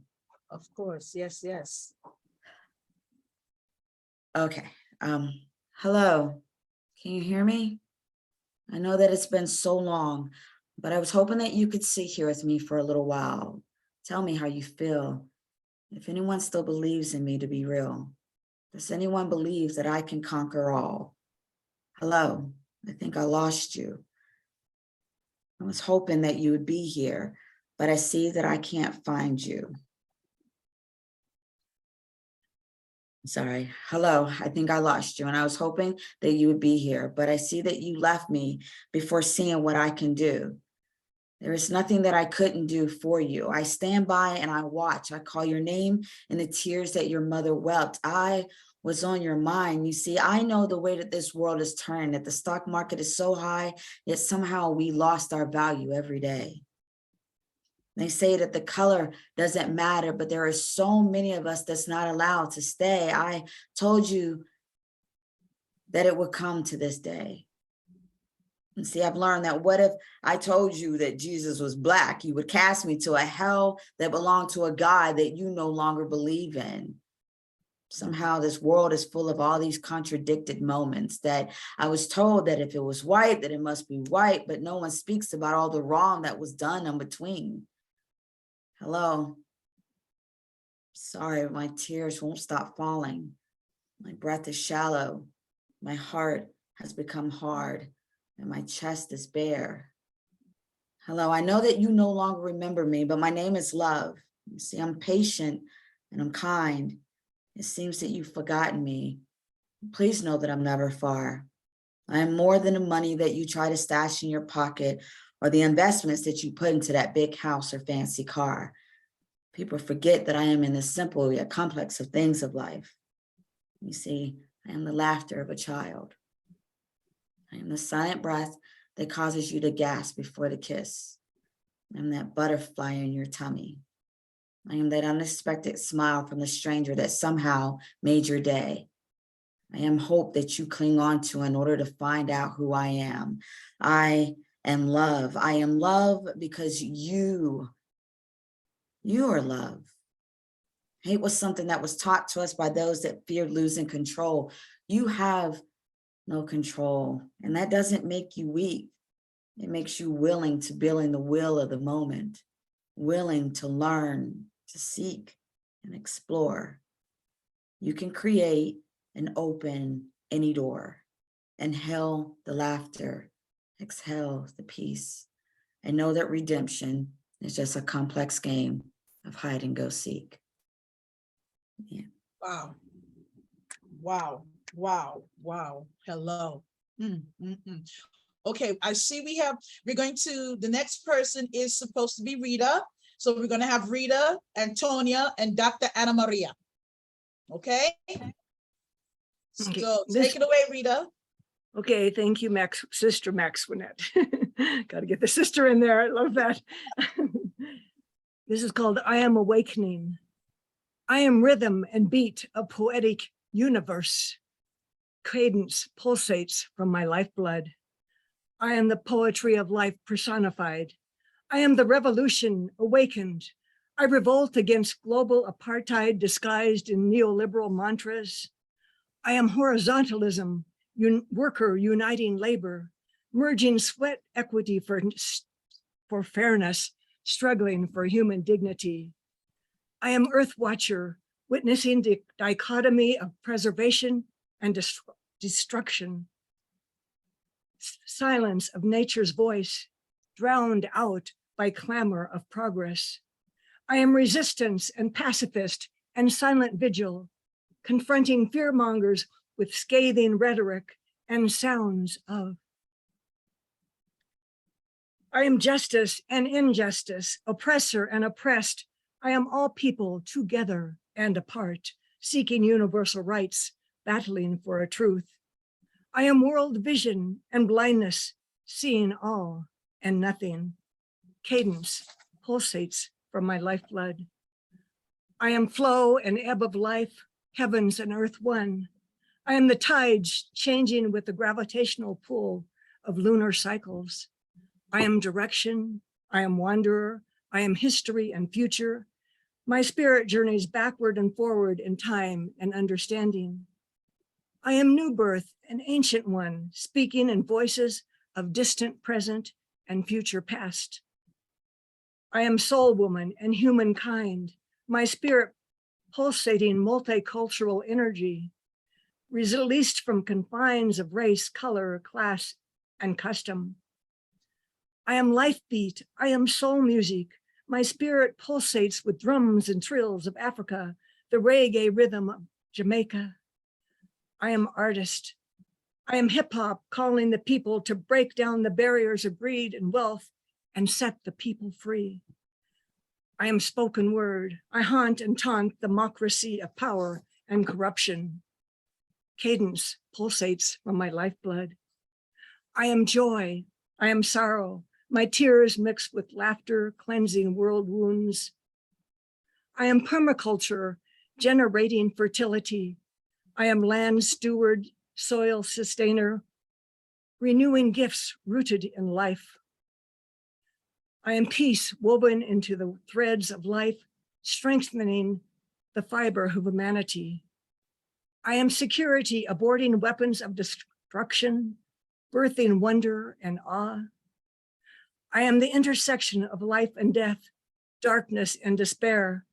Of course. Yes, yes. Okay. Hello, can you hear me? I know that it's been so long, but I was hoping that you could sit here with me for a little while. Tell me how you feel. If anyone still believes in me to be real. Does anyone believe that I can conquer all? Hello, I think I lost you. I was hoping that you would be here, but I see that I can't find you. Sorry. Hello, I think I lost you, and I was hoping that you would be here, but I see that you left me before seeing what I can do. There is nothing that I couldn't do for you. I stand by and I watch. I call your name in the tears that your mother wept. I was on your mind. You see, I know the way that this world is turning, that the stock market is so high, yet somehow we lost our value every day. They say that the color doesn't matter, but there are so many of us that's not allowed to stay. I told you that it would come to this day. And see, I've learned that what if I told you that Jesus was Black? You would cast me to a hell that belonged to a God that you no longer believe in. Somehow this world is full of all these contradicted moments, that I was told that if it was white, that it must be white, but no one speaks about all the wrong that was done in between. Hello. Sorry, my tears won't stop falling. My breath is shallow. My heart has become hard and my chest is bare. Hello, I know that you no longer remember me, but my name is Love. You see, I'm patient and I'm kind. It seems that you've forgotten me. Please know that I'm never far. I am more than the money that you try to stash in your pocket or the investments that you put into that big house or fancy car. People forget that I am in the simple yet complex of things of life. You see, I am the laughter of a child. I am the silent breath that causes you to gasp before the kiss. I am that butterfly in your tummy. I am that unexpected smile from the stranger that somehow made your day. I am hope that you cling on to in order to find out who I am. I am love. I am love because you are love. Hate was something that was taught to us by those that feared losing control. You have no control, and that doesn't make you weak. It makes you willing to be in the will of the moment, willing to learn, to seek, and explore. You can create and open any door. Inhale the laughter, exhale the peace, and know that redemption is just a complex game of hide and go seek. Yeah. Wow. Wow. Wow. Wow. Hello. Okay, I see we're going to, the next person is supposed to be Rita. So we're going to have Rita, Antonia, and Dr. Anna Maria. Okay? So take it away, Rita. Okay, thank you, Sister Maxwanette. Got to get the sister in there. I love that. This is called I Am Awakening. I am rhythm and beat, a poetic universe. Cadence pulsates from my lifeblood. I am the poetry of life personified. I am the revolution awakened. I revolt against global apartheid disguised in neoliberal mantras. I am horizontalism, worker uniting labor, merging sweat equity for fairness, struggling for human dignity. I am Earth Watcher, witnessing the dichotomy of preservation and destruction. Silence of nature's voice, drowned out by clamor of progress. I am resistance and pacifist and silent vigil, confronting fearmongers with scathing rhetoric and sounds of. I am justice and injustice, oppressor and oppressed. I am all people together and apart, seeking universal rights, battling for a truth. I am world vision and blindness, seeing all and nothing. Cadence pulsates from my lifeblood. I am flow and ebb of life, heavens and earth one. I am the tides changing with the gravitational pull of lunar cycles. I am direction, I am wanderer, I am history and future. My spirit journeys backward and forward in time and understanding. I am new birth, an ancient one, speaking in voices of distant present and future past. I am soul woman and humankind, my spirit pulsating multicultural energy, released from confines of race, color, class, and custom. I am life beat, I am soul music, my spirit pulsates with drums and trills of Africa, the reggae rhythm of Jamaica. I am artist. I am hip hop calling the people to break down the barriers of greed and wealth and set the people free. I am spoken word. I haunt and taunt the democracy of power and corruption. Cadence pulsates from my lifeblood. I am joy. I am sorrow. My tears mixed with laughter, cleansing world wounds. I am permaculture, generating fertility. I am land steward, soil sustainer, renewing gifts rooted in life. I am peace woven into the threads of life, strengthening the fiber of humanity. I am security, aborting weapons of destruction, birthing wonder and awe. I am the intersection of life and death, darkness and despair.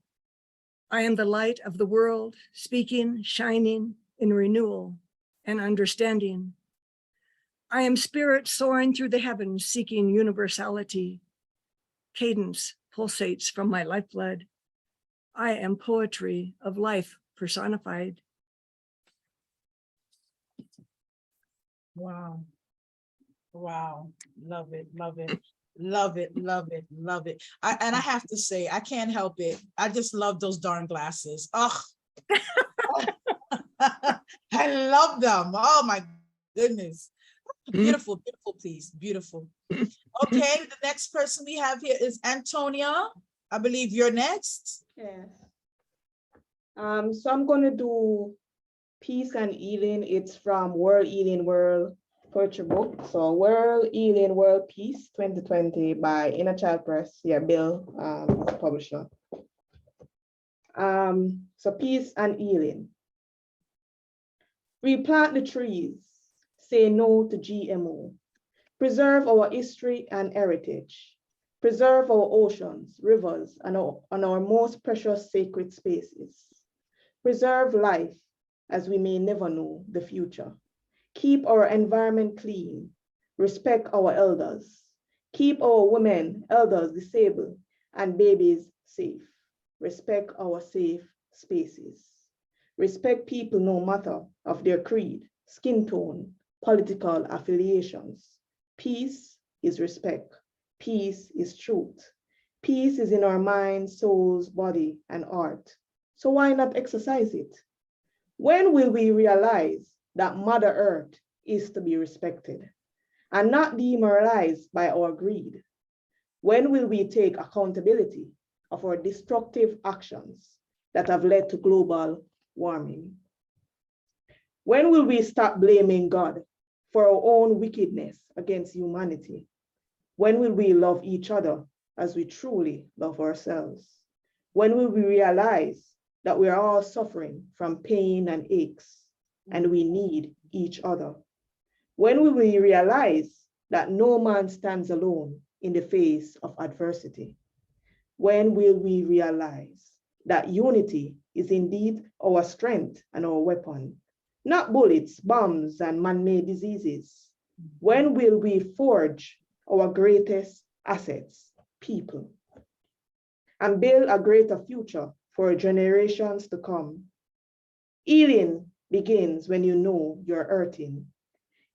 I am the light of the world, speaking, shining in renewal and understanding. I am spirit soaring through the heavens, seeking universality. Cadence pulsates from my lifeblood. I am poetry of life personified. Wow. Wow. Love it. Love it. Love it. Love it. Love it. And I have to say, I can't help it. I just love those darn glasses. Oh, I love them. Oh my goodness. Beautiful, beautiful piece. Beautiful. Okay, the next person we have here is Antonia. I believe you're next. Yes. So I'm going to do Peace and Healing. It's from World Healing World Poetry Book. So World Healing World Peace 2020 by Inner Child Press. Yeah, Bill, publisher. So Peace and Healing. Replant the trees. Say no to GMO. Preserve our history and heritage. Preserve our oceans, rivers, and our most precious sacred spaces. Preserve life, as we may never know the future. Keep our environment clean. Respect our elders. Keep our women, elders, disabled, and babies safe. Respect our safe spaces. Respect people no matter of their creed, skin tone, political affiliations. Peace is respect. Peace is truth. Peace is in our mind, souls, body, and art. So why not exercise it? When will we realize that Mother Earth is to be respected and not demoralized by our greed? When will we take accountability of our destructive actions that have led to global warming? When will we stop blaming God for our own wickedness against humanity? When will we love each other as we truly love ourselves? When will we realize that we are all suffering from pain and aches, and we need each other? When will we realize that no man stands alone in the face of adversity? When will we realize that unity is indeed our strength and our weapon, not bullets, bombs, and man-made diseases? When will we forge our greatest assets, people, and build a greater future for generations to come? Healing begins when you know you're hurting.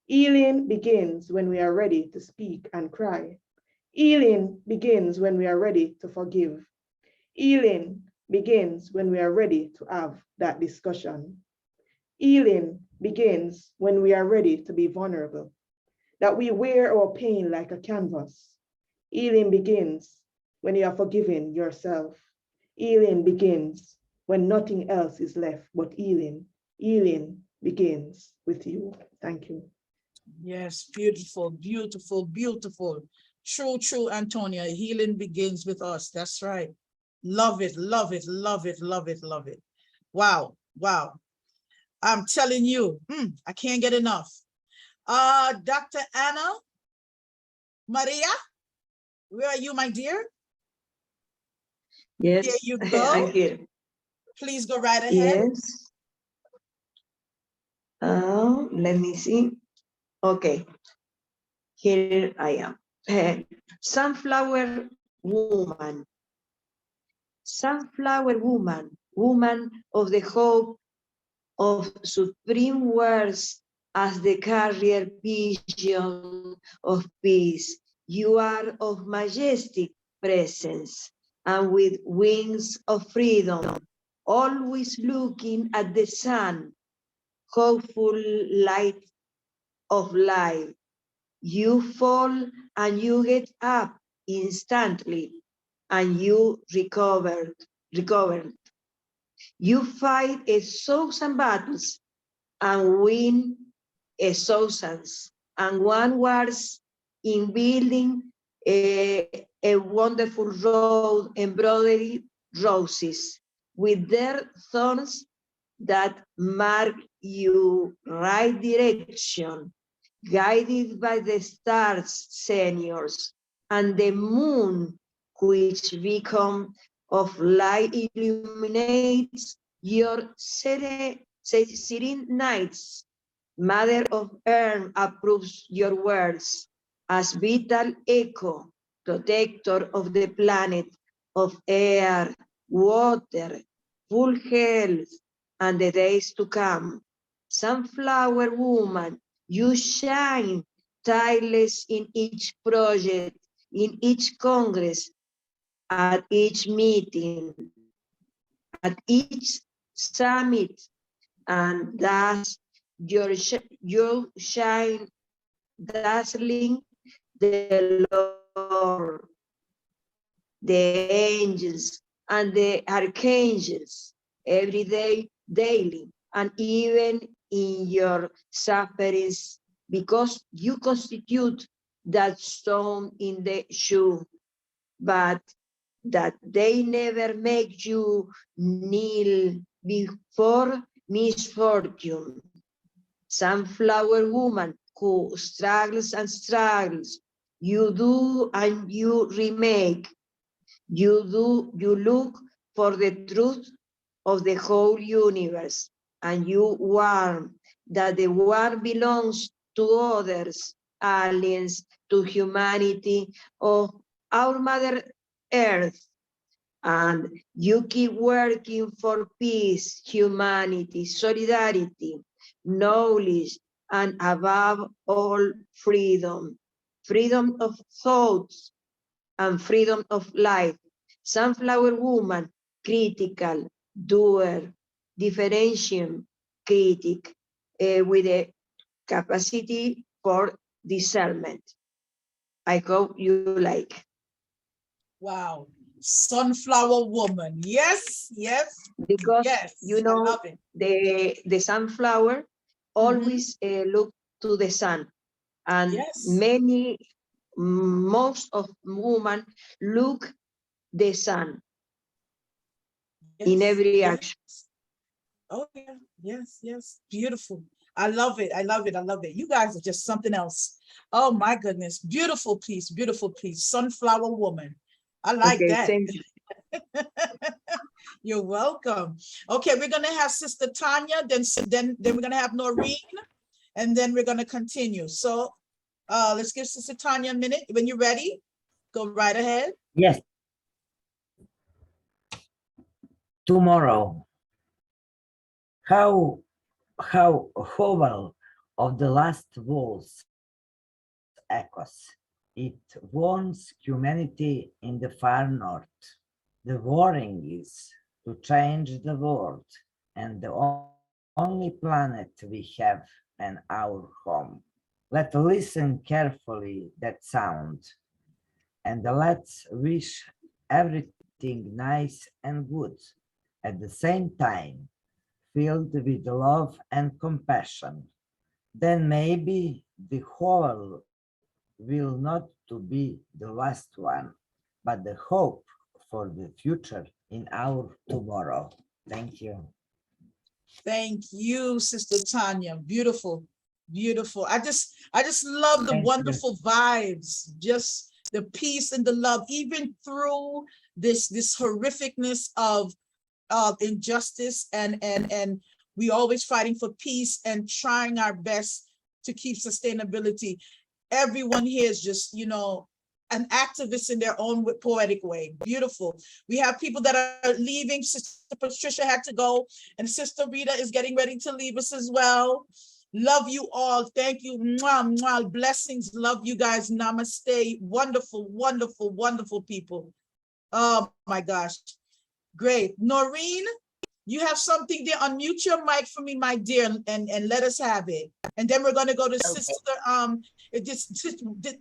Healing begins when we are ready to speak and cry. Healing begins when we are ready to forgive. Healing begins when we are ready to have that discussion. Healing begins when we are ready to be vulnerable, that we wear our pain like a canvas. Healing begins when you are forgiving yourself. Healing begins when nothing else is left but healing. Healing begins with you. Thank you. Yes, beautiful, beautiful, beautiful. True, true, Antonia. Healing begins with us. That's right. Love it, love it, love it, love it, love it. Wow, wow. I'm telling you, I can't get enough. Dr. Anna Maria, where are you, my dear? Yes, There you go. I'm here. Please go right ahead. Yes. Let me see. Okay, here I am. Sunflower woman. Sunflower woman, woman of the hope of supreme words as the carrier pigeon of peace. You are of majestic presence and with wings of freedom, always looking at the sun, hopeful light of life. You fall and you get up instantly and you recover. You fight a thousand battles and win a thousands and one wars in building a wonderful road embroidered roses with their thorns that mark you right direction, guided by the stars, seniors, and the moon, which become of light illuminates your serene nights. Mother of Earth approves your words as vital echo, protector of the planet, of air, water, full health, and the days to come. Sunflower woman, you shine tireless in each project, in each congress, at each meeting, at each summit, and thus your shine dazzling the Lord, the angels, and the archangels every day, daily, and even in your sufferings, because you constitute that stone in the shoe, but that they never make you kneel before misfortune. Sunflower woman who struggles and struggles, you do and you remake. You look for the truth of the whole universe, and you warn that the war belongs to others, aliens, to humanity, of our Mother Earth. And you keep working for peace, humanity, solidarity, knowledge, and above all, freedom. Freedom of thoughts and freedom of life. Sunflower woman, critical, doer, differentiation, critic, with a capacity for discernment. I hope you like. Wow. Sunflower woman. Yes, yes, because yes. you I know love it. the sunflower always look to the sun, and most of women look the sun, in every yes. action. Oh yeah, yes, yes, beautiful. I love it. I love it. I love it. You guys are just something else. Oh my goodness, beautiful piece, beautiful piece. Sunflower Woman. I like Okay, that. thank you. You're welcome. Okay, we're gonna have Sister Tanya, then we're gonna have Noreen, and then we're gonna continue. So let's give Sister Tanya a minute. When you're ready, go right ahead. Yes. Tomorrow. How hovel of the last walls echoes. It warns humanity in the far north. The warning is to change the world, and the only planet we have and our home. Let's listen carefully that sound, and let's wish everything nice and good at the same time, filled with love and compassion. Then maybe the whole will not to be the last one, but the hope for the future in our tomorrow. Thank you. Thank you, Sister Tanya. Beautiful, beautiful. I just love the Thank you. wonderful vibes, just the peace and the love, even through this horrificness of injustice, and we always fighting for peace and trying our best to keep sustainability. Everyone here is just, you know, an activist in their own poetic way. Beautiful. We have people that are leaving. Sister Patricia had to go, and Sister Rita is getting ready to leave us as well. Love you all. Thank you. Mwah, mwah. Blessings. Love you guys. Namaste. Wonderful, wonderful, wonderful people. Oh my gosh. Great. Noreen, you have something there. Unmute your mic for me, my dear, and let us have it. And then we're going to go to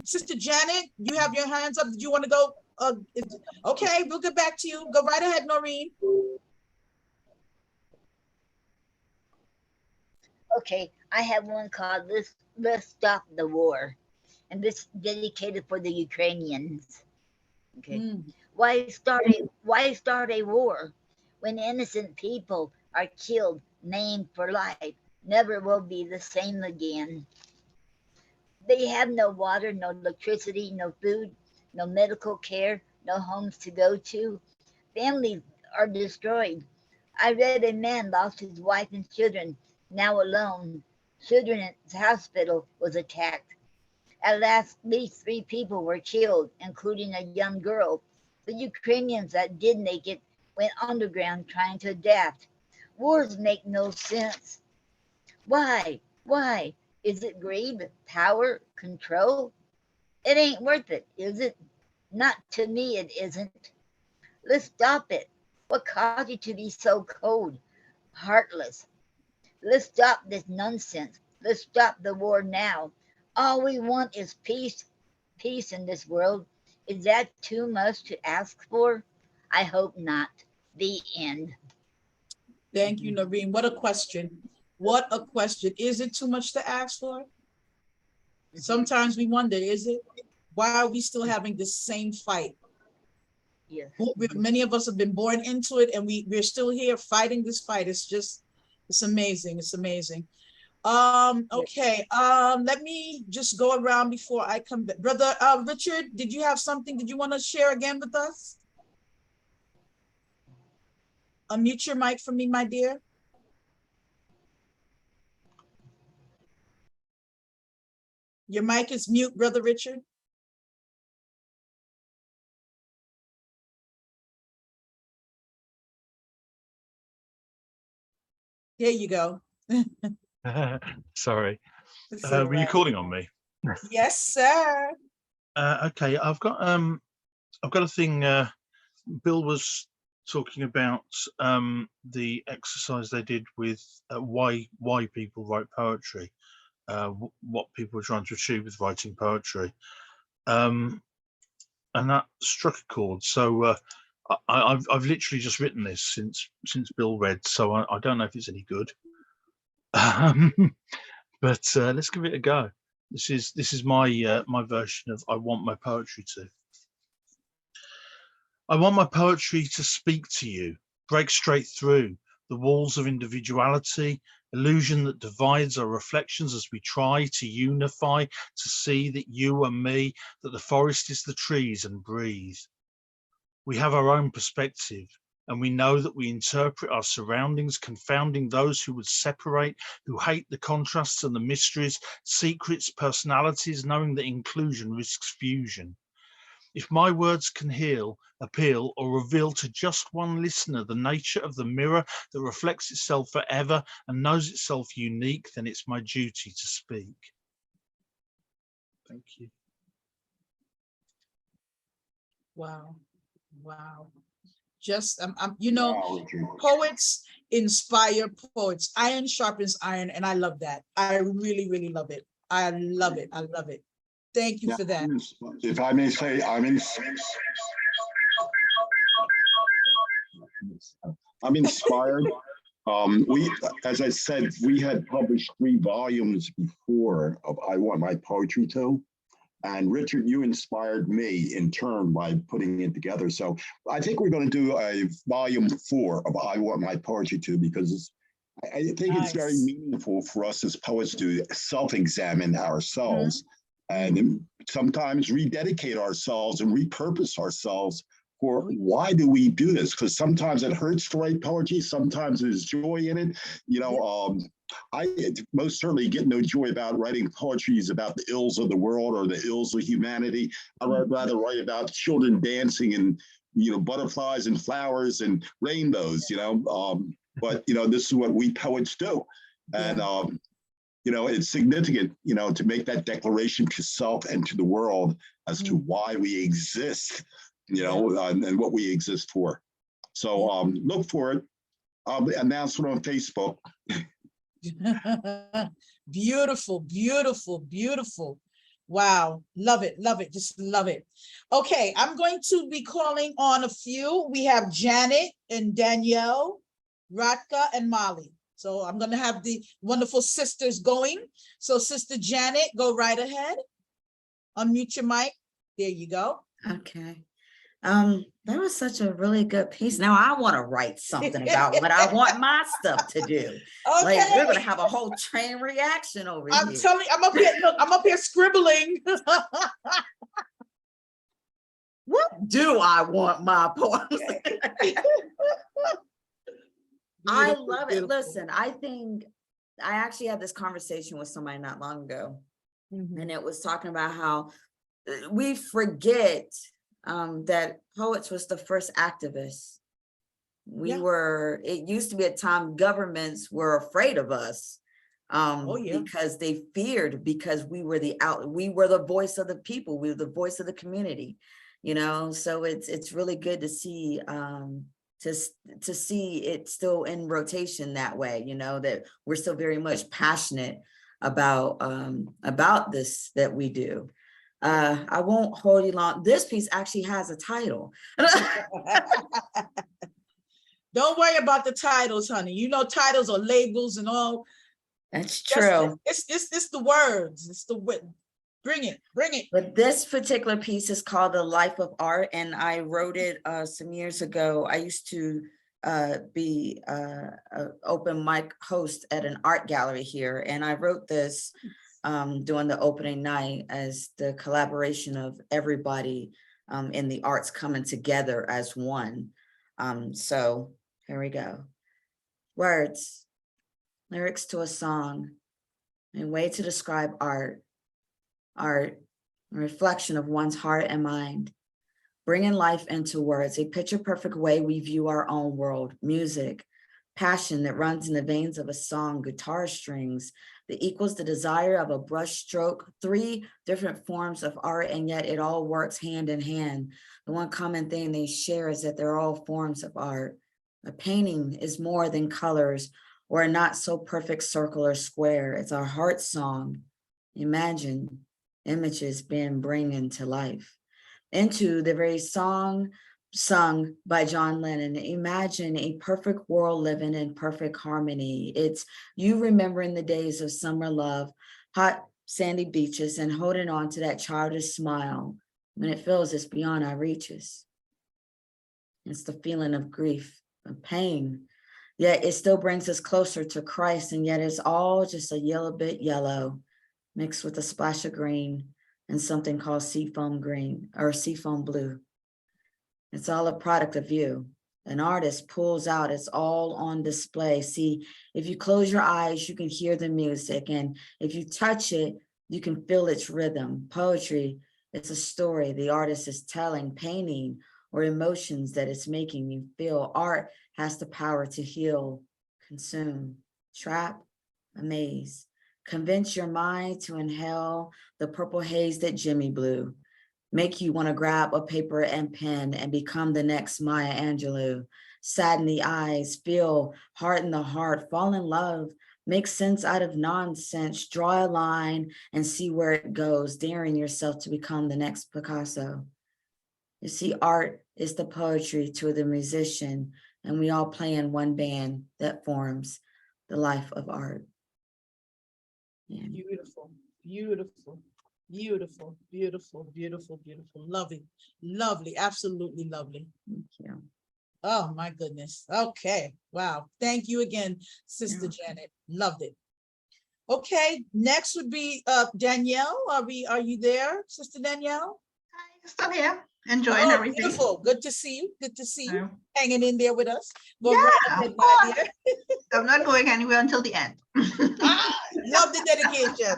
Sister Janet. You have your hands up. Did you want to go? Okay, we'll get back to you. Go right ahead, Noreen. Okay, I have one called Let's Stop the War. And this is dedicated for the Ukrainians. Okay. Why start a war when innocent people are killed, maimed for life, never will be the same again? They have no water, no electricity, no food, no medical care, no homes to go to. Families are destroyed. I read a man lost his wife and children, now alone. Children's hospital was attacked. At least 3 people were killed, including a young girl. The Ukrainians that did make it went underground trying to adapt. Wars make no sense. Why? Why? Is it greed, power, control? It ain't worth it, is it? Not to me, it isn't. Let's stop it. What caused you to be so cold, heartless? Let's stop this nonsense. Let's stop the war now. All we want is peace. Peace in this world. Is that too much to ask for? I hope not. The end. Thank you, Noreen. What a question. What a question. Is it too much to ask for? Sometimes we wonder, is it? Why are we still having this same fight? Yes. Many of us have been born into it, and we're still here fighting this fight. It's amazing. It's amazing. Okay. Let me just go around before I come back. Brother Richard, did you have something? Did you want to share again with us? Unmute your mic for me, my dear. Your mic is mute, Brother Richard. There you go. Sorry. All Were you right. calling on me? Yes, sir. Okay, I've got a thing. Bill was talking about the exercise they did with why people write poetry, what people are trying to achieve with writing poetry, and that struck a chord. So I've literally just written this since Bill read, so I don't know if it's any good, but let's give it a go. This is my my version of I want my poetry to. I want my poetry to speak to you, break straight through the walls of individuality, illusion that divides our reflections as we try to unify, to see that you are me, that the forest is the trees and breathe. We have our own perspective, and we know that we interpret our surroundings, confounding those who would separate, who hate the contrasts and the mysteries, secrets, personalities, knowing that inclusion risks fusion. If my words can heal, appeal, or reveal to just one listener the nature of the mirror that reflects itself forever and knows itself unique, then it's my duty to speak. Thank you. Wow. Wow. Just, you know, poets inspire poets. Iron sharpens iron, and I love that. I really, really love it. I love it. I love it. Thank you for that. If I may say, I'm inspired. As I said, we had published 3 volumes before of I Want My Poetry To. And Richard, you inspired me in turn by putting it together. So I think we're going to do a volume 4 of I Want My Poetry To, because I think it's very meaningful for us as poets to self-examine ourselves and sometimes rededicate ourselves and repurpose ourselves for why do we do this? Because sometimes it hurts to write poetry, sometimes there's joy in it. You know, I most certainly get no joy about writing poetry about the ills of the world or the ills of humanity. I would rather write about children dancing and, you know, butterflies and flowers and rainbows, you know. But, you know, this is what we poets do. And, you know, it's significant, you know, to make that declaration to self and to the world as to why we exist, you know, and what we exist for. So look for it. I'll announce it on Facebook. Beautiful, beautiful, beautiful. Wow, love it, just love it. Okay, I'm going to be calling on a few. We have Janet and Danielle, Ratka and Molly. So I'm going to have the wonderful sisters going. So Sister Janet, go right ahead. Unmute your mic. There you go. Okay. That was such a really good piece. Now I want to write something about what I want my stuff to do. Okay. Like we're gonna have a whole train reaction over here. I'm telling you, I'm up here, look, I'm up here scribbling. What do I want my poems? I love it. Listen, I think I actually had this conversation with somebody not long ago, and it was talking about how we forget that poets was the first activists. We were, it used to be a time governments were afraid of us because they feared, because we were we were the voice of the people, we were the voice of the community, you know. So it's really good to see to see it still in rotation that way, you know, that we're still very much passionate about this that we do. I won't hold you long. This piece actually has a title. Don't worry about the titles, honey. You know, titles or labels and all. That's true. It's the words. It's the bring it. But this particular piece is called The Life of Art, and I wrote it some years ago. I used to be an open mic host at an art gallery here, and I wrote this during the opening night as the collaboration of everybody in the arts coming together as one. So here we go. Words, lyrics to a song, a way to describe art, a reflection of one's heart and mind, bringing life into words, a picture-perfect way we view our own world, music, passion that runs in the veins of a song, guitar strings, that equals the desire of a brush stroke, 3 different forms of art, and yet it all works hand in hand. The one common thing they share is that they're all forms of art. A painting is more than colors or a not so perfect circle or square. It's our heart song. Imagine images being bringing to life into the very song sung by John Lennon. Imagine a perfect world living in perfect harmony. It's you remembering the days of summer love, hot sandy beaches, and holding on to that childish smile when it feels it's beyond our reaches. It's the feeling of grief pain. Yet it still brings us closer to Christ, and yet it's all just a yellow bit yellow mixed with a splash of green and something called seafoam green or seafoam blue. It's all a product of you. An artist pulls out, it's all on display. See, if you close your eyes, you can hear the music, and if you touch it, you can feel its rhythm. Poetry, it's a story the artist is telling, painting, or emotions that it's making you feel. Art has the power to heal, consume, trap, amaze, convince your mind to inhale the purple haze that Jimmy blew, make you want to grab a paper and pen and become the next Maya Angelou, sadden the eyes, feel, hearten the heart, fall in love, make sense out of nonsense, draw a line and see where it goes, daring yourself to become the next Picasso. You see, art is the poetry to the musician, and we all play in one band that forms the life of art. Yeah. Beautiful, beautiful, beautiful, beautiful, beautiful, beautiful. Lovely, lovely, absolutely lovely. Thank you. Oh my goodness. Okay. Wow. Thank you again, Sister Janet. Loved it. Okay. Next would be Danielle. Are you there, Sister Danielle? Hi, still here. Enjoying everything. Beautiful. Good to see you. Good to see you. Hanging in there with us. Go Yeah, right ahead, my dear. I'm not going anywhere until the end. Love the dedication.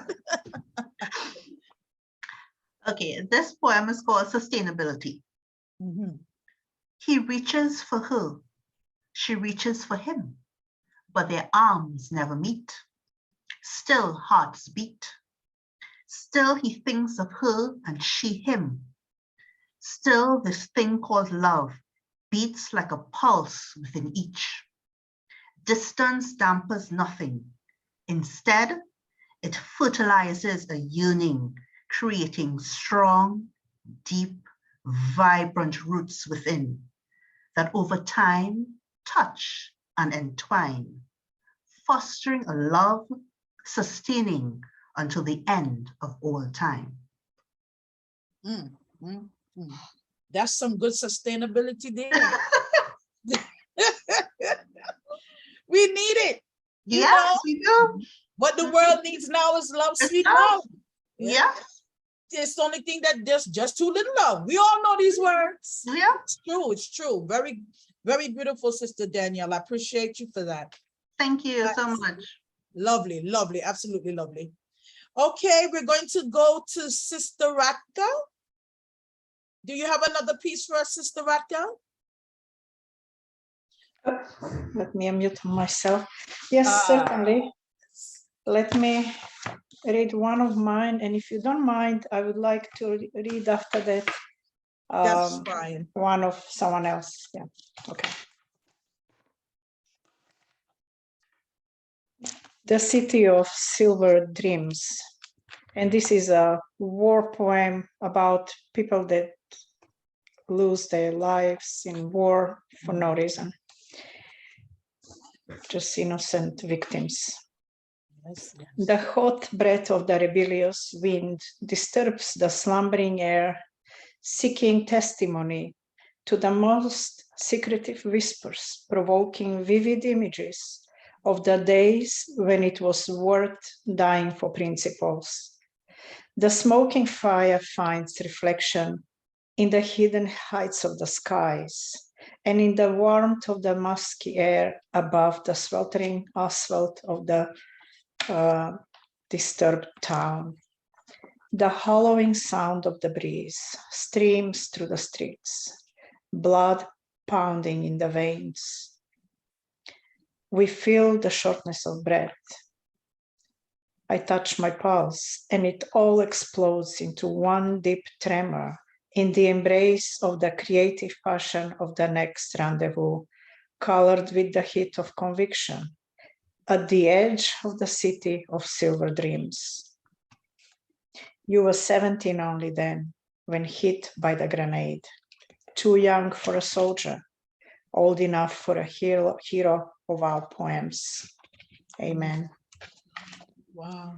Okay, this poem is called Sustainability. He reaches for her. She reaches for him. But their arms never meet. Still hearts beat. Still he thinks of her and she him. Still this thing called love beats like a pulse within each. Distance dampers nothing. Instead, it fertilizes a yearning, creating strong, deep, vibrant roots within that over time touch and entwine, fostering a love sustaining until the end of all time. That's some good sustainability there. We need it. Yes, we do. What the world needs now is love, sweet love. Yeah. It's the only thing that there's just too little love. We all know these words. Yeah. It's true. It's true. Very, very beautiful, Sister Danielle. I appreciate you for that. Thank you so much. Lovely, lovely, absolutely lovely. Okay, we're going to go to Sister Ratka. Do you have another piece for us, Sister Ratka? Let me unmute myself. Yes, certainly. Let me read one of mine, and if you don't mind, I would like to read after that That's fine. one of someone else. Yeah, okay. The City of Silver Dreams. And this is a war poem about people that lose their lives in war for no reason. Just innocent victims. Yes, yes. The hot breath of the rebellious wind disturbs the slumbering air, seeking testimony to the most secretive whispers, provoking vivid images of the days when it was worth dying for principles. The smoking fire finds reflection in the hidden heights of the skies and in the warmth of the musky air above the sweltering asphalt of the disturbed town. The hollowing sound of the breeze streams through the streets, blood pounding in the veins. We feel the shortness of breath. I touch my pulse, and it all explodes into one deep tremor in the embrace of the creative passion of the next rendezvous, colored with the heat of conviction, at the edge of the city of silver dreams. You were 17 only then, when hit by the grenade, too young for a soldier, old enough for a hero of our poems. Amen. Wow.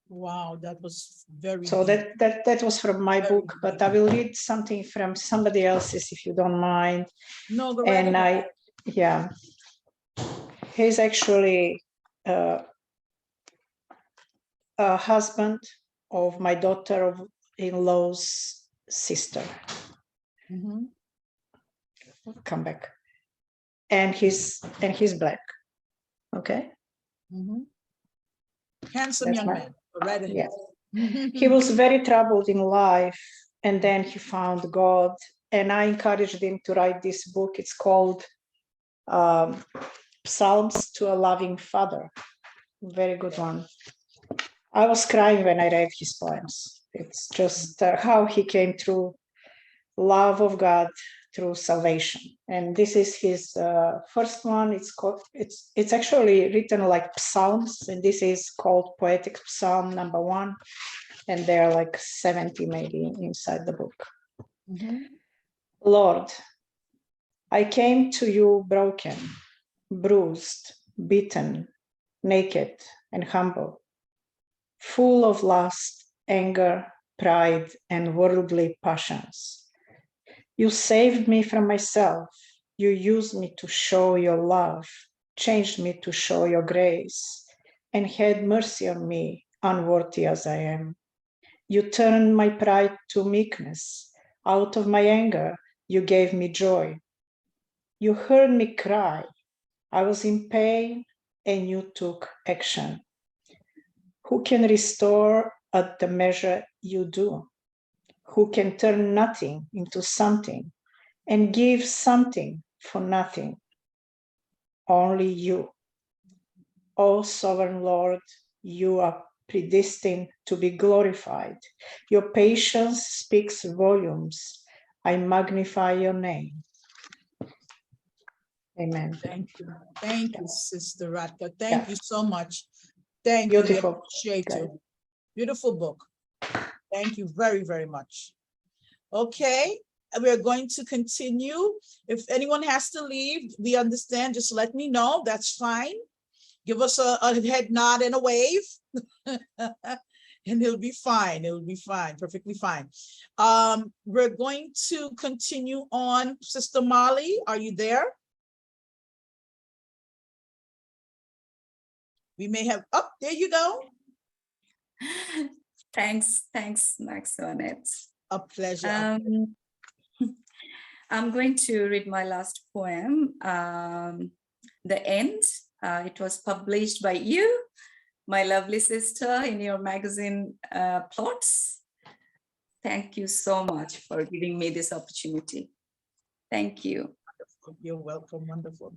Wow, that was very So deep. that was from my book, but I will read something from somebody else's if you don't mind. No, go right And ahead. Yeah, he's actually a husband of my daughter-in-law's sister. Mm-hmm. Come back. And he's black. Okay. Mm-hmm. Handsome That's young my, man. Right ahead. yeah. He was very troubled in life, and then he found God. And I encouraged him to write this book. It's called Psalms to a Loving Father. Very good one. I was crying when I read his poems. It's just how he came through love of God through salvation. And this is his first one. It's actually written like psalms, and this is called Poetic Psalm number 1. And there are like 70 maybe inside the book. Mm-hmm. Lord, I came to you broken, bruised, beaten, naked, and humble, full of lust, anger, pride, and worldly passions. You saved me from myself. You used me to show your love, changed me to show your grace, and had mercy on me, unworthy as I am. You turned my pride to meekness. Out of my anger, you gave me joy. You heard me cry. I was in pain, and you took action. Who can restore at the measure you do? Who can turn nothing into something and give something for nothing? Only you. O sovereign Lord, you are predestined to be glorified. Your patience speaks volumes. I magnify your name. Amen. Thank you. Thank you, Sister Radka. Thank you so much. Thank Beautiful. you. We appreciate Good. you. Beautiful book. Thank you very, very much. Okay, we're going to continue. If anyone has to leave, we understand. Just let me know. That's fine. Give us a head nod and a wave. And it'll be fine. It'll be fine. Perfectly fine. We're going to continue on. Sister Molly, are you there? We may have, oh, there you go. Thanks, Maxwanette. A pleasure. I'm going to read my last poem, The End. It was published by you, my lovely sister, in your magazine, Plots. Thank you so much for giving me this opportunity. Thank you. You're welcome. Wonderful.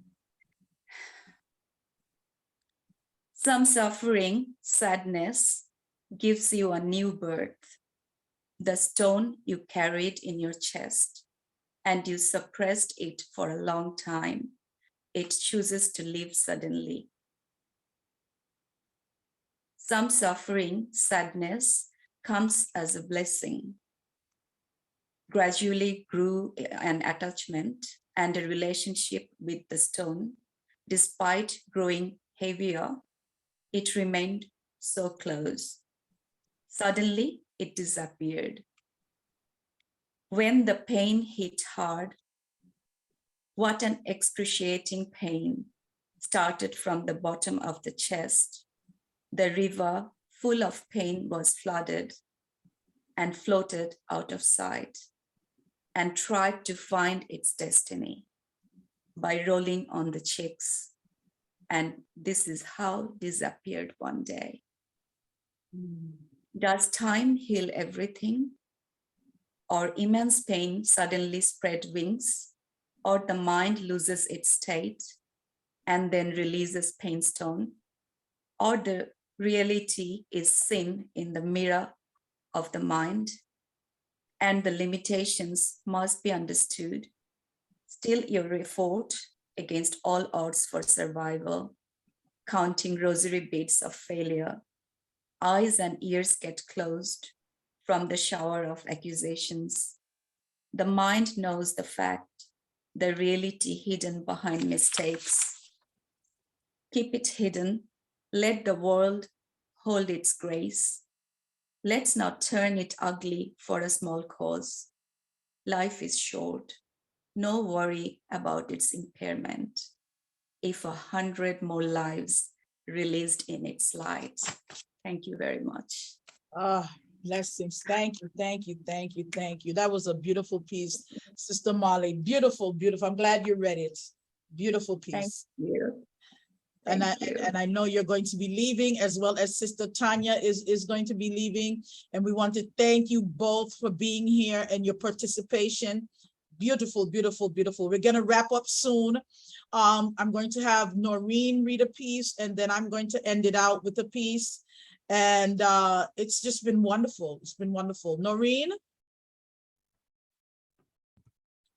Some suffering, sadness, gives you a new birth. The stone you carried in your chest, and you suppressed it for a long time. It chooses to live suddenly. Some suffering, sadness comes as a blessing. Gradually grew an attachment and a relationship with the stone. Despite growing heavier, it remained so close. Suddenly, it disappeared. When the pain hit hard, what an excruciating pain started from the bottom of the chest. The river, full of pain, was flooded and floated out of sight and tried to find its destiny by rolling on the cheeks. And this is how disappeared one day. Does time heal everything? Or immense pain suddenly spread wings? Or the mind loses its state and then releases pain stone? Or the reality is seen in the mirror of the mind and the limitations must be understood. Still you fought against all odds for survival, counting rosary beads of failure. Eyes and ears get closed from the shower of accusations. The mind knows the fact, the reality hidden behind mistakes. Keep it hidden. Let the world hold its grace. Let's not turn it ugly for a small cause. Life is short. no worry about its impairment. If 100 more lives released in its light. Thank you very much. Ah, blessings. Thank you, thank you, thank you, thank you. That was a beautiful piece, Sister Molly. Beautiful, beautiful. I'm glad you read it. Beautiful piece. Thank you. And Thank you. I know you're going to be leaving, as well as Sister Tanya is going to be leaving. And we want to thank you both for being here and your participation. Beautiful, beautiful, beautiful. We're going to wrap up soon. I'm going to have Noreen read a piece, and then I'm going to end it out with a piece. And it's just been wonderful. It's been wonderful. Noreen,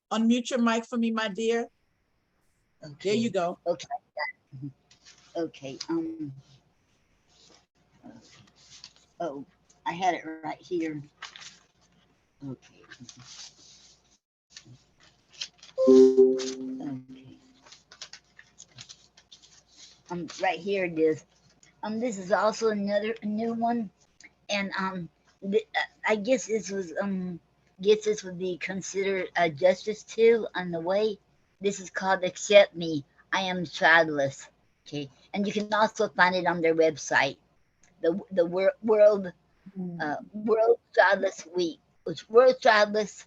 unmute your mic for me, my dear. Okay. There you go. Okay. Okay. Oh, I had it right here. Okay. Okay. Right here it is. This is also another new one, and I guess this was guess this would be considered a justice too on the way. This is called "Accept Me, I Am Childless." Okay, and you can also find it on their website, the World Childless Week, which worldchildless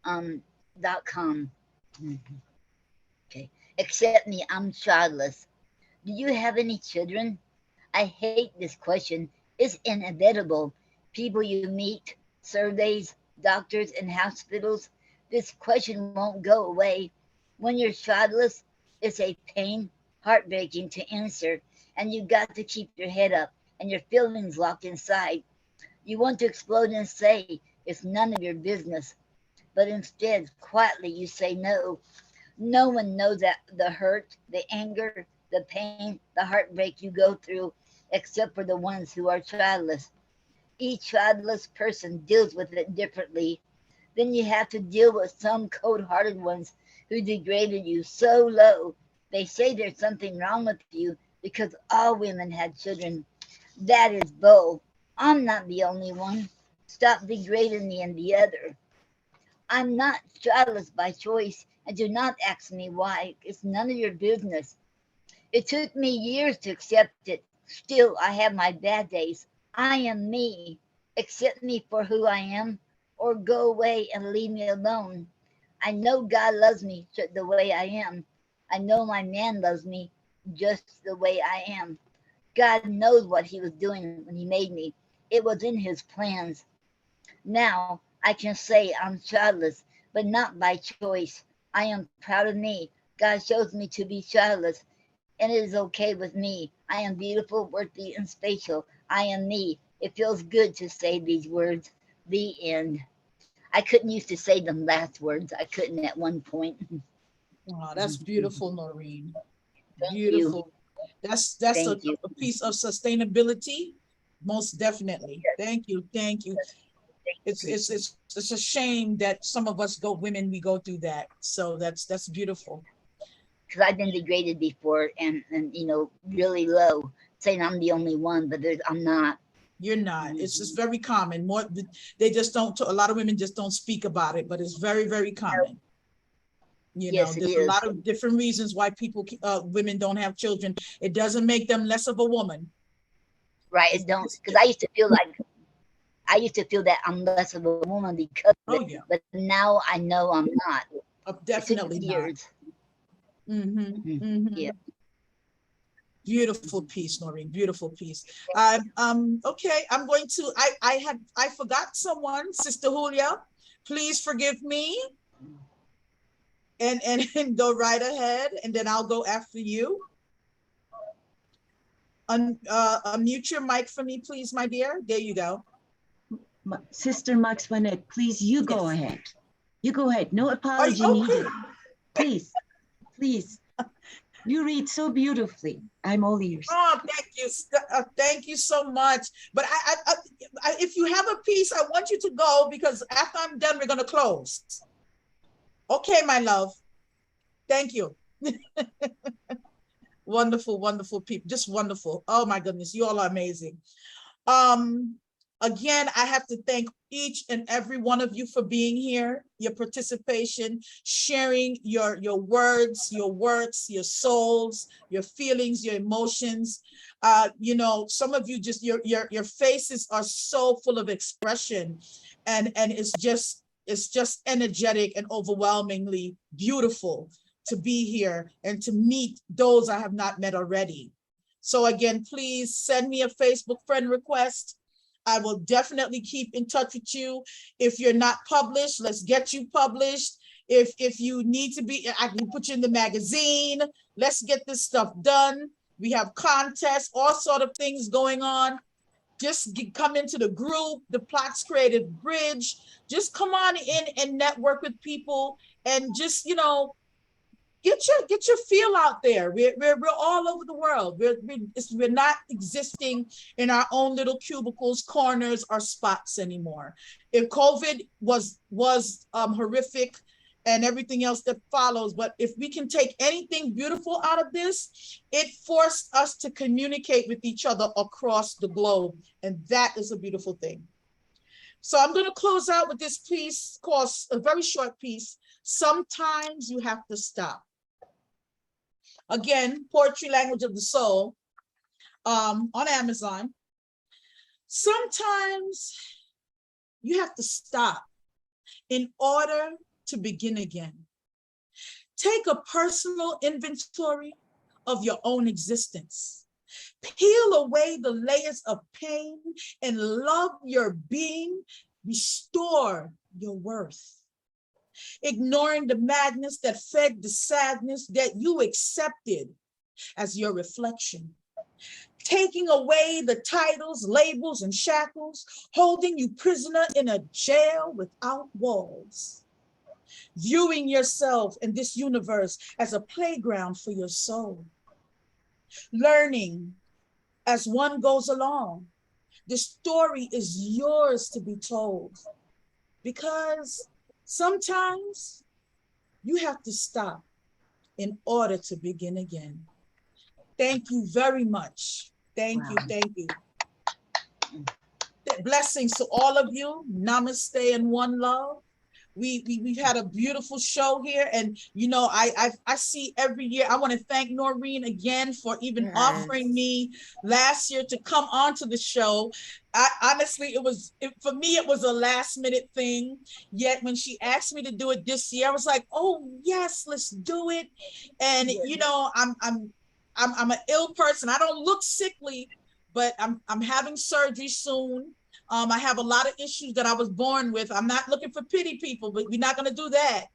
.com. Okay, accept me, I'm childless. Do you have any children? I hate this question. It's inevitable. People you meet, surveys, doctors, and hospitals. This question won't go away. When you're childless, it's a pain, heartbreaking to answer, and you got to keep your head up and your feelings locked inside. You want to explode and say it's none of your business, but instead, quietly, you say no. No one knows that the hurt, the anger, the pain, the heartbreak you go through, except for the ones who are childless. Each childless person deals with it differently. Then you have to deal with some cold-hearted ones who degraded you so low. They say there's something wrong with you because all women had children. That is bull. I'm not the only one. Stop degrading me and the other. I'm not childless by choice, and do not ask me why. It's none of your business. It took me years to accept it. Still, I have my bad days. I am me. Accept me for who I am, or go away and leave me alone. I know God loves me the way I am. I know my man loves me just the way I am. God knows what he was doing when he made me. It was in his plans. Now I can say I'm childless, but not by choice. I am proud of me. God shows me to be childless, and it is okay with me. I am beautiful, worthy, and spatial. I am me. It feels good to say these words. The end. I couldn't used to say them last words. I couldn't at one point. Oh, that's beautiful, Noreen. Thank Beautiful. you. That's Thank you. a piece of sustainability. Most definitely. Thank you. Thank you. It's a shame that some of us women, we go through that. So that's beautiful. Because I've been degraded before, and really low, saying I'm the only one, but I'm not. You're not. It's just very common. More, they just don't. A lot of women just don't speak about it, but it's very, very common. You know, there's a lot of different reasons why women don't have children. It doesn't make them less of a woman. Right. It don't. Because I used to feel that I'm less of a woman because of it. But now I know I'm not. Definitely not. Yeah. Beautiful piece, Noreen. Beautiful piece. Okay, I'm going to. I forgot someone, Sister Julia. Please forgive me. And go right ahead, and then I'll go after you. Unmute your mic for me, please, my dear. There you go. Sister Maxwanette, please, you go ahead. You go ahead. No apology needed. Please, please. You read so beautifully. I'm all ears. Oh, thank you. Thank you so much. But if you have a piece, I want you to go, because after I'm done, we're going to close. Okay, my love. Thank you. Wonderful, wonderful people. Just wonderful. Oh my goodness, you all are amazing. Again, I have to thank each and every one of you for being here, your participation, sharing your words, your works, your souls, your feelings, your emotions. You know, some of you just, your faces are so full of expression, and it's just energetic and overwhelmingly beautiful to be here and to meet those I have not met already. So again, please send me a Facebook friend request. I will definitely keep in touch with you. If you're not published, let's get you published. If you need to be, I can put you in the magazine. Let's get this stuff done. We have contests, all sort of things going on. Just come into the group, the Plots Creative Bridge. Just come on in and network with people, and just, you know, get your feel out there. We're all over the world. We're not existing in our own little cubicles, corners, or spots anymore. If COVID was horrific and everything else that follows, but if we can take anything beautiful out of this, it forced us to communicate with each other across the globe, and that is a beautiful thing. So I'm going to close out with this piece, called a very short piece. Sometimes you have to stop. Again, Poetry Language of the Soul, on Amazon. Sometimes you have to stop in order to begin again. Take a personal inventory of your own existence. Peel away the layers of pain and love your being. Restore your worth. Ignoring the madness that fed the sadness that you accepted as your reflection. Taking away the titles, labels, and shackles, holding you prisoner in a jail without walls. Viewing yourself in this universe as a playground for your soul. Learning as one goes along. The story is yours to be told, because sometimes you have to stop in order to begin again. Thank you very much. Thank you, thank you. Blessings to all of you. Namaste and one love. We've had a beautiful show here, and you know, I see every year. I want to thank Noreen again for even offering me last year to come onto the show. Honestly, for me it was a last minute thing. Yet when she asked me to do it this year, I was like, oh yes, let's do it. And you know, I'm an ill person. I don't look sickly, but I'm having surgery soon. I have a lot of issues that I was born with. I'm not looking for pity, people, but we're not going to do that.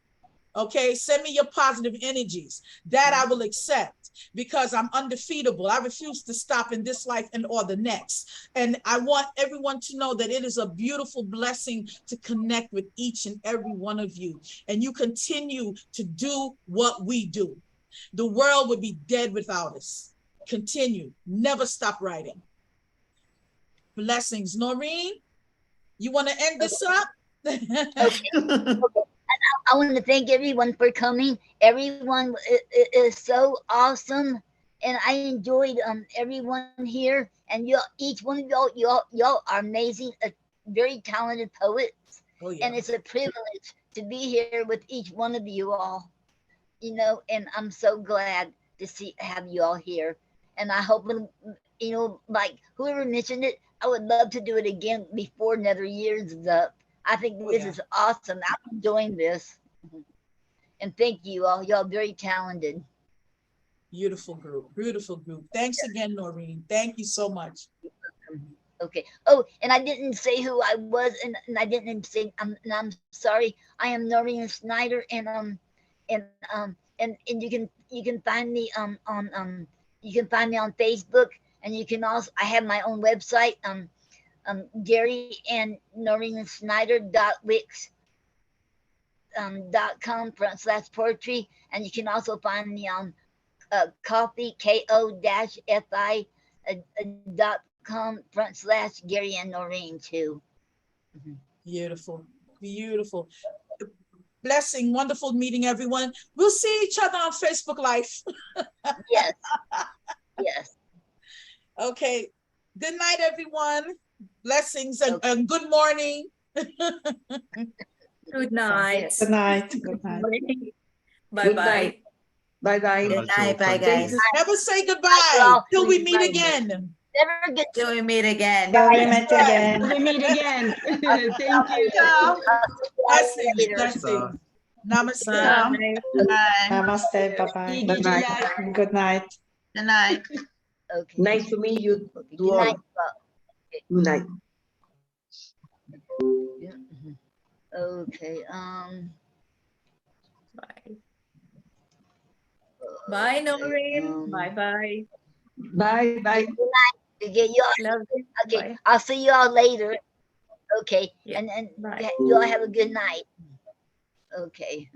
Okay, send me your positive energies. That I will accept, because I'm undefeatable. I refuse to stop in this life and or the next. And I want everyone to know that it is a beautiful blessing to connect with each and every one of you. And you continue to do what we do. The world would be dead without us. Continue, never stop writing. Blessings. Noreen, you want to end this up? Okay. I want to thank everyone for coming. Everyone is so awesome, and I enjoyed everyone here. And each one of y'all are amazing, very talented poets. Oh, yeah. And it's a privilege to be here with each one of you all. You know, and I'm so glad to have you all here. And I hope, you know, like whoever mentioned it, I would love to do it again before another year's is up. I think this is awesome. I'm enjoying this. And thank you all. Y'all very talented. Beautiful group. Beautiful group. Thanks again, Noreen. Thank you so much. Okay. Oh, and I didn't say who I was, and I didn't say. And I'm sorry. I am Noreen Snyder, and you can find me you can find me on Facebook, and you can also, I have my own website, Gary and Noreen Snyder.wix.com/poetry, and you can also find me on coffee ko-fi.com/Gary and Noreen too. Beautiful, beautiful. Blessing, wonderful meeting everyone. We'll see each other on Facebook Live. Yes. Yes. Okay. Good night, everyone. Blessings and good morning. Good night. Good night. Good night. Bye-bye. Bye-bye. Good night. Bye, guys. Never say goodbye till we meet again. Never get Till we meet again. Till we meet again. We meet again. Thank you. Blessings. Blessings. Namaste. Bye. Namaste. Bye-bye. Bye-bye. Good night. Good night. Okay. Nice to meet you. Okay. To Good all. night. Good night. Okay. Bye. Bye, Noreen. Bye-bye. Bye-bye. Good night. Okay, Love you. okay. Bye. I'll see you all later. Okay. Yeah. And Bye. you all have a good night. Okay.